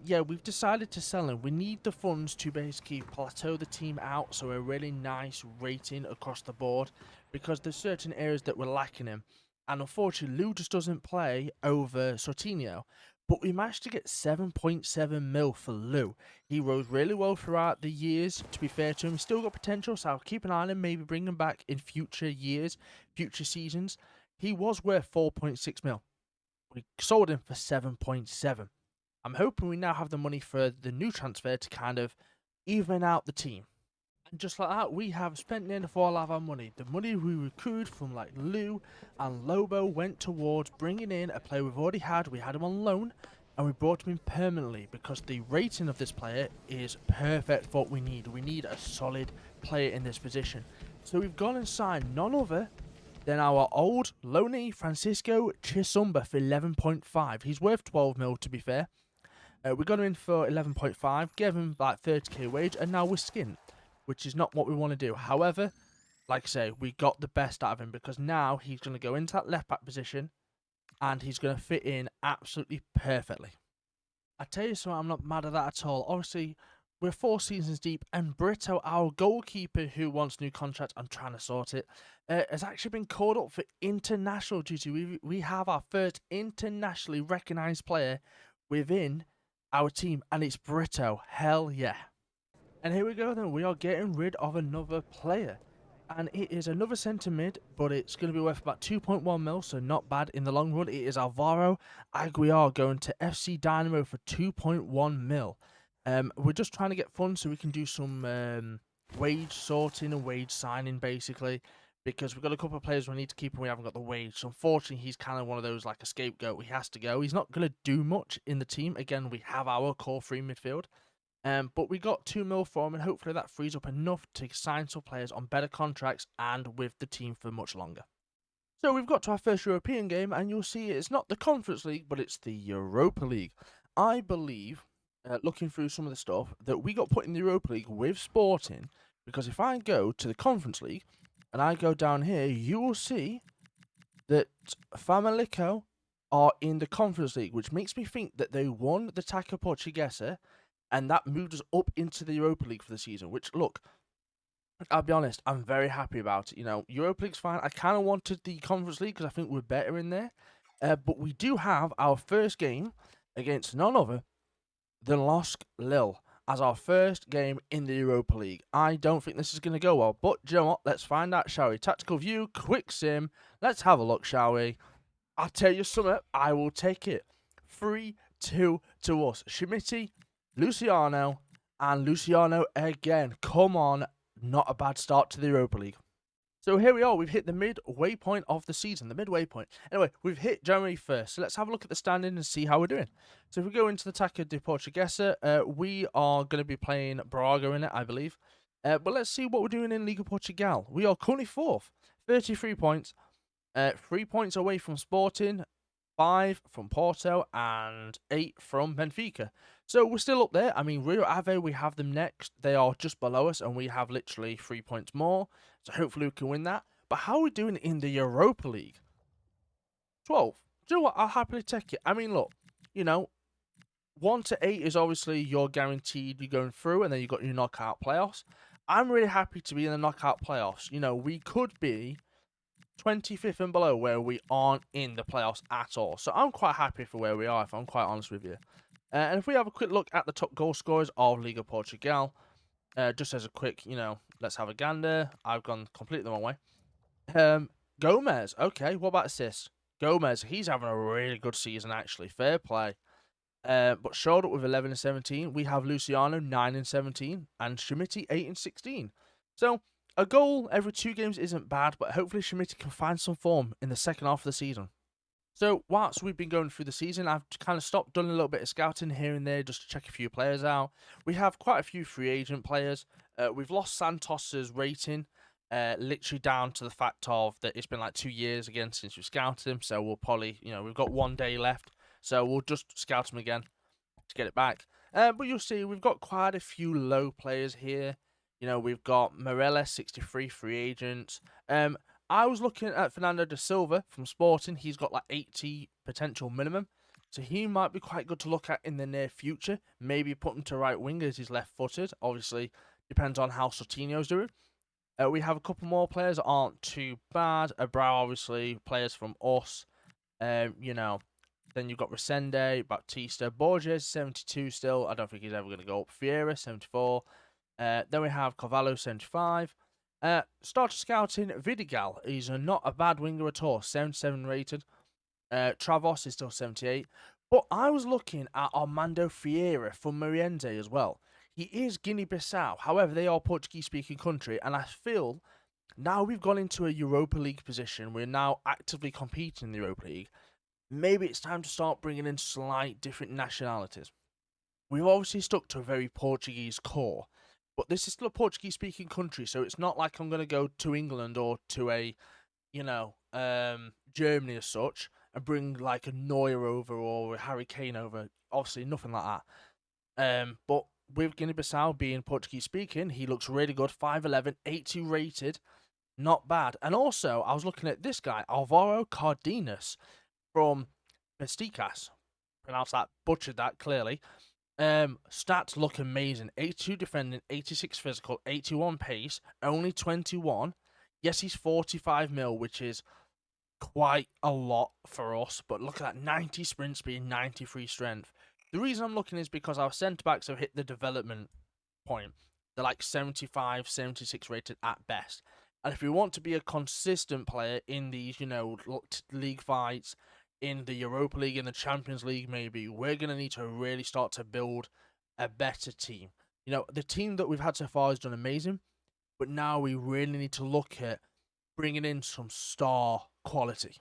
Yeah, we've decided to sell him. We need the funds to basically plateau the team out, so a really nice rating across the board, because there's certain areas that we're lacking him. And unfortunately, Lou just doesn't play over Sortinho. But we managed to get 7.7 mil for Lou. He rose really well throughout the years, to be fair to him. He's still got potential, so I'll keep an eye on him, maybe bring him back in future years, future seasons. He was worth 4.6 mil. We sold him for 7.7. I'm hoping we now have the money for the new transfer to kind of even out the team. And just like that, we have spent nearly all of our money. The money we recruited from like Lou and Lobo went towards bringing in a player we've already had. We had him on loan and we brought him in permanently because the rating of this player is perfect for what we need. We need a solid player in this position. So we've gone and signed none other than our old loanee Francisco Chisumba for 11.5. He's worth 12 mil to be fair. We got him in for 11.5, gave him like 30k wage, and now we're skint, which is not what we want to do. However, like I say, we got the best out of him because now he's going to go into that left back position and he's going to fit in absolutely perfectly. I tell you something, I'm not mad at that at all. Obviously, we're 4 seasons deep, and Brito, our goalkeeper who wants new contract, I'm trying to sort it, has actually been called up for international duty. We have our first internationally recognised player within our team, and it's Brito. Hell yeah. And here we go then, we are getting rid of another player. And it is another centre mid, but it's going to be worth about 2.1 mil, so not bad in the long run. It is Alvaro Aguiar going to FC Dynamo for 2.1 mil. We're just trying to get funds so we can do some wage sorting and wage signing, basically, because we've got a couple of players we need to keep and we haven't got the wage. So unfortunately, he's kind of one of those like a scapegoat. He has to go. He's not going to do much in the team. Again, we have our core free midfield. But we got 2 mil for him, and hopefully that frees up enough to sign some players on better contracts and with the team for much longer. So we've got to our first European game, and you'll see it's not the Conference League, but it's the Europa League. I believe, looking through some of the stuff, that we got put in the Europa League with Sporting, because if I go to the Conference League, and I go down here, you will see that Famalicão are in the Conference League, which makes me think that they won the Taça Portuguesa, and that moved us up into the Europa League for the season, which, look, I'll be honest, I'm very happy about it. You know, Europa League's fine. I kind of wanted the Conference League because I think we're better in there. But we do have our first game against none other than Losk Lille as our first game in the Europa League. I don't think this is going to go well, but you know what? Let's find out, shall we? Tactical view, quick sim. Let's have a look, shall we? I'll tell you something, I will take it. 3-2 to us. Schmitti, Luciano, and Luciano again. Come on, not a bad start to the Europa League. So here we are, we've hit the midway point of the season, the midway point. Anyway, we've hit January 1st, so let's have a look at the standing and see how we're doing. So if we go into the Taça de Portuguesa, we are going to be playing Braga in it, I believe. But let's see what we're doing in Liga Portugal. We are currently 4th, 33 points, 3 points away from Sporting, 5 from Porto, and 8 from Benfica. So we're still up there. I mean, Rio Ave, we have them next. They are just below us, and we have literally 3 points more. So hopefully we can win that. But how are we doing in the Europa League? 12. Do you know what? I'll happily take it. I mean, look, you know, 1 to 8 is obviously you're guaranteed you're going through, and then you got your knockout playoffs. I'm really happy to be in the knockout playoffs. You know, we could be 25th and below where we aren't in the playoffs at all. So I'm quite happy for where we are, if I'm quite honest with you. And if we have a quick look at the top goal scorers of Liga Portugal, just as a quick, you know, let's have a gander. I've gone completely the wrong way. Gomez, okay, what about assists? Gomez, he's having a really good season, actually. Fair play. But showed up with 11 and 17. We have Luciano, 9 and 17, and Schmitti, 8 and 16. So a goal every 2 games isn't bad, but hopefully Schmitti can find some form in the second half of the season. So whilst we've been going through the season, I've kind of stopped, done a little bit of scouting here and there just to check a few players out. We have quite a few free agent players. We've lost Santos's rating, literally down to the fact of that it's been like 2 years again since we scouted him. So we'll probably, you know, we've got 1 day left. So we'll just scout him again to get it back. But you'll see we've got quite a few low players here. You know, we've got Morella, 63 free agents. I was looking at Fernando da Silva from Sporting. He's got like 80 potential minimum. So he might be quite good to look at in the near future. Maybe put him to right wing as he's left-footed. Obviously, depends on how Sotinho's doing. We have a couple more players that aren't too bad. Brow, obviously, players from us. You know, then you've got Resende, Baptista, Borges, 72 still. I don't think he's ever going to go up. Fiera, 74. Then we have Carvalho, 75. Starter scouting, Vidigal. He's not a bad winger at all. 77 rated. Travos is still 78. But I was looking at Armando Fiera from Moriente as well. He is Guinea-Bissau. However, they are Portuguese-speaking country. And I feel now we've gone into a Europa League position. We're now actively competing in the Europa League. Maybe it's time to start bringing in slight different nationalities. We've obviously stuck to a very Portuguese core. But this is still a Portuguese-speaking country. So it's not like I'm going to go to England or to a, Germany as such, and bring like a Neuer over or a Harry Kane over. Obviously, nothing like that. But with Guinea-Bissau being Portuguese-speaking, he looks really good. 5'11", 80 rated. Not bad. And also, I was looking at this guy, Alvaro Cardenas from Pesticas. Pronounced that, butchered that, clearly. Stats look amazing. 82 defending, 86 physical, 81 pace, only 21. Yes, he's 45 mil, which is quite a lot for us, but look at that, 90 sprint speed, 93 strength. The reason I'm looking is because our centre-backs have hit the development point. They're like 75, 76 rated at best. And if we want to be a consistent player in these, league fights, in the Europa League, in the Champions League maybe, we're going to need to really start to build a better team. The team that we've had so far has done amazing, but now we really need to look at bringing in some star quality.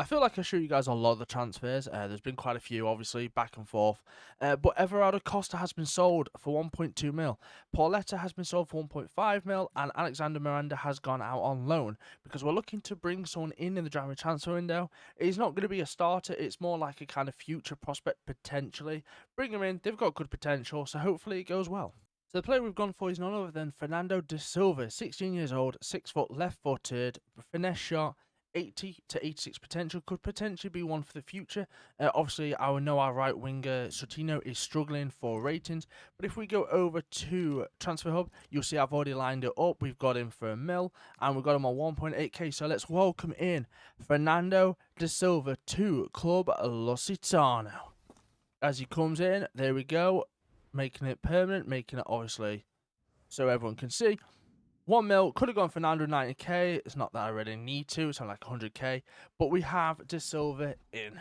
I feel like I show you guys a lot of the transfers. There's been quite a few, obviously, back and forth. But Everardo Costa has been sold for 1.2 mil. Pauletta has been sold for 1.5 mil. And Alexander Miranda has gone out on loan because we're looking to bring someone in the January transfer window. He's not going to be a starter. It's more like a kind of future prospect, potentially. Bring him in. They've got good potential, so hopefully it goes well. So the player we've gone for is none other than Fernando de Silva, 16 years old, 6 foot, left-footed, finesse shot, 80 to 86 potential, could potentially be one for the future. Obviously, I know our right winger, Sotinho, is struggling for ratings, but if we go over to Transfer Hub, you'll see I've already lined it up. We've got him for a mil, and we've got him on 1.8k, so let's welcome in Fernando de Silva to Clube Lusitano. As he comes in, there we go, making it permanent, making it obviously so everyone can see. 1 mil, could have gone for 990k. It's not that I really need to. It's only like 100k. But we have De Silva in.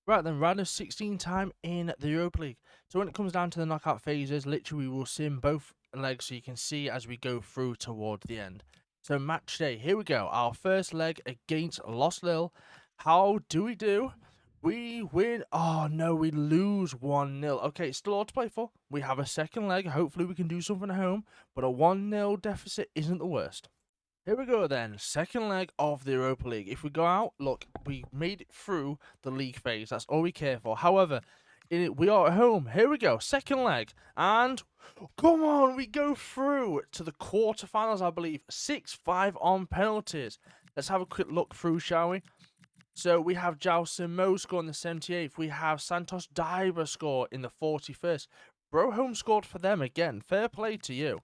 Right then, Radner's 16 time in the Europa League. So when it comes down to the knockout phases, literally we will sim both legs so you can see as we go through toward the end. So match day, here we go. Our first leg against Los Lille. How do we do? We win. Oh, no, we lose 1-0. Okay, still all to play for. We have a second leg. Hopefully, we can do something at home. But a 1-0 deficit isn't the worst. Here we go then. Second leg of the Europa League. If we go out, look, we made it through the league phase. That's all we care for. However, we are at home. Here we go. Second leg. And come on, we go through to the quarterfinals, I believe. 6-5 on penalties. Let's have a quick look through, shall we? So we have João Simo score in the 78th. We have Santos Diver score in the 41st. Broholm scored for them again. Fair play to you.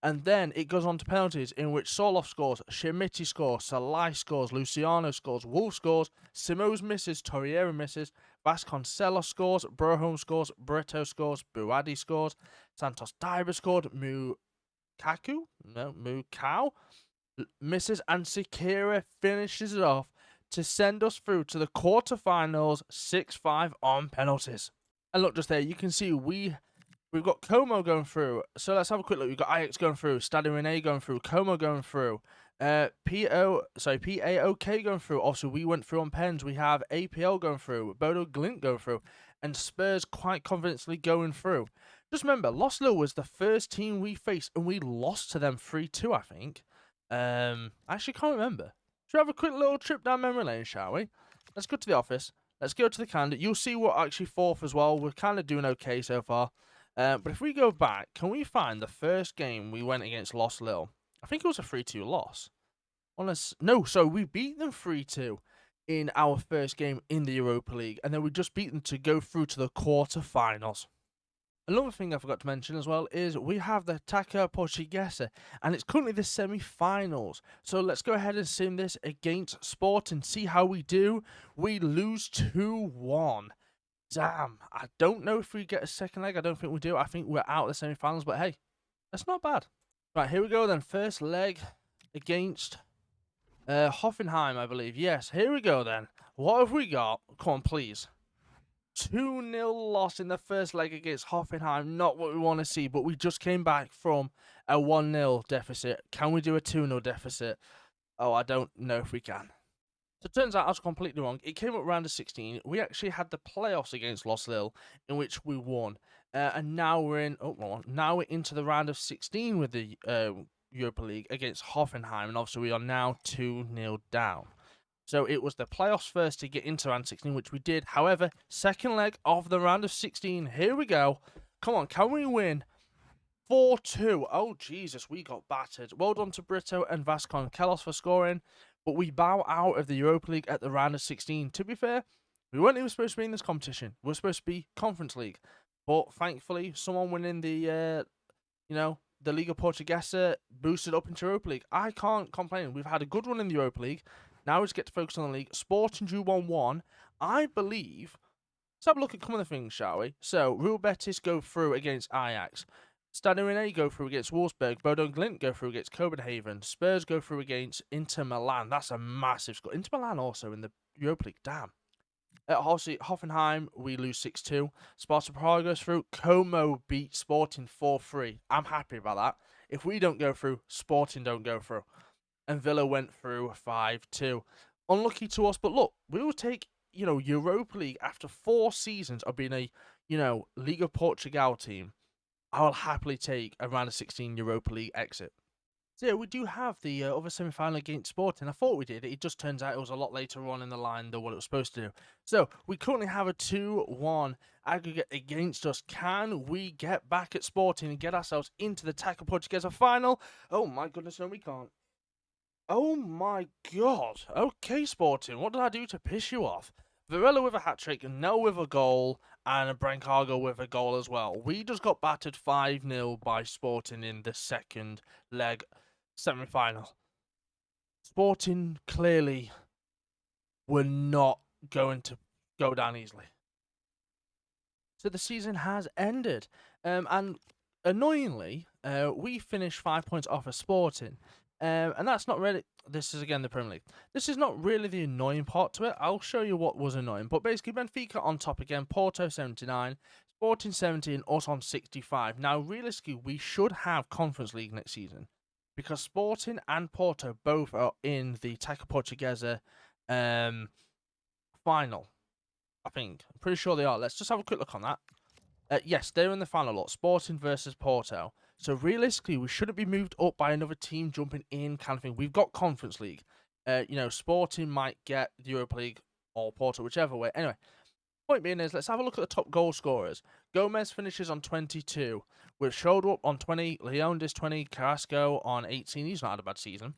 And then it goes on to penalties in which Soloff scores, Schmitti scores, Salai scores, Luciano scores, Wolf scores, Simo's misses, Torreira misses, Vasconcelos scores, Broholm scores, Brito scores, Buadi scores, Santos Diver scored, Mukau misses, and Sikira finishes it off to send us through to the quarterfinals, 6-5 on penalties. And look, just there, you can see we've got Como going through. So let's have a quick look. We've got Ajax going through, Stade Rennais going through, Como going through, PAOK going through. Also, we went through on pens. We have APL going through, Bodo Glint going through, and Spurs quite confidently going through. Just remember, Los Lille was the first team we faced, and we lost to them 3-2, I think. I actually can't remember. Should we have a quick little trip down memory lane, shall we? Let's go to the office. Let's go to the calendar. You'll see we're actually fourth as well. We're kind of doing okay so far. But if we go back, can we find the first game we went against Los Lille? I think it was a 3-2 loss. No, so we beat them 3-2. in our first game in the Europa League, and then we just beat them to go through to the quarter-finals. Another thing I forgot to mention as well is we have the Taça Portuguesa, and it's currently the semi-finals. So let's go ahead and sim this against Sport and see how we do. We lose 2-1. Damn, I don't know if we get a second leg. I don't think we do. I think we're out of the semi-finals, but hey, that's not bad. Right, here we go then. First leg against Hoffenheim, I believe. Yes, here we go then. What have we got? Come on, please. 2-0 loss in the first leg against Hoffenheim. Not what we want to see, but we just came back from a 1-0 deficit. Can we do a 2-0 deficit? Oh, I don't know if we can. So it turns out I was completely wrong. It came up round of 16. We actually had the playoffs against Los Lille, in which we won. And now we're in. Oh, wrong one. Now we're into the round of 16 with the Europa League against Hoffenheim, and obviously we are now 2-0 down. So it was the playoffs first to get into round 16, which we did. However, second leg of the round of 16. Here we go. Come on, can we win? 4-2. Oh, Jesus, we got battered. Well done to Brito and Vasconcelos for scoring. But we bow out of the Europa League at the round of 16. To be fair, we weren't even supposed to be in this competition. We were supposed to be Conference League. But thankfully, someone winning the, the Liga Portuguesa boosted up into Europa League. I can't complain. We've had a good run in the Europa League. Now we just get to focus on the league. Sporting drew 1-1. I believe. Let's have a look at some of the things, shall we? So, Real Betis go through against Ajax. Stade Rennais go through against Wolfsburg. Bodo Glimt go through against Copenhagen. Spurs go through against Inter Milan. That's a massive score. Inter Milan also in the Europa League. Damn. At Hoffenheim, we lose 6-2. Sparta Prague goes through. Como beat Sporting 4-3. I'm happy about that. If we don't go through, Sporting don't go through. And Villa went through 5-2. Unlucky to us, but look, we will take, Europa League after 4 seasons of being a, Liga Portugal team. I will happily take a round of 16 Europa League exit. So yeah, we do have the other semi-final against Sporting. I thought we did. It just turns out it was a lot later on in the line than what it was supposed to do. So we currently have a 2-1 aggregate against us. Can we get back at Sporting and get ourselves into the Taça Portuguesa final? Oh my goodness, no we can't. Oh my god. Okay, Sporting, what did I do to piss you off? Varela with a hat-trick, Nell with a goal, and Brancago with a goal as well. We just got battered 5-0 by Sporting in the second leg semi-final. Sporting clearly were not going to go down easily. So the season has ended. And annoyingly, we finished 5 points off of Sporting. And that's not really. This is again the Premier League. This is not really the annoying part to it. I'll show you what was annoying. But basically, Benfica on top again. Porto 79, Sporting 70, and us on 65. Now, realistically, we should have Conference League next season because Sporting and Porto both are in the Taça Portuguesa final. I think. I'm pretty sure they are. Let's just have a quick look on that. Yes, they're in the final lot. Sporting versus Porto. So realistically, we shouldn't be moved up by another team jumping in kind of thing. We've got Conference League. Sporting might get the Europa League or Porto, whichever way. Anyway, point being is, let's have a look at the top goal scorers. Gomez finishes on 22, with Shoulder on 20, Leondis 20, Carrasco on 18. He's not had a bad season.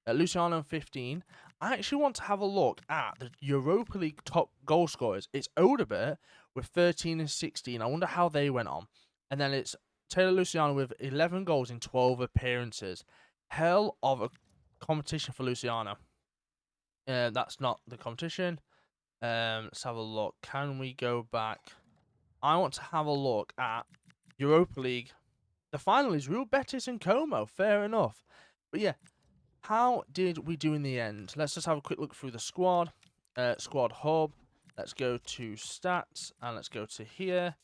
Luciano on 15. I actually want to have a look at the Europa League top goal scorers. It's Odebert with 13 and 16. I wonder how they went on. And then it's Taylor Luciano with 11 goals in 12 appearances. Hell of a competition for Luciano. That's not the competition. Let's have a look. Can we go back? I want to have a look at Europa League. The final is Real Betis and Como. Fair enough. But yeah, how did we do in the end? Let's just have a quick look through the squad. Squad hub. Let's go to stats and let's go to here.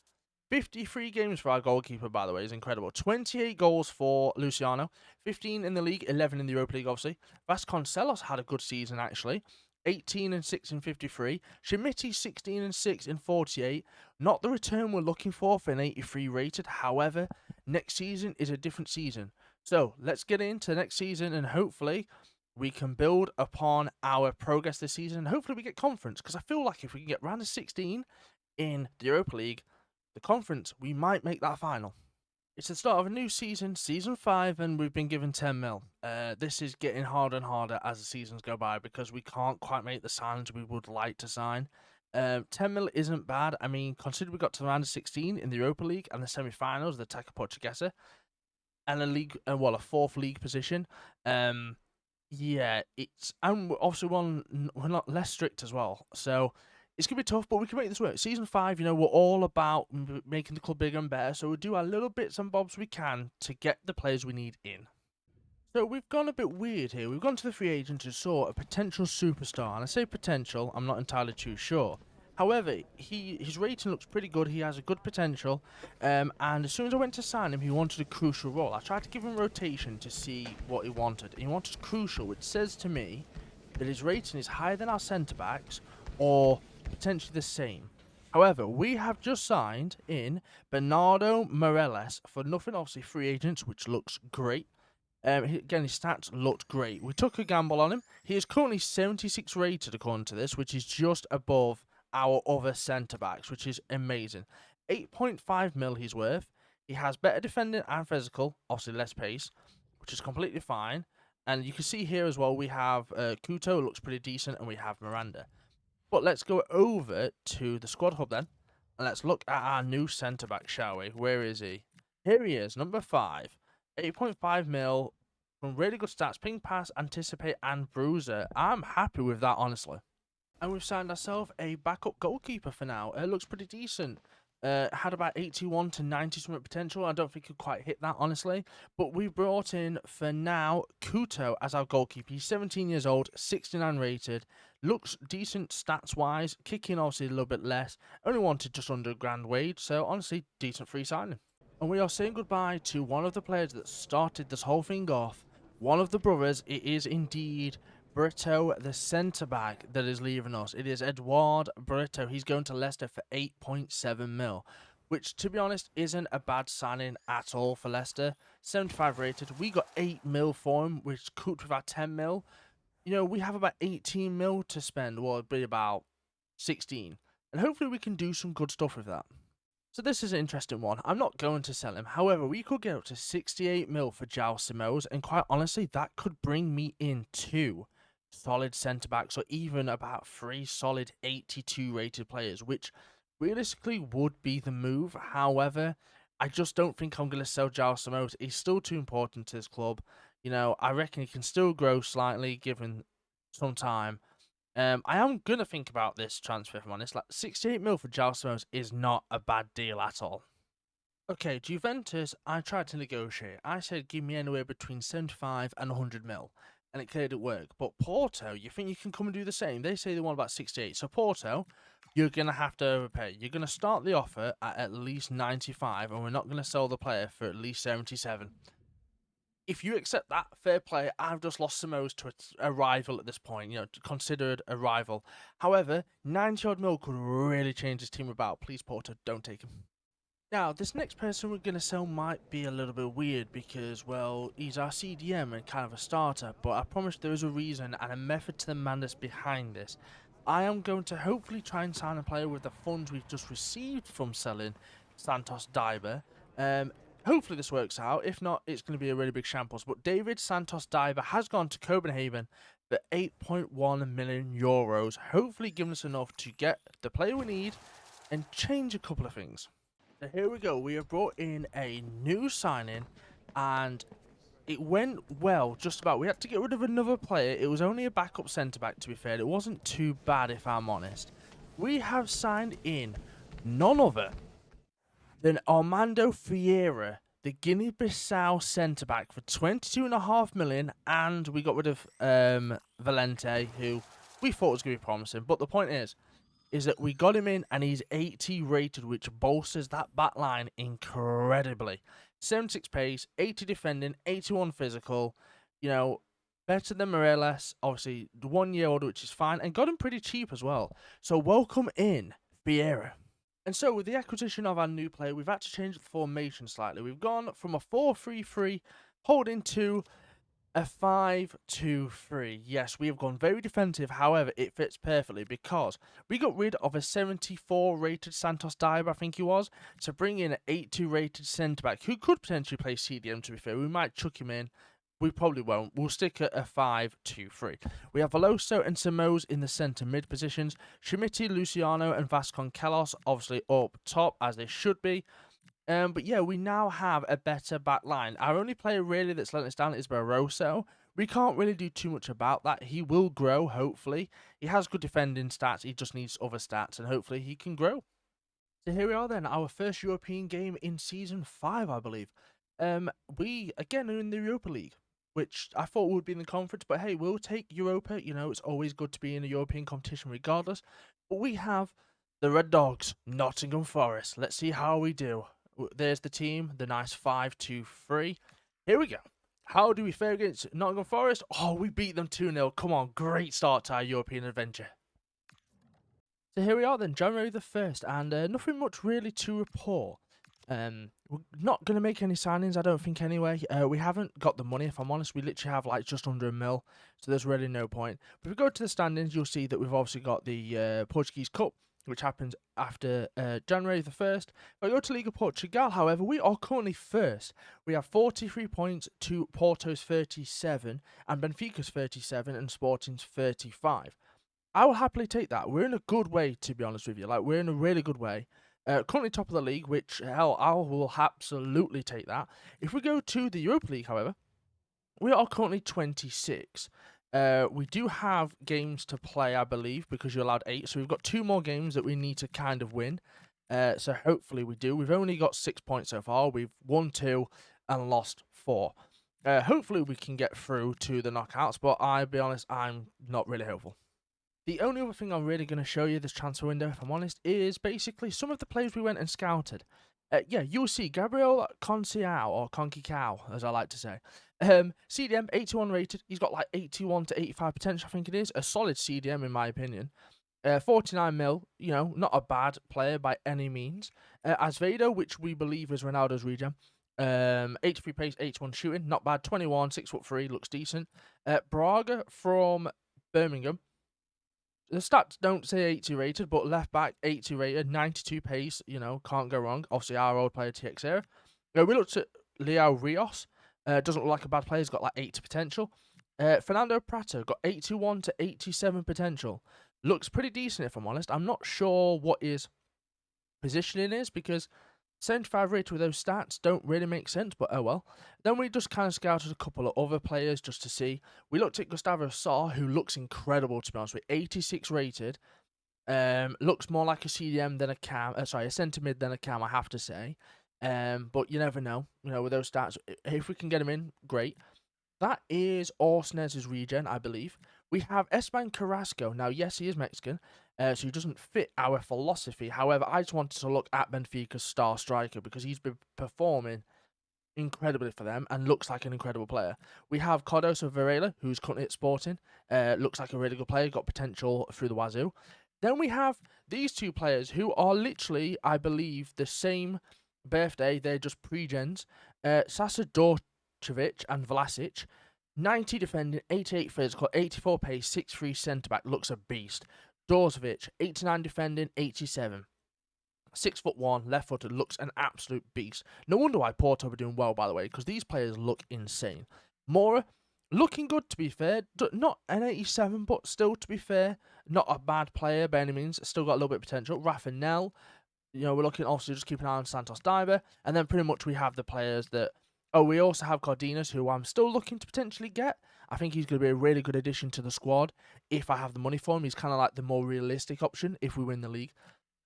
53 games for our goalkeeper, by the way, is incredible. 28 goals for Luciano. 15 in the league, 11 in the Europa League, obviously. Vasconcelos had a good season, actually. 18 and 6 in 53. Schmidt 16 and 6 in 48. Not the return we're looking for an 83 rated. However, next season is a different season. So let's get into next season and hopefully we can build upon our progress this season. And hopefully we get conference, because I feel like if we can get round of 16 in the Europa League, the conference, we might make that final. It's the start of a new season, season 5, and we've been given 10 mil. This is getting harder and harder as the seasons go by because we can't quite make the signings we would like to sign. 10 mil isn't bad. I mean, consider we got to the round of 16 in the Europa League and the semi-finals of the Taça Portuguesa, and a fourth league position. Yeah, and obviously we're not less strict as well, so it's gonna be tough, but we can make this work. Season 5, we're all about making the club bigger and better, so we'll do our little bits and bobs we can to get the players we need in. So we've gone a bit weird here. We've gone to the free agent and saw a potential superstar, and I say potential, I'm not entirely too sure. However, his rating looks pretty good. He has a good potential, and as soon as I went to sign him, he wanted a crucial role. I tried to give him rotation to see what he wanted. He wanted crucial, which says to me that his rating is higher than our centre backs, or potentially the same. However, we have just signed in Bernardo Morelos for nothing, obviously free agents, which looks great. Again, his stats looked great. We took a gamble on him. He is currently 76 rated according to this, which is just above our other centre backs, which is amazing. 8.5 mil he's worth. He has better defending and physical, obviously less pace, which is completely fine. And you can see here as well, we have Couto, looks pretty decent, and we have Miranda. But let's go over to the squad hub then, and let's look at our new centre back, shall we? Where is he? Here he is, number 5. 8.5 mil, from really good stats, ping, pass, anticipate, and bruiser. I'm happy with that, honestly. And we've signed ourselves a backup goalkeeper for now. It looks pretty decent. Had about 81 to 90 something potential. I don't think he could quite hit that, honestly. But we brought in, for now, Couto as our goalkeeper. He's 17 years old, 69 rated. Looks decent stats-wise. Kicking, obviously, a little bit less. Only wanted just under a grand wage. So, honestly, decent free signing. And we are saying goodbye to one of the players that started this whole thing off. One of the brothers. It is indeed Brito, the centre-back, that is leaving us. It is Edouard Brito. He's going to Leicester for 8.7 mil, which, to be honest, isn't a bad signing at all for Leicester. 75 rated. We got 8 mil for him, which couped with our 10 mil. We have about 18 mil to spend. Well, it'd be about 16. And hopefully we can do some good stuff with that. So this is an interesting one. I'm not going to sell him. However, we could get up to 68 mil for João Simões, and quite honestly, that could bring me in 2 solid centre-backs, or even about 3 solid 82 rated players, which realistically would be the move. However, I just don't think I'm going to sell João Simões. He's still too important to this club. I reckon he can still grow slightly given some time. I am going to think about this transfer, if I'm honest. 68 mil for João Simões is not a bad deal at all. Okay, Juventus, I tried to negotiate. I said give me anywhere between 75 and 100 mil, and it clearly didn't work. But Porto, you think you can come and do the same? They say they want about 68. So Porto, you're going to have to overpay. You're going to start the offer at least 95, and we're not going to sell the player for at least 77. If you accept that, fair play. I've just lost Simões to a rival at this point, considered a rival. However, 90-odd mil could really change this team about. Please, Porto, don't take him. Now, this next person we're going to sell might be a little bit weird because, well, he's our CDM and kind of a starter, but I promise there is a reason and a method to the madness behind this. I am going to hopefully try and sign a player with the funds we've just received from selling Santos Diver. Hopefully this works out. If not, it's going to be a really big shambles. But David Santos Diver has gone to Copenhagen for 8.1 million euros. Hopefully giving us enough to get the player we need and change a couple of things. So here we go. We have brought in a new signing, and it went well, just about. We had to get rid of another player. It was only a backup centre-back, to be fair. It wasn't too bad, if I'm honest. We have signed in none other than Armando Vieira, the Guinea-Bissau centre-back, for 22.5 million, and we got rid of Valente, who we thought was going to be promising. But the point is that we got him in, and he's 80 rated, which bolsters that back line incredibly. 76 pace, 80 defending, 81 physical, better than Morelos, obviously 1 year older, which is fine, and got him pretty cheap as well. So welcome in, Vieira. And so with the acquisition of our new player, we've had to change the formation slightly. We've gone from a 4-3-3 holding to A 5-2-3. Yes, we have gone very defensive. However, it fits perfectly because we got rid of a 74 rated Santos Diver, I think he was, to bring in an 82 rated centre back who could potentially play CDM. To be fair, we might chuck him in. We probably won't. We'll stick at a 5-2-3. We have Veloso and Samos in the centre mid positions. Schmidt, Luciano, and Vasconcelos obviously up top as they should be. But yeah, we now have a better back line. Our only player really that's letting us down is Barroso. We can't really do too much about that. He will grow, hopefully. He has good defending stats. He just needs other stats, and hopefully he can grow. So here we are then, our first European game in Season 5, I believe. We, again, are in the Europa League, which I thought would be in the conference, but hey, we'll take Europa. You know, it's always good to be in a European competition regardless. But we have the Red Dogs, Nottingham Forest. Let's see how we do. There's the team, the nice 5-2-3. Here we go. How do we fare against Nottingham Forest? Oh, we beat them 2-0. Come on, great start to our European adventure. So here we are then, January the 1st, and nothing much really to report. We're not going to make any signings, I don't think, anyway. We haven't got the money, if I'm honest. We literally have like just under £1 million, so there's really no point. But if we go to the standings, you'll see that we've obviously got the Portuguese Cup, which happens after January the 1st. If I go to Liga Portugal, however, we are currently first. We have 43 points to Porto's 37, and Benfica's 37, and Sporting's 35. I will happily take that. We're in a good way, to be honest with you. Like, we're in a really good way. Currently top of the league, which, hell, I will absolutely take that. If we go to the Europa League, however, we are currently 26. We do have games to play, I believe, because you're allowed 8. So we've got 2 more games that we need to kind of win. So hopefully we do. We've only got 6 points so far. We've won 2 and lost 4. Hopefully we can get through to the knockouts, but I'll be honest, I'm not really hopeful. The only other thing I'm really going to show you this transfer window, if I'm honest, is basically some of the players we went and scouted. Yeah, you'll see Gabriel Conceição, or Conceição, as I like to say. CDM, 81 rated. He's got like 81 to 85 potential, I think it is. A solid CDM, in my opinion. 49 mil, you know, not a bad player by any means. Asvedo, which we believe is Ronaldo's regen. 83 pace, 81 shooting, not bad. 21, 6'3", looks decent. Braga from Birmingham. The stats don't say 80 rated, but left back 80 rated, 92 pace, you know, can't go wrong. Obviously, our old player TXera. We looked at Leo Rios. Doesn't look like a bad player. He's got like 80 potential. Fernando Prato got 81 to 87 potential. Looks pretty decent, if I'm honest. I'm not sure what his positioning is because 75 rated with those stats don't really make sense, but oh well. Then we just kind of scouted a couple of other players just to see. We looked at Gustavo Sá, who looks incredible, to be honest with you. 86 rated. Looks more like a CDM than a cam. A centre mid than a cam, I have to say. But you never know. You know, with those stats, if we can get him in, great. That is Orsnes' regen, I believe. We have Esteban Carrasco. Now, yes, he is Mexican, so he doesn't fit our philosophy. However, I just wanted to look at Benfica's star striker because he's been performing incredibly for them and looks like an incredible player. We have Cardoso Varela, who's currently at Sporting. Looks like a really good player, got potential through the wazoo. Then we have these 2 players who are literally, I believe, the same birthday. They're just pre-gens. Sasa Dorcevic and Vlasic. 90 defending, 88 physical, 84 pace, 6'3" centre-back. Looks a beast. Dorcevic, 89 defending, 87. 6'1", left-footed, looks an absolute beast. No wonder why Porto are doing well, by the way, because these players look insane. Mora, looking good, to be fair. Not an 87, but still, to be fair, not a bad player by any means. Still got a little bit of potential. Rafinel, you know, we're looking, obviously, just keep an eye on Santos Diver. And then pretty much we have the players that... Oh, we also have Cardenas, who I'm still looking to potentially get. I think he's going to be a really good addition to the squad if I have the money for him. He's kind of like the more realistic option if we win the league.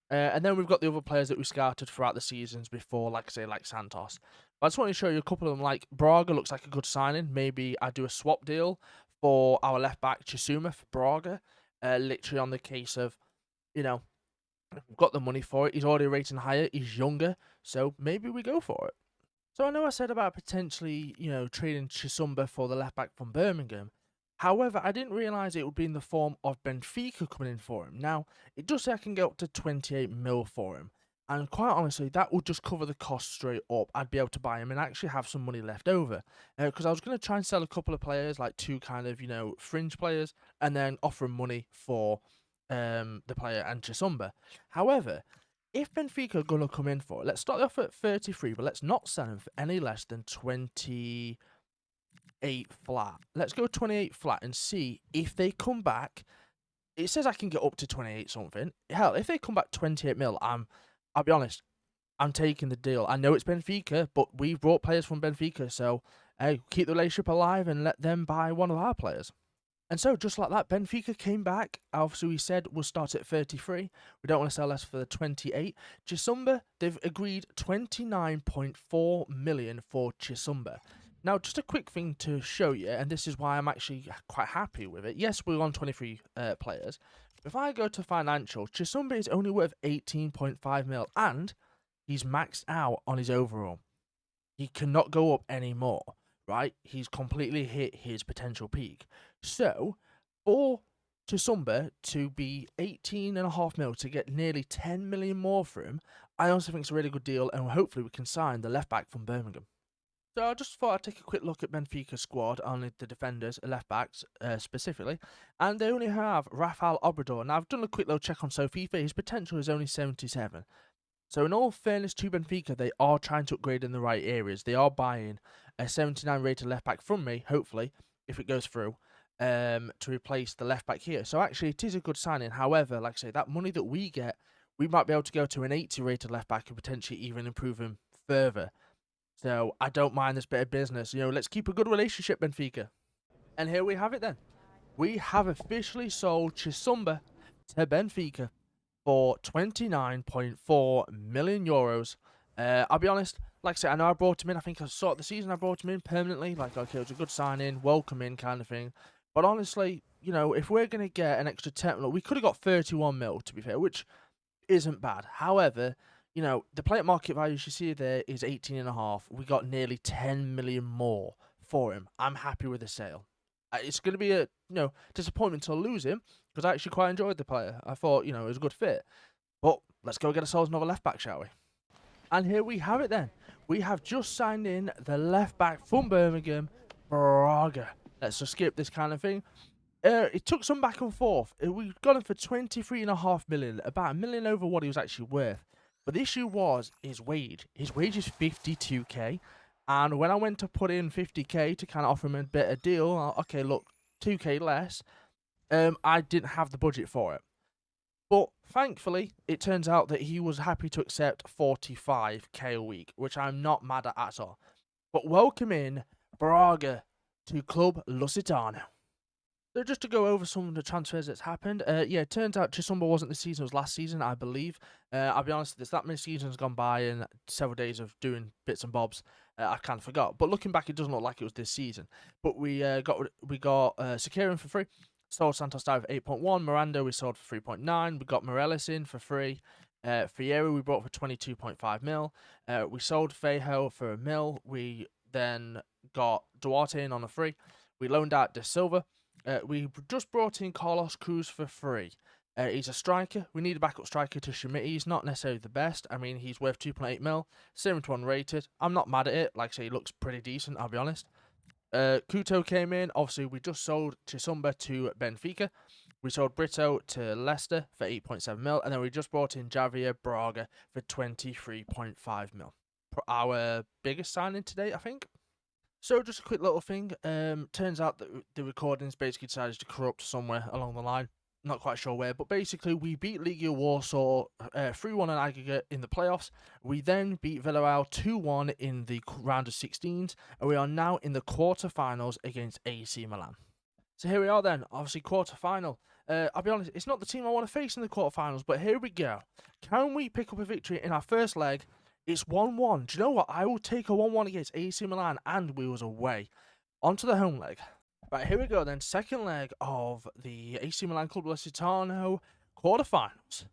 And then we've got the other players that we scouted throughout the seasons before, like I say, like Santos. But I just want to show you a couple of them. Like Braga looks like a good signing. Maybe I do a swap deal for our left back Chisuma for Braga. Literally on the case of, you know, we've got the money for it. He's already rating higher. He's younger, so maybe we go for it. So I know I said about potentially, you know, trading Chisumba for the left back from Birmingham. However, I didn't realise it would be in the form of Benfica coming in for him. Now, it does say I can get up to 28 mil for him. And quite honestly, that would just cover the cost straight up. I'd be able to buy him and actually have some money left over. Because I was going to try and sell a couple of players, like 2 kind of, fringe players, and then offer him money for the player and Chisumba. However, if Benfica are going to come in for it, let's start off at 33, but let's not sell him for any less than 28 flat. Let's go 28 flat and see if they come back. It says I can get up to 28 something. Hell, if they come back 28 mil, I'll be honest, I'm taking the deal. I know it's Benfica, but we've brought players from Benfica, so hey, keep the relationship alive and let them buy one of our players. And so, just like that, Benfica came back. Obviously, we said we'll start at 33. We don't want to sell less for the 28. Chisumba, they've agreed 29.4 million for Chisumba. Now, just a quick thing to show you, and this is why I'm actually quite happy with it. Yes, we're on 23 players. If I go to financial, Chisumba is only worth 18.5 mil, and he's maxed out on his overall. He cannot go up anymore, right? He's completely hit his potential peak. So, for Chisumba to be 18.5 mil to get nearly 10 million more for him, I also think it's a really good deal, and hopefully we can sign the left back from Birmingham. So I just thought I'd take a quick look at Benfica's squad on the defenders, left backs specifically, and they only have Rafael Obrador. Now I've done a quick little check on Sofifa. His potential is only 77. So in all fairness to Benfica, they are trying to upgrade in the right areas. They are buying a 79 rated left back from me, hopefully, if it goes through, to replace the left back here. So actually, it is a good signing. However, like I say, that money that we get, we might be able to go to an 80 rated left back and potentially even improve him further. So I don't mind this bit of business. Let's keep a good relationship, Benfica. And here we have it then. We have officially sold Chisumba to Benfica for 29.4 million euros. I'll be honest, like I said, I know I brought him in. I think I sort of the season I brought him in permanently. Like, okay, it was a good sign-in, welcome in kind of thing. But honestly, if we're going to get an extra 10 mil, we could have got 31 mil, to be fair, which isn't bad. However, the player market value you see there is 18.5. We got nearly 10 million more for him. I'm happy with the sale. It's going to be a disappointment to lose him because I actually quite enjoyed the player. I thought it was a good fit. But let's go get ourselves another left back, shall we? And here we have it then. We have just signed in the left back from Birmingham, Braga. Let's just skip this kind of thing. It took some back and forth. We got him for 23.5 million, about $1 million over what he was actually worth. But the issue was his wage. His wage is 52k. And when I went to put in 50k to kind of offer him a better deal, okay, look, 2k less, I didn't have the budget for it. But thankfully, it turns out that he was happy to accept 45k a week, which I'm not mad at all. But welcome in Braga to Clube Lusitano. So just to go over some of the transfers that's happened, it turns out Chisumba wasn't this season, it was last season, I believe. I'll be honest, there's that many seasons gone by and several days of doing bits and bobs, I kind of forgot. But looking back, it doesn't look like it was this season. But we got Sekirin for free, sold Santos Dive for 8.1, Miranda we sold for 3.9, we got Morelis in for free, Fiero we bought for 22.5 mil, we sold Fejo for $1 mil, we then got Duarte in on a free, we loaned out De Silva. We just brought in Carlos Cruz for free. He's a striker. We need a backup striker to Schmidt. He's not necessarily the best. I mean, he's worth 2.8 mil, 71 rated. I'm not mad at it. Like I say, he looks pretty decent, I'll be honest. Couto came in. Obviously, we just sold Chisumba to Benfica. We sold Brito to Leicester for 8.7 mil. And then we just brought in Javier Braga for 23.5 mil. Our biggest signing today, I think. So just a quick little thing. Turns out that the recordings basically decided to corrupt somewhere along the line. Not quite sure where, but basically we beat Legia Warsaw 3-1 in aggregate in the playoffs. We then beat Villarreal 2-1 in the round of 16s, and we are now in the quarterfinals against AC Milan. So here we are then, obviously quarterfinal. I'll be honest, it's not the team I want to face in the quarterfinals, but here we go. Can we pick up a victory in our first leg? It's 1-1. Do you know what? I will take a 1-1 against AC Milan, and we was away. On to the home leg. Right, here we go then. Second leg of the AC Milan Clube Lusitano quarterfinals.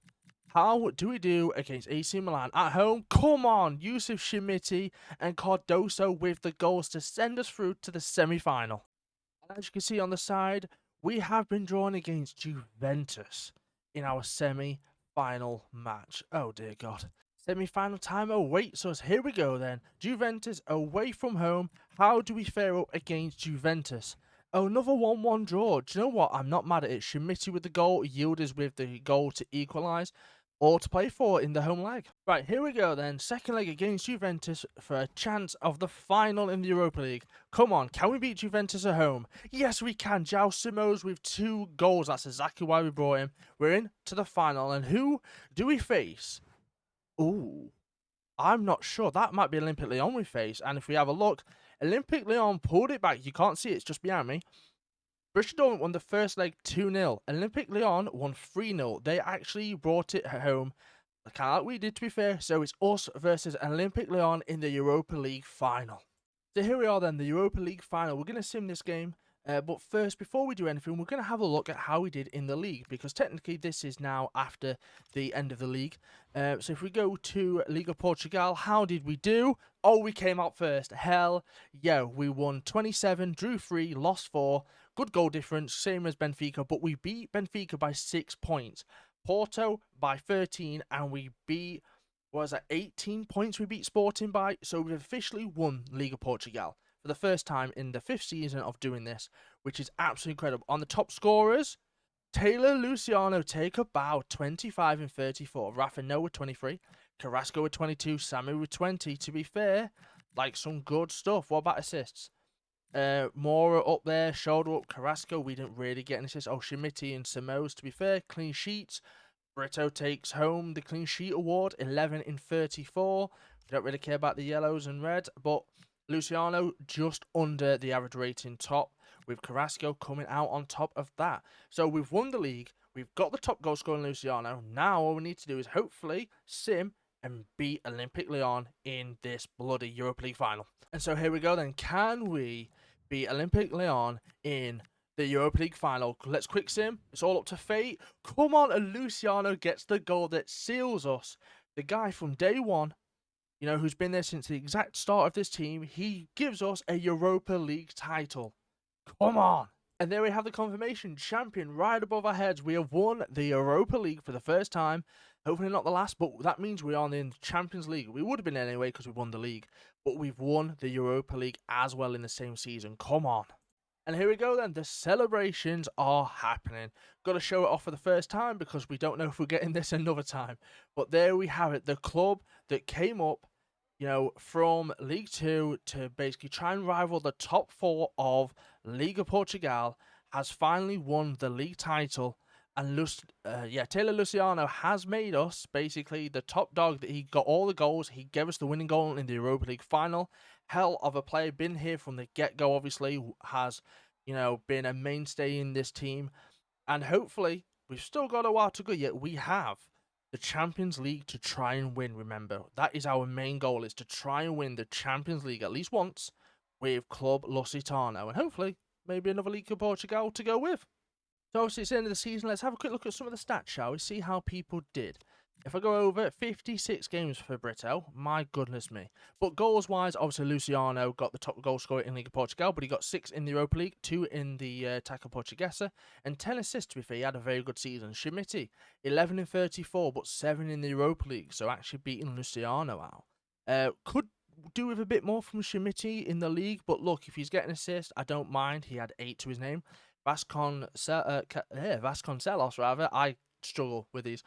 How do we do against AC Milan at home? Come on, Yusuf Shimiti and Cardoso with the goals to send us through to the semi-final. And as you can see on the side, we have been drawn against Juventus in our semi-final match. Oh dear God. Semi-final time awaits us. Here we go then. Juventus away from home. How do we fare up against Juventus? Oh, another 1-1 draw. Do you know what? I'm not mad at it. Schmitti with the goal. Yildiz with the goal to equalise. All to play for in the home leg. Right, here we go then. Second leg against Juventus for a chance of the final in the Europa League. Come on, can we beat Juventus at home? Yes, we can. João Simões with 2 goals. That's exactly why we brought him. We're in to the final. And who do we face? Ooh, I'm not sure. That might be Olympic Lyon we face. And if we have a look, Olympic Lyon pulled it back. You can't see it. It's just behind me. Borussia Dortmund won the first leg 2-0. Olympic Lyon won 3-0. They actually brought it home, kind of like we did, to be fair. So it's us versus Olympic Lyon in the Europa League final. So here we are then, the Europa League final. We're going to sim this game. But first, before we do anything, we're going to have a look at how we did in the league, because technically this is now after the end of the league. So if we go to Liga Portugal, how did we do? Oh, we came out first. Hell yeah, we won 27, drew 3, lost 4. Good goal difference, same as Benfica, but we beat Benfica by 6 points. Porto by 13, and we beat, what was that, 18 points we beat Sporting by. So we've officially won Liga Portugal for the first time in the 5th season of doing this, which is absolutely incredible. On the top scorers, Taylor Luciano take a bow, 25 and 34. Rafa No with 23. Carrasco with 22. Samu with 20. To be fair, like some good stuff. What about assists? Mora up there, shoulder up. Carrasco, we didn't really get an assist. Oh, Schmitti and Simões, to be fair. Clean sheets. Brito takes home the clean sheet award, 11 in 34. We don't really care about the yellows and red, but Luciano just under the average rating top, with Carrasco coming out on top of that. So we've won the league. We've got the top goal scorer in Luciano. Now all we need to do is hopefully sim and beat Olympic Lyon in this bloody Europa League final. And so here we go then. Can we beat Olympic Lyon in the Europa League final? Let's quick sim. It's all up to fate. Come on, and Luciano gets the goal that seals us. The guy from day one, you know, who's been there since the exact start of this team, he gives us a Europa League title. Come on. And there we have the confirmation. Champion right above our heads. We have won the Europa League for the first time. Hopefully not the last, but that means we are in the Champions League. We would have been anyway because we won the league. But we've won the Europa League as well in the same season. Come on. And here we go then. The celebrations are happening. Got to show it off for the first time because we don't know if we're getting this another time. But there we have it. The club that came up, you know, from League 2 to basically try and rival the top 4 of Liga Portugal has finally won the league title. And Taylor Luciano has made us basically the top dog. That he got all the goals. He gave us the winning goal in the Europa League final. Hell of a player, been here from the get-go, obviously, has, you know, been a mainstay in this team. And hopefully, we've still got a while to go, yet we have the Champions League to try and win. Remember, that is our main goal, is to try and win the Champions League at least once with Clube Lusitano. And hopefully, maybe another Liga Portugal to go with. So obviously it's the end of the season. Let's have a quick look at some of the stats, shall we? See how people did. If I go over 56 games for Brito, my goodness me. But goals-wise, obviously Luciano got the top goal scorer in Liga Portugal, but he got 6 in the Europa League, 2 in the Taça Portuguesa, and 10 assists, to be fair. He had a very good season. Schmitti, 11 in 34, but 7 in the Europa League, so actually beating Luciano out. Could do with a bit more from Schmitti in the league, but look, if he's getting assists, I don't mind. He had 8 to his name. Vasconcelos, rather. I struggle with these.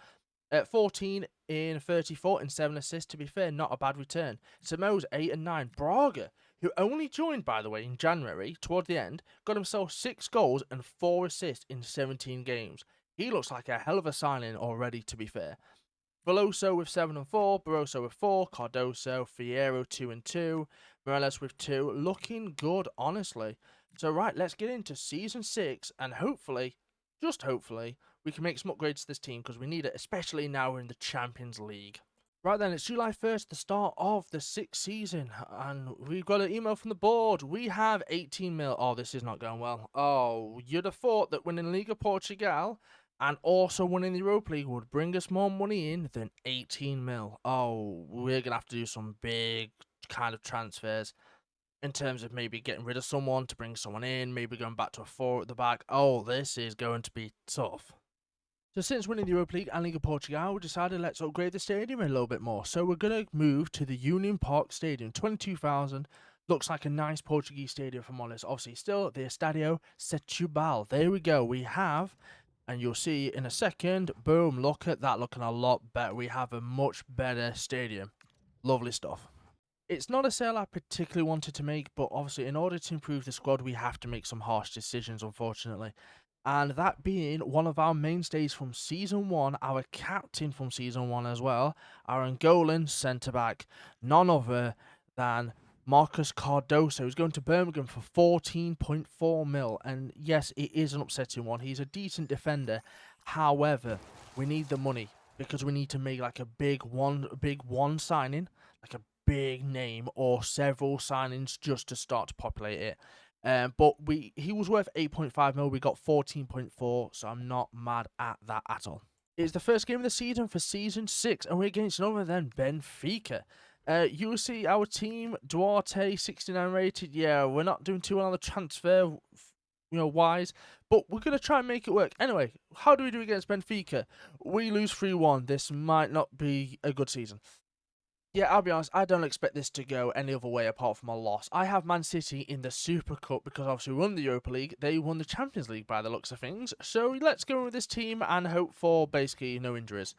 14 in 34 and 7 assists. To be fair, not a bad return. Simões, 8 and 9. Braga, who only joined, by the way, in January, toward the end, got himself 6 goals and 4 assists in 17 games. He looks like a hell of a signing already, to be fair. Veloso with 7 and 4. Barroso with 4. Cardoso, Fierro 2 and 2. Morales with 2. Looking good, honestly. So, right, let's get into Season 6, and hopefully, just hopefully, we can make some upgrades to this team, because we need it, especially now we're in the Champions League. Right then, it's July 1st, the start of the 6th season, and we've got an email from the board. We have 18 mil. Oh, this is not going well. Oh, you'd have thought that winning Liga Portugal and also winning the Europa League would bring us more money in than 18 mil. Oh, we're going to have to do some big kind of transfers. In terms of maybe getting rid of someone to bring someone in, maybe going back to a 4 at the back. Oh, this is going to be tough. So since winning the Europa League and Liga Portugal, we decided let's upgrade the stadium a little bit more. So we're going to move to the Union Park Stadium, 22,000. Looks like a nice Portuguese stadium, if I'm honest. Obviously, still the Estadio Setúbal. There we go. We have, and you'll see in a second, boom, look at that, looking a lot better. We have a much better stadium. Lovely stuff. It's not a sale I particularly wanted to make, but obviously in order to improve the squad, we have to make some harsh decisions, unfortunately. And that being one of our mainstays from Season 1, our captain from Season 1 as well, our Angolan centre-back, none other than Marcus Cardoso, who's going to Birmingham for 14.4 mil. And yes, it is an upsetting one. He's a decent defender. However, we need the money because we need to make like a big one signing, like a big name or several signings just to start to populate it. But he was worth 8.5 mil. We got 14.4, so I'm not mad at that at all. It's the first game of the season for Season 6, and we're against none other than Benfica. You will see our team, Duarte, 69 rated. Yeah, we're not doing too well on the transfer, wise, but we're going to try and make it work. Anyway, how do we do against Benfica? We lose 3-1. This might not be a good season. Yeah, I'll be honest, I don't expect this to go any other way apart from a loss. I have Man City in the Super Cup because obviously we won the Europa League. They won the Champions League by the looks of things. So let's go with this team and hope for basically no injuries.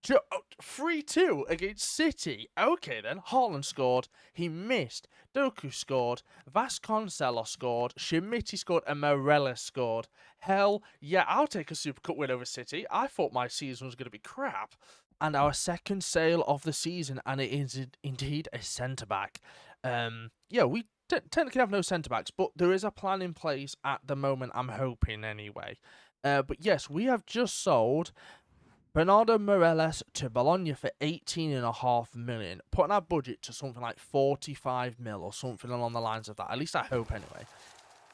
3-2 against City. Okay then, Haaland scored. He missed. Doku scored. Vasconcelos scored. Schmidt scored and Morelos scored. Hell yeah, I'll take a Super Cup win over City. I thought my season was going to be crap. And our second sale of the season, and it is indeed a centre-back. Yeah, we technically have no centre-backs, but there is a plan in place at the moment, I'm hoping anyway. But yes, we have just sold Bernardo Morelos to Bologna for 18.5 million, putting our budget to something like 45 mil or something along the lines of that. At least I hope anyway.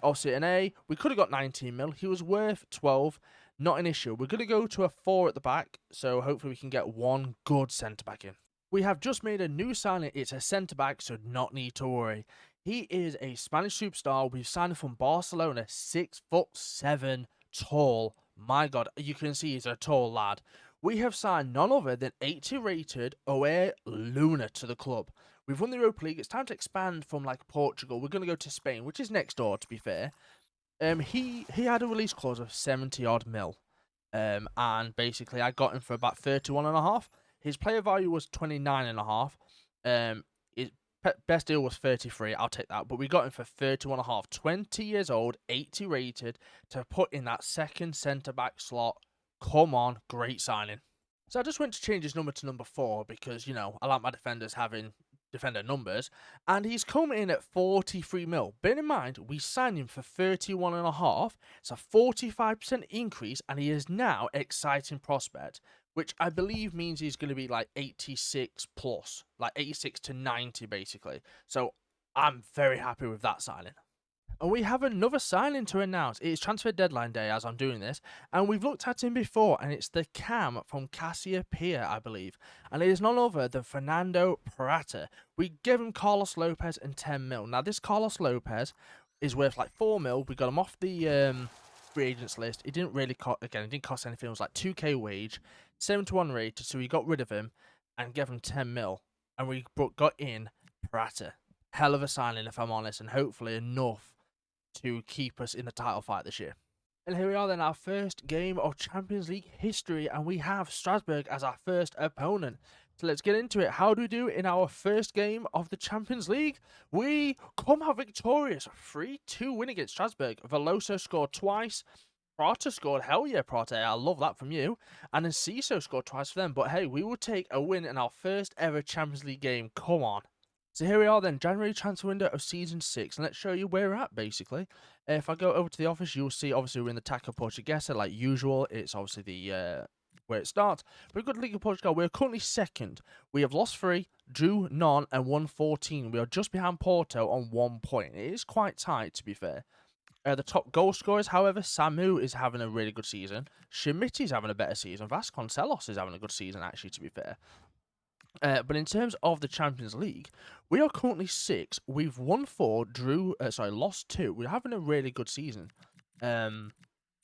Obviously, an A, we could have got 19 mil. He was worth 12. Not an issue. We're going to go to a 4 at the back, so hopefully we can get one good centre-back in. We have just made a new signing. It's a centre-back, so not need to worry. He is a Spanish superstar. We've signed him from Barcelona, 6'7" tall. My God, you can see he's a tall lad. We have signed none other than 80-rated Oe Luna to the club. We've won the Europa League. It's time to expand from like Portugal. We're going to go to Spain, which is next door, to be fair. He had a release clause of 70-odd mil. And basically I got him for about 31.5. His player value was 29.5. His best deal was 33. I'll take that. But we got him for 31.5. 20 years old, 80 rated to put in that second centre-back slot. Come on, great signing. So I just went to change his number to number 4 because, I like my defenders having defender numbers, and he's coming in at 43 mil. Bear in mind, we signed him for 31.5. It's a 45% increase, and he is now exciting prospect, which I believe means he's going to be like 86 plus, like 86 to 90 basically. So I'm very happy with that signing. And we have another signing to announce. It's transfer deadline day as I'm doing this. And we've looked at him before. And it's the Cam from Cassiopeia, I believe. And it is none other than Fernando Prata. We give him Carlos Lopez and 10 mil. Now, this Carlos Lopez is worth like 4 mil. We got him off the free agents list. It didn't really cost, again, it didn't cost anything. It was like 2k wage, 7-1 rated. So we got rid of him and gave him 10 mil. And we got in Prata. Hell of a signing, if I'm honest. And hopefully enough to keep us in the title fight this year. And here we are then, our first game of Champions League history, and we have Strasbourg as our first opponent. So let's get into it. How do we do in our first game of the Champions League? We come out victorious, 3-2 win against Strasbourg. Veloso scored twice. Prata scored, hell yeah, Prata, I love that from you. And then Ciso scored twice for them, but hey, we will take a win in our first ever Champions League game. Come on. So here we are then, January transfer window of Season 6, and let's show you where we're at, basically. If I go over to the office, you'll see, obviously, we're in the Taca Portuguesa, like usual. It's obviously the where it starts. But we've got Liga Portugal. We're currently second. We have lost 3, drew none, and won 14. We are just behind Porto on 1 point. It is quite tight, to be fair. The top goal scorers, however, Samu is having a really good season. Schmidt is having a better season. Vasconcelos is having a good season, actually, to be fair. But in terms of the Champions League, we are currently 6. We've won 4, lost 2. We're having a really good season.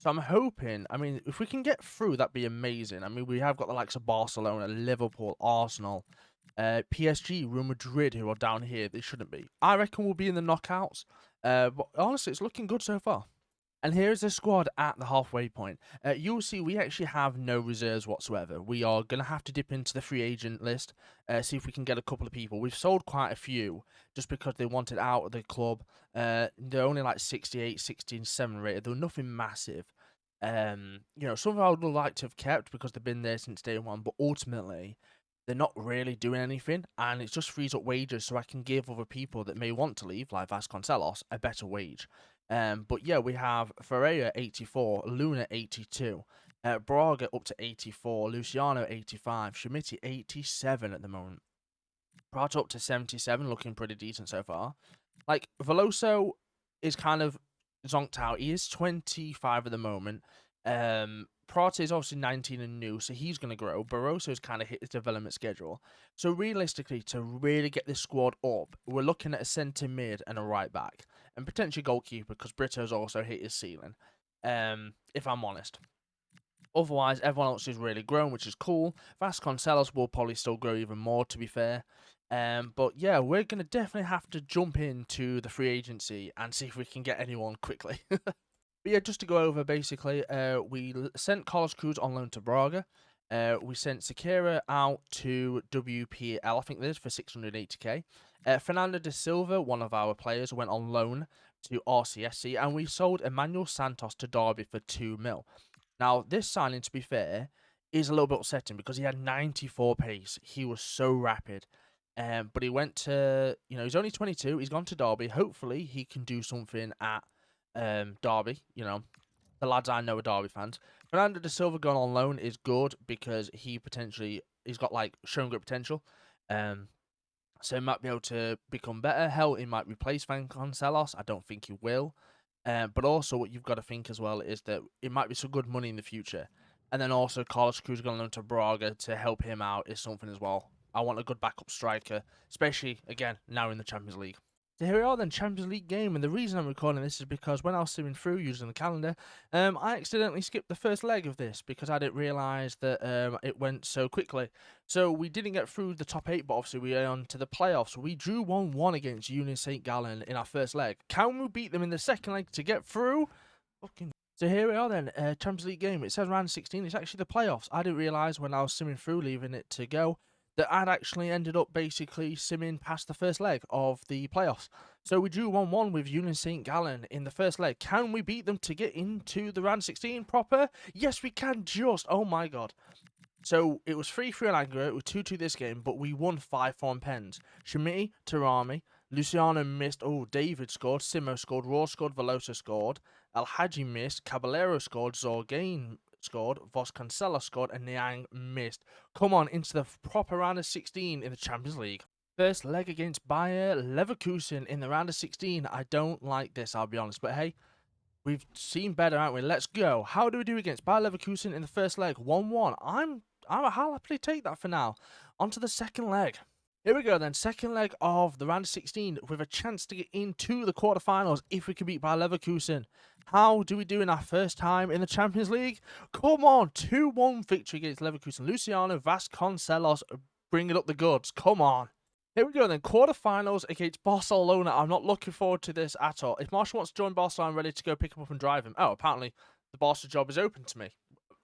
So I'm hoping, I mean, if we can get through, that'd be amazing. I mean, we have got the likes of Barcelona, Liverpool, Arsenal, PSG, Real Madrid, who are down here. They shouldn't be. I reckon we'll be in the knockouts. But honestly, it's looking good so far. And here's the squad at the halfway point. You'll see we actually have no reserves whatsoever. We are going to have to dip into the free agent list, see if we can get a couple of people. We've sold quite a few just because they wanted out of the club. They're only like 68, 67 rated. They're nothing massive. Some of I would like to have kept because they've been there since day one, but ultimately they're not really doing anything, and it just frees up wages so I can give other people that may want to leave, like Vasconcelos, a better wage. But yeah, we have Ferreira 84, Luna 82, Braga up to 84, Luciano 85, Schmidt 87 at the moment. Pratt up to 77, looking pretty decent so far. Like, Veloso is kind of zonked out. He is 25 at the moment. Prate is obviously 19 and new, so he's going to grow. Barroso's kind of hit his development schedule. So realistically, to really get this squad up, we're looking at a centre mid and a right back. And potentially goalkeeper, because Brito's also hit his ceiling, if I'm honest. Otherwise, everyone else is really grown, which is cool. Vasconcelos will probably still grow even more, to be fair. But yeah, we're going to definitely have to jump into the free agency and see if we can get anyone quickly. But yeah, just to go over, basically, we sent Carlos Cruz on loan to Braga. We sent Sekira out to WPL, I think this, for 680k. Fernando de Silva, one of our players, went on loan to RCSC, and we sold Emmanuel Santos to Derby for 2 mil. Now, this signing, to be fair, is a little bit upsetting because he had 94 pace. He was so rapid. But he went to, he's only 22. He's gone to Derby. Hopefully, he can do something at Derby. The lads I know are Derby fans. Fernando de Silva going on loan is good because he's got like shown great potential. So he might be able to become better. Hell, he might replace Vasconcelos. I don't think he will. But also what you've got to think as well is that it might be some good money in the future. And then also Carlos Cruz going on to Braga to help him out is something as well. I want a good backup striker, especially, again, now in the Champions League. So here we are then, Champions League game, and the reason I'm recording this is because when I was simming through using the calendar, I accidentally skipped the first leg of this because I didn't realise that it went so quickly. So we didn't get through the top 8, but obviously we are on to the playoffs. We drew 1-1 against Union St. Gallen in our first leg. Can we beat them in the second leg to get through? Fucking... So here we are then, Champions League game. It says round 16, it's actually the playoffs. I didn't realise when I was simming through, leaving it to go, that I'd actually ended up basically simming past the first leg of the playoffs. So we drew 1-1 with Union St. Gallen in the first leg. Can we beat them to get into the round 16 proper? Yes, we can just. Oh my god. So it was 3-3 on aggregate with 2-2 this game, but we won 5-4 on pens. Shimiti, Tarami, Luciano missed. Oh, David scored. Simo scored. Raw scored. Velosa scored. El Hadji missed. Caballero scored. Zorgain scored, Vasconcelos scored, and Niang missed. Come on, into the proper round of 16 in the Champions League. First leg against Bayer Leverkusen in the round of 16. I don't like this, I'll be honest, but hey, we've seen better, haven't we? Let's go. How do we do against Bayer Leverkusen in the first leg? 1-1. I'll happily take that for now. On to the second leg. Here we go then, second leg of the round of 16 with a chance to get into the quarterfinals if we can beat Bayer Leverkusen. How do we do in our first time in the Champions League? Come on, 2-1 victory against Leverkusen. Luciano Vasconcelos bringing up the goods. Come on. Here we go then, quarterfinals against Barcelona. I'm not looking forward to this at all. If Marshall wants to join Barcelona, I'm ready to go pick him up and drive him. Oh, apparently the Barca job is open to me.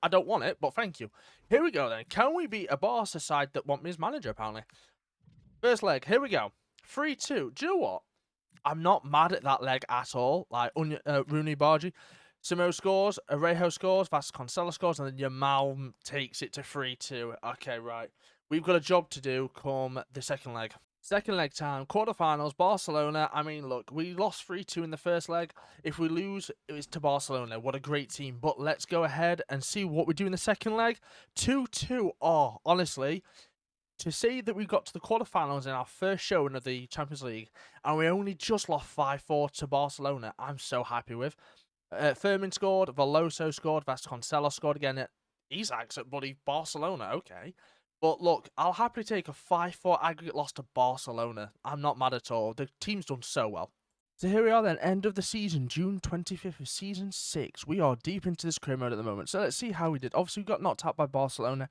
I don't want it, but thank you. Here we go then. Can we beat a Barca side that want me as manager, apparently? First leg, here we go. 3-2. Do you know what? I'm not mad at that leg at all. Like, Rooney Bargi. Simo scores, Arejo scores, Vasconcelos scores, and then Yamal takes it to 3-2. Okay, right. We've got a job to do come the second leg. Second leg time, quarterfinals, Barcelona. I mean, look, we lost 3-2 in the first leg. If we lose, it's to Barcelona. What a great team. But let's go ahead and see what we do in the second leg. 2-2. Oh, honestly, to say that we got to the quarterfinals in our first showing of the Champions League and we only just lost 5-4 to Barcelona, I'm so happy with. Fermin scored, Veloso scored, Vasconcelos scored again. Isaacs at bloody Barcelona, okay. But look, I'll happily take a 5-4 aggregate loss to Barcelona. I'm not mad at all. The team's done so well. So here we are then, end of the season, June 25th of season 6. We are deep into this career mode at the moment. So let's see how we did. Obviously, we got knocked out by Barcelona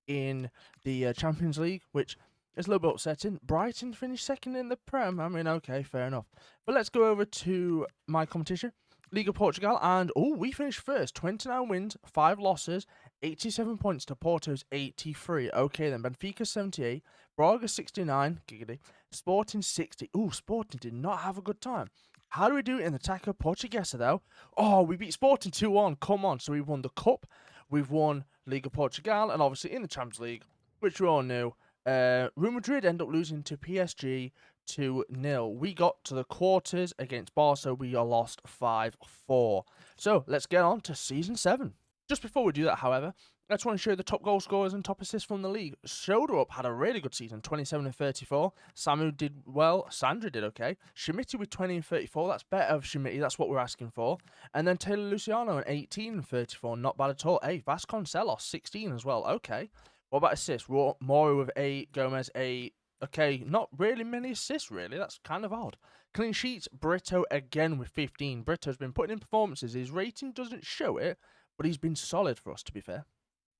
in the Champions League, which is a little bit upsetting. Brighton finished second in the Prem. I mean, okay, fair enough. But let's go over to my competition, Liga Portugal, and we finished first. 29 wins, 5 losses, 87 points to Porto's 83. Okay then, Benfica 78, Braga 69, giggity, Sporting 60. Sporting did not have a good time. How do we do it in the Taça Portuguesa though? Oh, we beat Sporting 2-1. Come on. So we won the Cup, we've won Liga Portugal, and obviously in the Champions League, which we all knew, Real Madrid end up losing to PSG 2-0. We got to the quarters against Barca. We are lost 5-4. So let's get on to season 7. Just before we do that, however, I just want to show you the top goal scorers and top assists from the league. Shoulder Up had a really good season, 27 and 34. Samu did well. Sandra did okay. Schmidt with 20 and 34. That's better of Schmidt. That's what we're asking for. And then Taylor Luciano at 18 and 34. Not bad at all. Hey, Vasconcelos, 16 as well. Okay. What about assists? Moro with 8. Gomez 8. Okay, not really many assists, really. That's kind of odd. Clean sheets, Brito again with 15. Brito's been putting in performances. His rating doesn't show it, but he's been solid for us, to be fair.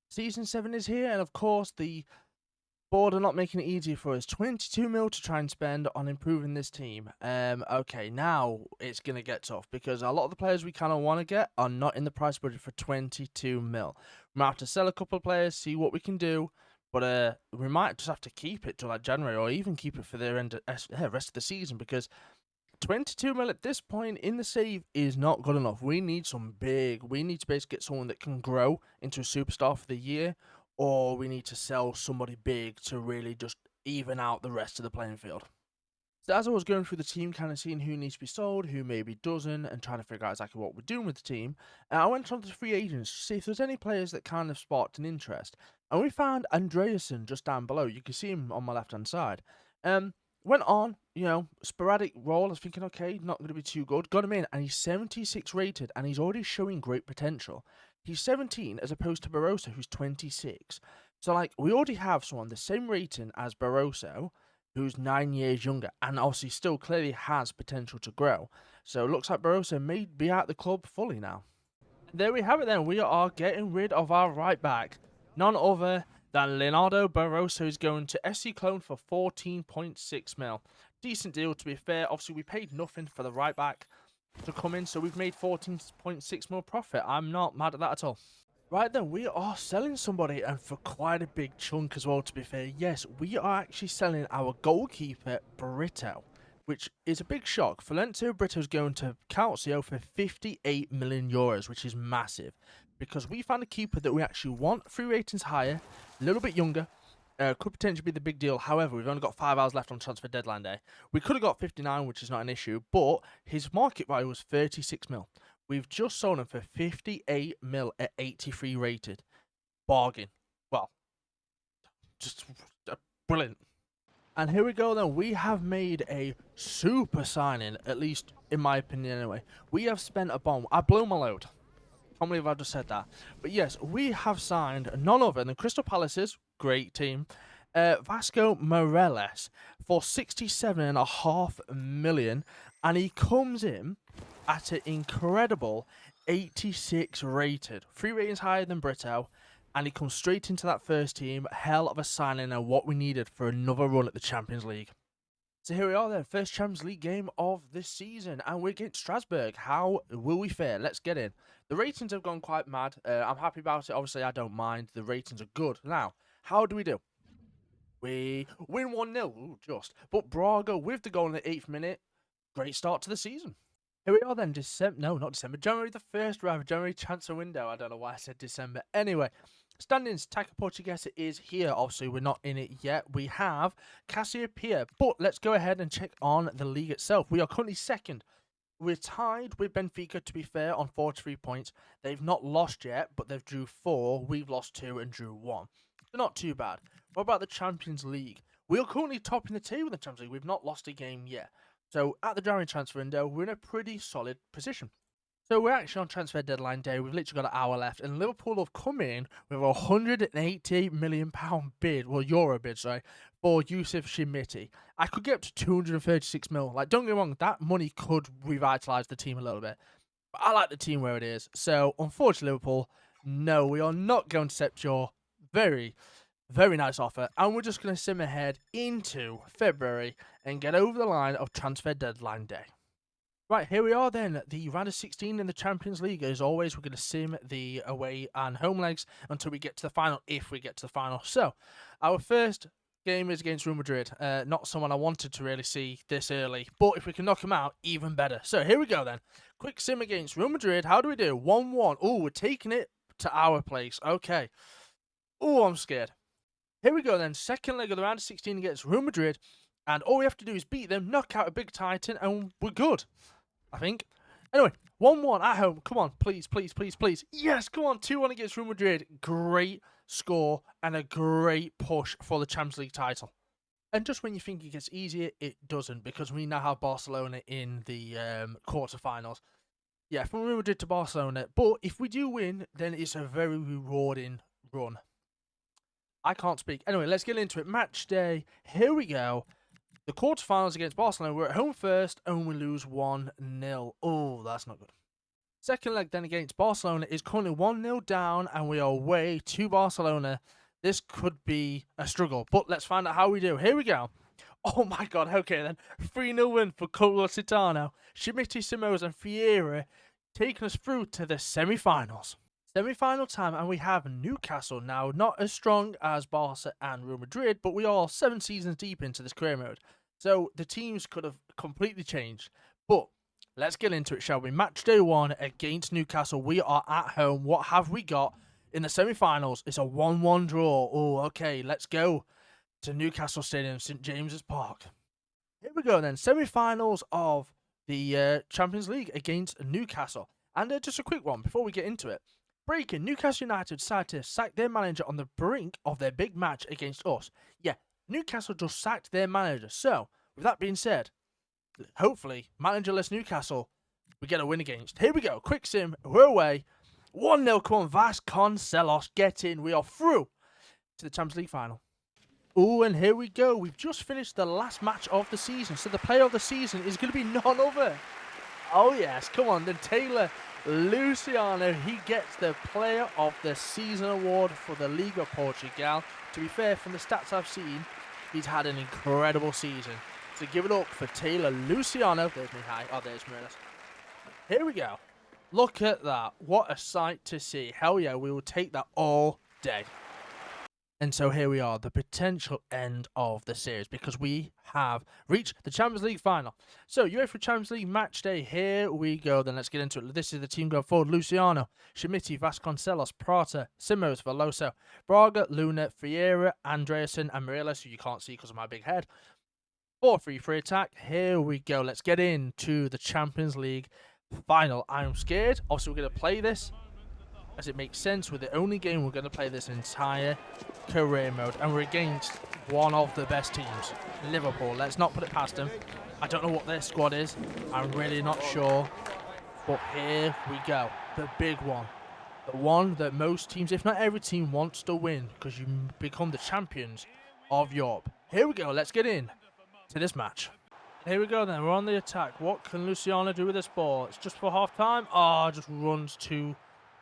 Season 7 is here, and of course, the board are not making it easier for us. 22 mil to try and spend on improving this team. Okay, now it's going to get tough, because a lot of the players we kind of want to get are not in the price budget for 22 mil. We might have to sell a couple of players, see what we can do, but we might just have to keep it till like January, or even keep it for the rest of the season, because 22 mil at this point in the save is not good enough. We need we need to basically get someone that can grow into a superstar for the year, or we need to sell somebody big to really just even out the rest of the playing field. So as I was going through the team, kind of seeing who needs to be sold, who maybe doesn't, and trying to figure out exactly what we're doing with the team, I went on to the free agents to see if there's any players that kind of sparked an interest. And we found Andreasen just down below. You can see him on my left-hand side. Went on, sporadic role. I was thinking, okay, not going to be too good. Got him in, and he's 76 rated, and he's already showing great potential. He's 17 as opposed to Barroso, who's 26. So, we already have someone the same rating as Barroso, who's 9 years younger, and obviously still clearly has potential to grow. So, it looks like Barroso may be at the club fully now. And there we have it then. We are getting rid of our right back. None other than Leonardo Barroso is going to SC Cologne for 14.6 mil. Decent deal, to be fair. Obviously, we paid nothing for the right back to come in, so we've made 14.6 mil profit. I'm not mad at that at all. Right then, we are selling somebody, and for quite a big chunk as well, to be fair. Yes, we are actually selling our goalkeeper, Brito, which is a big shock. Florencio Brito's going to Calcio for 58 million euros, which is massive, because we found a keeper that we actually want, 3 ratings higher, a little bit younger, could potentially be the big deal. However, we've only got 5 hours left on transfer deadline day. We could have got 59, which is not an issue, but his market value was 36 mil. We've just sold him for 58 mil at 83 rated. Bargain. Well, just brilliant. And here we go then. We have made a super signing, at least in my opinion anyway. We have spent a bomb. I blew my load. Can't believe I just said that. But yes, we have signed none other than Crystal Palace's great team, Vasco Morelos, for 67.5 million. And he comes in at an incredible 86 rated. 3 ratings higher than Brito. And he comes straight into that first team. Hell of a signing and what we needed for another run at the Champions League. So here we are then, first Champions League game of this season, and we're against Strasbourg. How will we fare? Let's get in. The ratings have gone quite mad. I'm happy about it. Obviously, I don't mind. The ratings are good. Now, how do we do? We win 1-0, just. But Braga with the goal in the 8th minute. Great start to the season. Here we are then, January the 1st, rather, January transfer window. I don't know why I said December. Anyway, standings, Taça Portuguesa is here. Obviously, we're not in it yet. We have Cassiopeia, but let's go ahead and check on the league itself. We are currently second. We're tied with Benfica, to be fair, on 43 points. They've not lost yet, but they've drew 4. We've lost 2 and drew 1. So not too bad. What about the Champions League? We are currently topping the table in the Champions League. We've not lost a game yet. So at the January transfer window, we're in a pretty solid position. So we're actually on transfer deadline day. We've literally got an hour left, and Liverpool have come in with a £188 million bid, well, euro bid, sorry, for Yusuf Shimiti. I could get up to 236 mil. Like, don't get me wrong, that money could revitalise the team a little bit. But I like the team where it is. So, unfortunately, Liverpool, no, we are not going to accept your very, very nice offer, and we're just going to sim ahead into February and get over the line of transfer deadline day. Right, here we are then. The round of 16 in the Champions League. As always, we're going to sim the away and home legs until we get to the final, if we get to the final. So, our first game is against Real Madrid. Not someone I wanted to really see this early, but if we can knock them out, even better. So, here we go then. Quick sim against Real Madrid. How do we do? 1-1. Oh, we're taking it to our place. Okay. Oh, I'm scared. Here we go then. Second leg of the round of 16 against Real Madrid. And all we have to do is beat them, knock out a big titan, and we're good. I think. Anyway, 1-1 at home. Come on, please, please, please, please. Yes, come on, 2-1 against Real Madrid. Great score and a great push for the Champions League title. And just when you think it gets easier, it doesn't, because we now have Barcelona in the quarterfinals. Yeah, from Real Madrid to Barcelona. But if we do win, then it's a very rewarding run. I can't speak. Anyway, let's get into it. Match day. Here we go. The quarterfinals against Barcelona, we're at home first and we lose 1-0. Oh, that's not good. Second leg then against Barcelona is currently 1-0 down and we are away to Barcelona. This could be a struggle, but let's find out how we do. Here we go. Oh my god, okay then. 3-0 win for Clube Lusitano. Shimiti, Simos and Fiera taking us through to the semi-finals. Semi-final time, and we have Newcastle now, not as strong as Barca and Real Madrid, but we are 7 seasons deep into this career mode. So the teams could have completely changed. But let's get into it, shall we? Match day 1 against Newcastle. We are at home. What have we got in the semi-finals? It's a 1-1 draw. Oh, okay, let's go to Newcastle Stadium, St James's Park. Here we go then. Semi-finals of the Champions League against Newcastle. And just a quick one before we get into it. Breaking, Newcastle United decided to sack their manager on the brink of their big match against us. Yeah, Newcastle just sacked their manager. So, with that being said, hopefully, managerless Newcastle, we get a win against. Here we go, quick sim, we're away. 1-0, come on, Vasconcelos, get in. We are through to the Champions League final. Oh, and here we go. We've just finished the last match of the season. So the player of the season is going to be none other. Oh, yes, come on, then Taylor Luciano, he gets the Player of the Season award for the Liga Portugal. To be fair, from the stats I've seen, he's had an incredible season. So give it up for Taylor Luciano. There's me high. Oh, there's Marinas. Here we go. Look at that. What a sight to see. Hell yeah, we will take that all day. And so here we are, the potential end of the series, because we have reached the Champions League final. So, UEFA Champions League match day, here we go. Then let's get into it. This is the team going forward. Luciano, Shimiti, Vasconcelos, Prata, Simos, Veloso, Braga, Luna, Fiera, Andreasen, and Morelos, who you can't see because of my big head. 4-3-3 attack. Here we go. Let's get into the Champions League final. I'm scared. Obviously, we're going to play this as it makes sense with the only game we're going to play this entire career mode, and we're against one of the best teams, Liverpool. Let's not put it past them. I don't know what their squad is, I'm really not sure, but here we go, the big one, the one that most teams, if not every team, wants to win, because you become the champions of Europe. Here we go, let's get in to this match. Here we go then, we're on the attack. What can Luciano do with this ball? It's just for half time. Oh, just runs too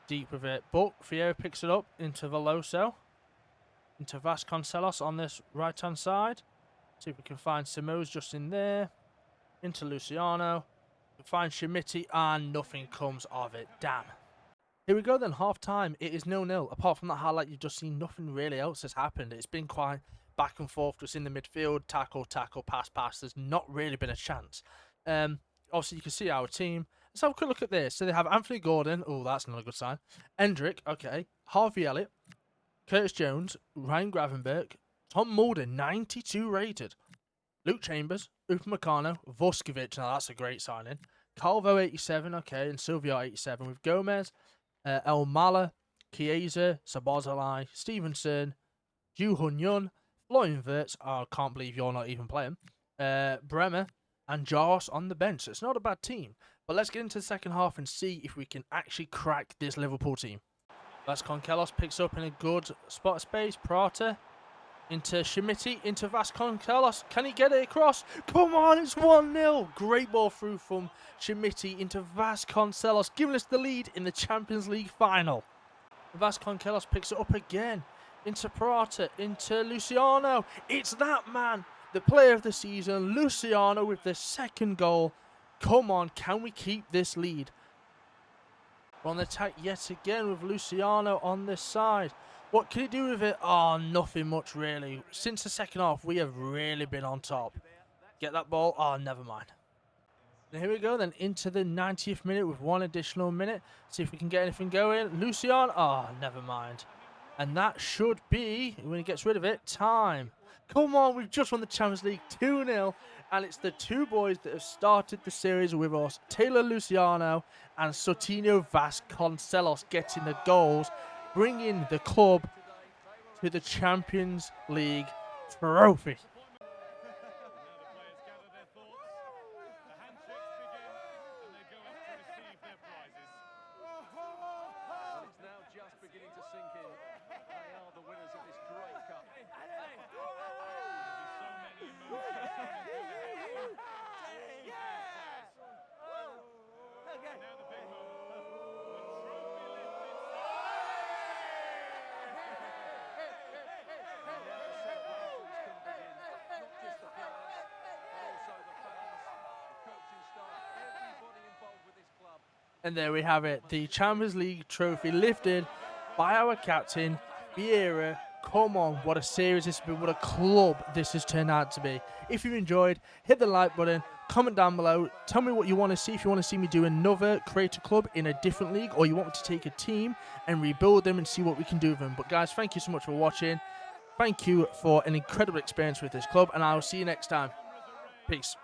deep with it, but Fiera picks it up into Veloso, into Vasconcelos on this right hand side. See if we can find Simos just in there, into Luciano, we find Shimiti, and nothing comes of it. Damn. Here we go then, half time. It is 0-0. Apart from that highlight you've just seen, nothing really else has happened. It's been quite back and forth just in the midfield, tackle, pass. There's not really been a chance. Obviously you can see our team. Let's have a quick look at this. So they have Anthony Gordon. Oh, that's not a good sign. Endrick, okay. Harvey Elliott. Curtis Jones. Ryan Gravenberg. Tom Mulder, 92 rated. Luke Chambers. Upamecano. Vuskovic. Now, that's a great signing. Calvo, 87. Okay. And Silvio, 87. With Gomez. El Mala. Chiesa. Sabozalai. Stevenson. Ju Hun Yun. Florian Wirtz. Oh, I can't believe you're not even playing. Bremer. and Jaros on the bench. So it's not a bad team. But let's get into the second half and see if we can actually crack this Liverpool team. Vasconcelos picks up in a good spot of space. Prata into Schmidt, into Vasconcelos. Can he get it across? Come on, it's 1-0. Great ball through from Schmidt into Vasconcelos, giving us the lead in the Champions League final. Vasconcelos picks it up again. Into Prata, into Luciano. It's that man, the player of the season, Luciano, with the second goal. Come on, can we keep this lead? We're on the attack yet again with Luciano on this side. What can he do with it? Oh, nothing much really. Since the second half, we have really been on top. Get that ball? Oh, never mind. And here we go then, into the 90th minute with one additional minute. See if we can get anything going. Luciano? Oh, never mind. And that should be, when he gets rid of it, time. Come on, we've just won the Champions League 2-0. And it's the two boys that have started the series with us. Taylor Luciano and Sotinho Vasconcelos getting the goals, bringing the club to the Champions League trophy. And there we have it, the Champions League trophy lifted by our captain, Vieira. Come on, what a series this has been, what a club this has turned out to be. If you enjoyed, hit the like button, comment down below, tell me what you want to see, if you want to see me do another creator club in a different league, or you want me to take a team and rebuild them and see what we can do with them. But guys, thank you so much for watching. Thank you for an incredible experience with this club, and I will see you next time. Peace.